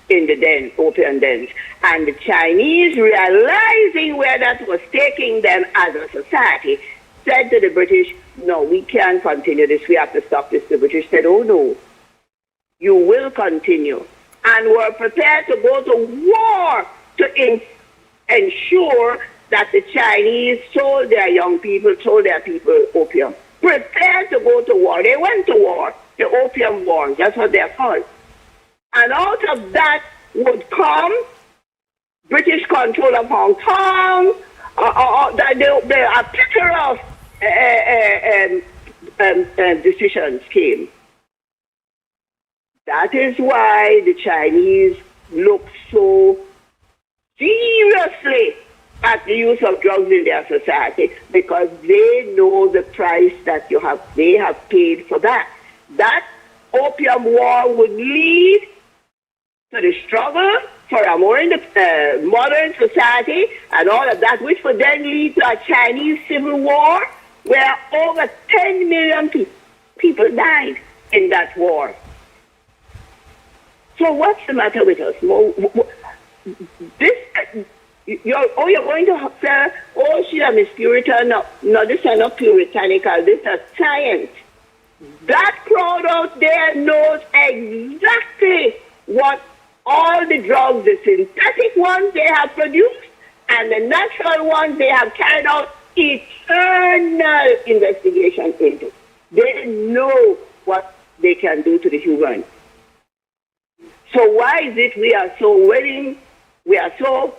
in the dens, opium dens. And the Chinese, realizing where that was taking them as a society, said to the British, no, we can't continue this. We have to stop this. The British said, oh no, you will continue. And were prepared to go to war to ensure that the Chinese sold their young people, sold their people opium. Prepared to go to war. They went to war, the opium war. That's what they're called. And out of that would come British control of Hong Kong, a plethora of decisions came. That is why the Chinese look so seriously at the use of drugs in their society because they know the price that they have paid for that. That opium war would lead to the struggle for a more modern society and all of that, which would then lead to a Chinese civil war where over 10 million people died in that war. So what's the matter with us? You're going to say, oh, she's a Miss Puritan. No, this is not puritanical. This is science. That crowd out there knows exactly what all the drugs, the synthetic ones they have produced and the natural ones they have carried out eternal investigation into. They know what they can do to the human. So why is it we are so willing, we are so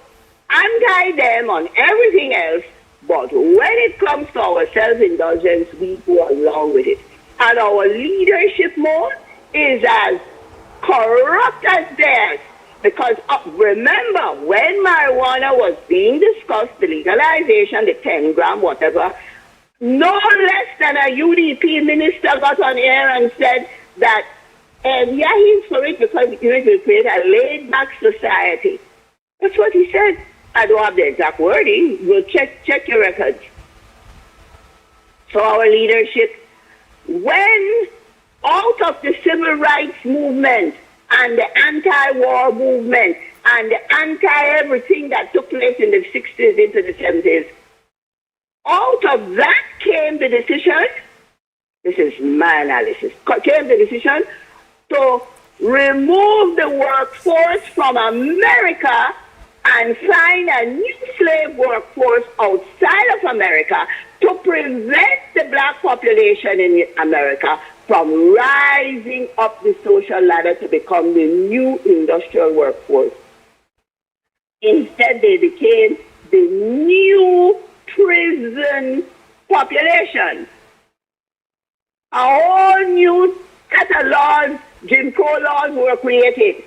anti them on everything else, but when it comes to our self-indulgence, we go along with it. And our leadership mode is as corrupt as theirs. Because remember, when marijuana was being discussed, the legalization, the 10 gram, whatever, no less than a UDP minister got on air and said that, yeah, he's for it because it will create a laid-back society. That's what he said. I don't have the exact wording. We'll check your records. So our leadership, when out of the civil rights movement and the anti-war movement and the anti-everything that took place in the 60s into the 70s, out of that came the decision, this is my analysis, came the decision to remove the workforce from America and find a new slave workforce outside of America to prevent the black population in America from rising up the social ladder to become the new industrial workforce. Instead, they became the new prison population. A whole new set of laws, Jim Crow laws were created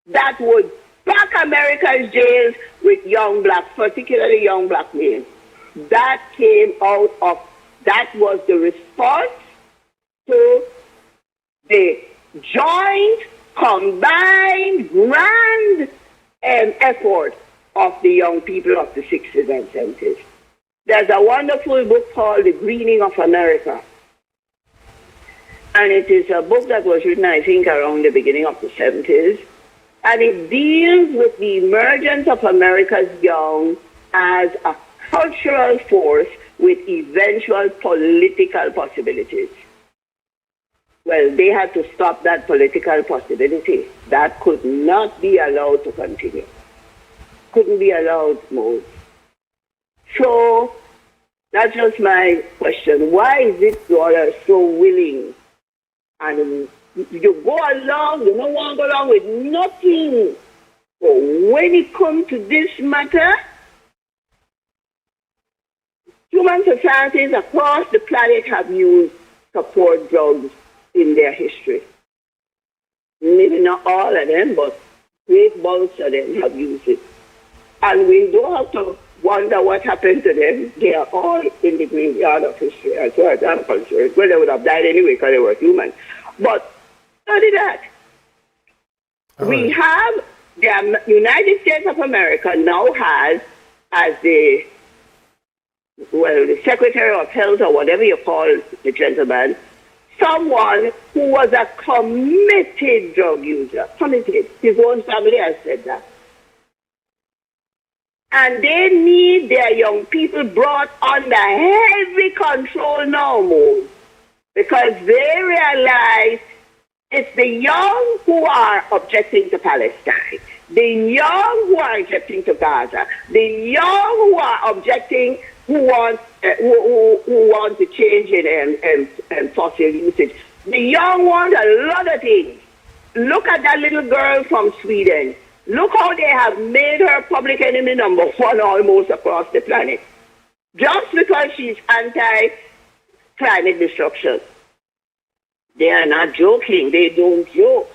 that would pack America's jails with young blacks, particularly young black males. That came out of, that was the response to the joint, combined, grand effort of the young people of the 60s and 70s. There's a wonderful book called The Greening of America. And it is a book that was written, I think, around the beginning of the 70s. And it deals with the emergence of America's young as a cultural force with eventual political possibilities. Well, they had to stop that political possibility. That could not be allowed to continue. Couldn't be allowed, Mose. So, that's just my question. Why is it you all are so willing? And you go along, you don't want to go along with nothing. But when it comes to this matter, human societies across the planet have used support drugs in their history. Maybe not all of them, but great bulks of them have used it. And we don't have to wonder what happened to them. They are all in the graveyard of history, as far as I'm concerned. Well, they would have died anyway because they were human. But study that. We have, the United States of America now has, as the Secretary of Health or whatever you call the gentleman, someone who was a committed drug user. Committed. His own family has said that. And they need their young people brought under heavy control now, Mose, because they realize it's the young who are objecting to Palestine, the young who are objecting to Gaza, the young who are objecting, who want to change it and fossil usage. The young want a lot of things. Look at that little girl from Sweden. Look how they have made her public enemy number one almost across the planet. Just because she's anti-climate destruction. They are not joking. They don't joke.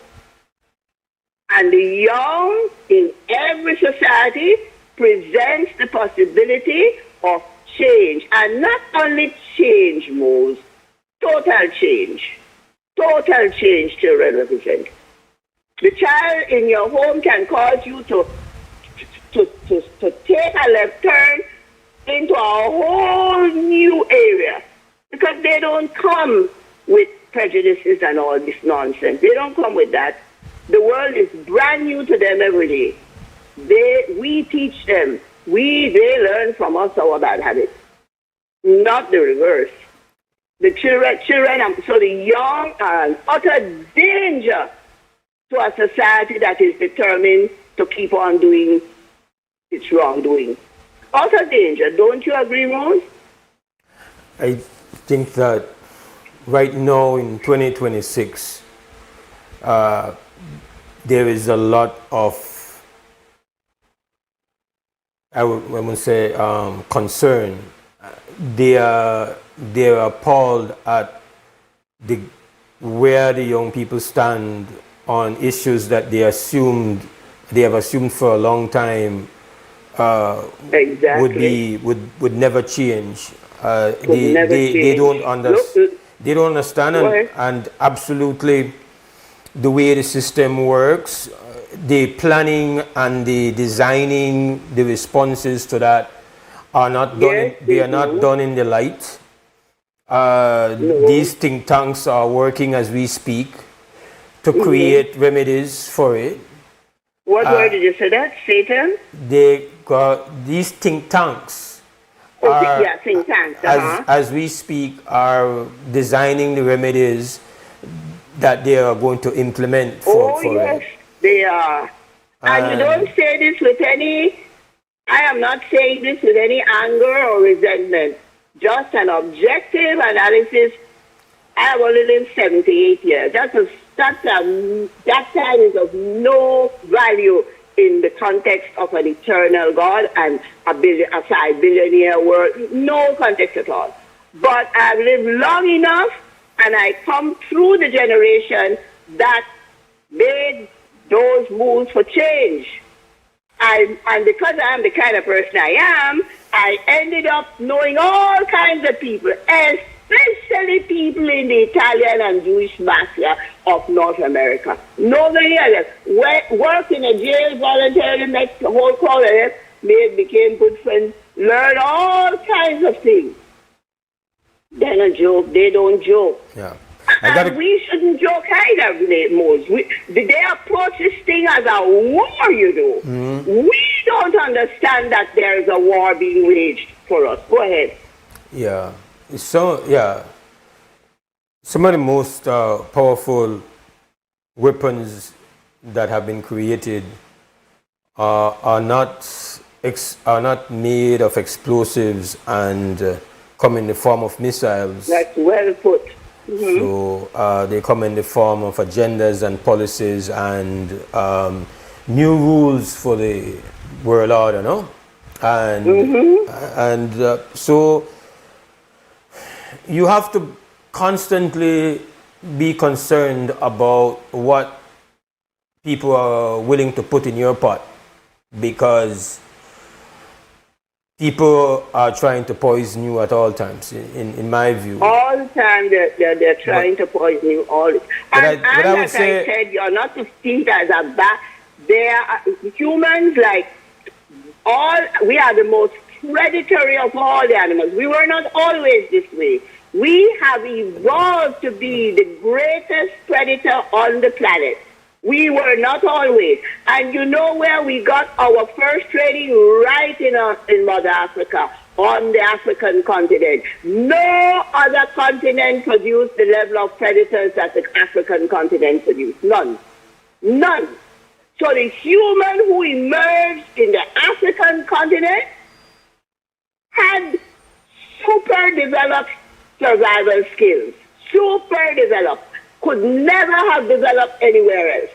And the young in every society presents the possibility of change. And not only change, Mose, total change. Total change children represent. The child in your home can cause you to take a left turn into a whole new area because they don't come with prejudices and all this nonsense. They don't come with that. The world is brand new to them every day. We teach them. They learn from us our bad habits, not the reverse. The children, so the young are an utter danger to a society that is determined to keep on doing its wrongdoing. Utter danger. Don't you agree, Mose? I think that right now in 2026, there is a lot of, I would say, concern. They are appalled at where the young people stand on issues that they have assumed for a long time would never change. They don't understand and absolutely the way the system works, the planning and the designing the responses to that are not done. They are not done in the light. These think tanks are working as we speak to create remedies for it. What word did you say that? Satan? These think tanks. Think tanks. As we speak, are designing the remedies that they are going to implement for yes, it. They are. And you don't say this with any, I am not saying this with any anger or resentment. Just an objective analysis. I have only lived 78 years. That time is of no value in the context of an eternal God and a 5-billionaire world. No context at all. But I've lived long enough and I come through the generation that made those moves for change. And because I am the kind of person I am, I ended up knowing all kinds of people, especially people in the Italian and Jewish mafia of North America. Nobody else. Worked in a jail voluntarily, met the whole crowd of them, became good friends, learned all kinds of things. They don't joke, they don't joke. Yeah. And we shouldn't joke either, Mose. They approach this thing as a war, you know. We don't understand that there is a war being waged for us. Go ahead. Yeah. So, some of the most powerful weapons that have been created are not made of explosives and come in the form of missiles. That's well put. So they come in the form of agendas and policies and new rules for the world order, no? And so you have to constantly be concerned about what people are willing to put in your pot, because people are trying to poison you at all times, in my view. All the time they're trying to poison you all. And like I said, you're not to see it as a bad. They are humans like we are the most predatory of all the animals. We were not always this way. We have evolved to be the greatest predator on the planet. We were not always. And you know where we got our first training? Right in Mother Africa, on the African continent. No other continent produced the level of predators that the African continent produced. None. None. So the human who emerged in the African continent had super developed survival skills. Super developed. Could never have developed anywhere else,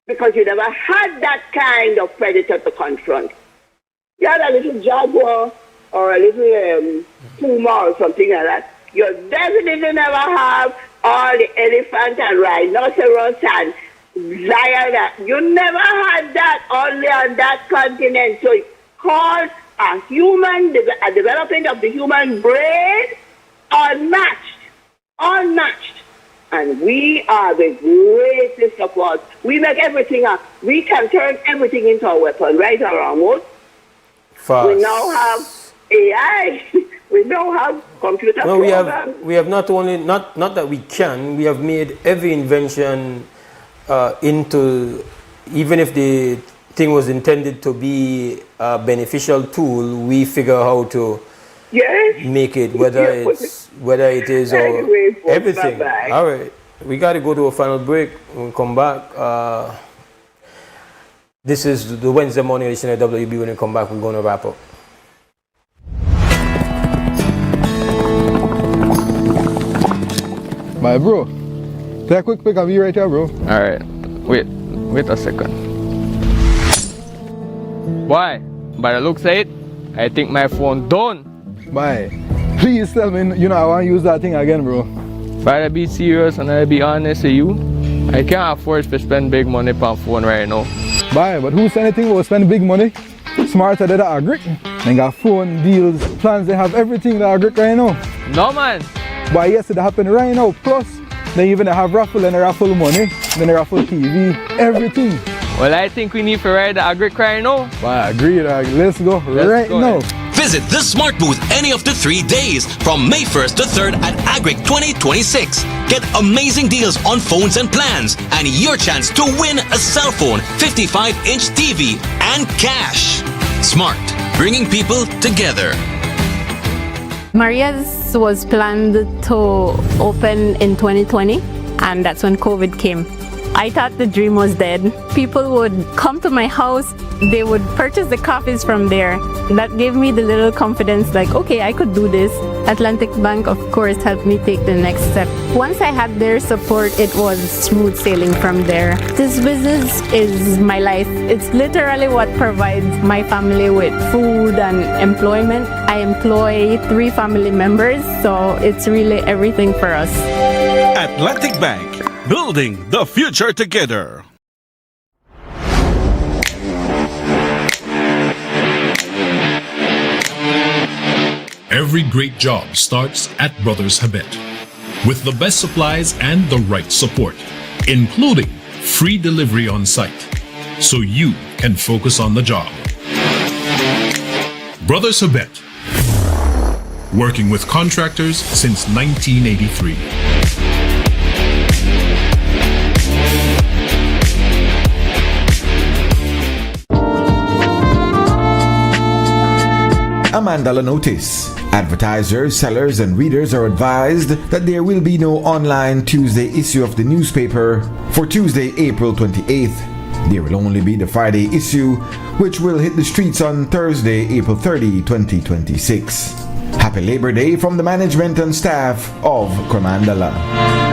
because you never had that kind of predator to confront. You had a little jaguar or a little puma or something like that. You definitely never have all the elephant and rhinoceros and lion. You never had that only on that continent. So it's called a development of the human brain unmatched. Unmatched. And we are the greatest of all. We make everything up. We can turn everything into a weapon, right or wrong, Mose? We now have AI. We now have computer programs. We have not only, not that we can, we have made every invention into, even if the thing was intended to be a beneficial tool, we figure how to make it, whether it is or everything. Bye-bye. All right, we got to go to a final break. We'll come back. This is the Wednesday morning edition of WB. When we come back, we're going to wrap up. My bro, take a quick pic of you right here, bro. All right, wait a second. Why? By the looks of it, I think my phone done. Bye. Please tell me, I want to use that thing again, bro. But to be serious and I'll be honest with you, I can't afford to spend big money on phone right now. Bye, but who said anything about spending big money? Smarter than the agric. They got phone, deals, plans, they have everything the agric right now. No, man. But yes, it happened right now. Plus, they even have raffle and raffle money, then they raffle TV, everything. Well, I think we need to ride the agric right now. Well, I agree. Let's go right now. Visit the Smart Booth any of the 3 days from May 1st to 3rd at Agric 2026. Get amazing deals on phones and plans and your chance to win a cell phone, 55-inch TV, and cash. Smart, bringing people together. Maria's was planned to open in 2020, and that's when COVID came. I thought the dream was dead. People would come to my house, they would purchase the coffees from there. That gave me the little confidence, like, okay, I could do this. Atlantic Bank, of course, helped me take the next step. Once I had their support, it was smooth sailing from there. This business is my life. It's literally what provides my family with food and employment. I employ 3 family members, so it's really everything for us. Atlantic Bank, building the future together. Every great job starts at Brothers Habet. With the best supplies and the right support, including free delivery on site, so you can focus on the job. Brothers Habet, working with contractors since 1983. A Mandala notice. Advertisers, sellers, and readers are advised that there will be no online Tuesday issue of the newspaper for Tuesday, April 28th. There will only be the Friday issue, which will hit the streets on Thursday, April 30, 2026. Happy Labor Day from the management and staff of Cremandala.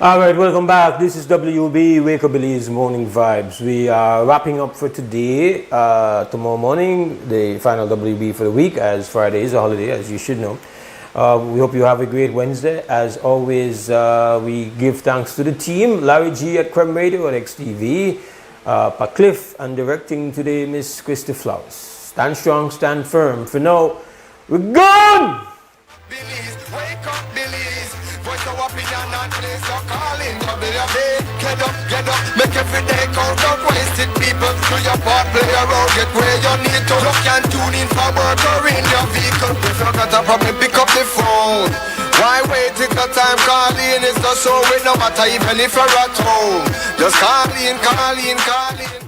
All right, welcome back. This is WUB, Wake Up Belize Morning Vibes. We are wrapping up for today. Tomorrow morning, the final WB for the week, as Friday is a holiday, as you should know. We hope you have a great Wednesday. As always, we give thanks to the team, Larry G at Creme Radio and XTV, Pat Cliff, and directing today, Miss Christy Flowers. Stand strong, stand firm. For now, we're gone! Wake up, Belize. Voice of opinion and place your calling. Get up, make every day count up. Wasted people, do your part, play around, get where you need to. You can tune in for work or in your vehicle. If you got a problem, pick up the phone. Why wait till the time calling is the show? No matter even if you're at home. Just call in.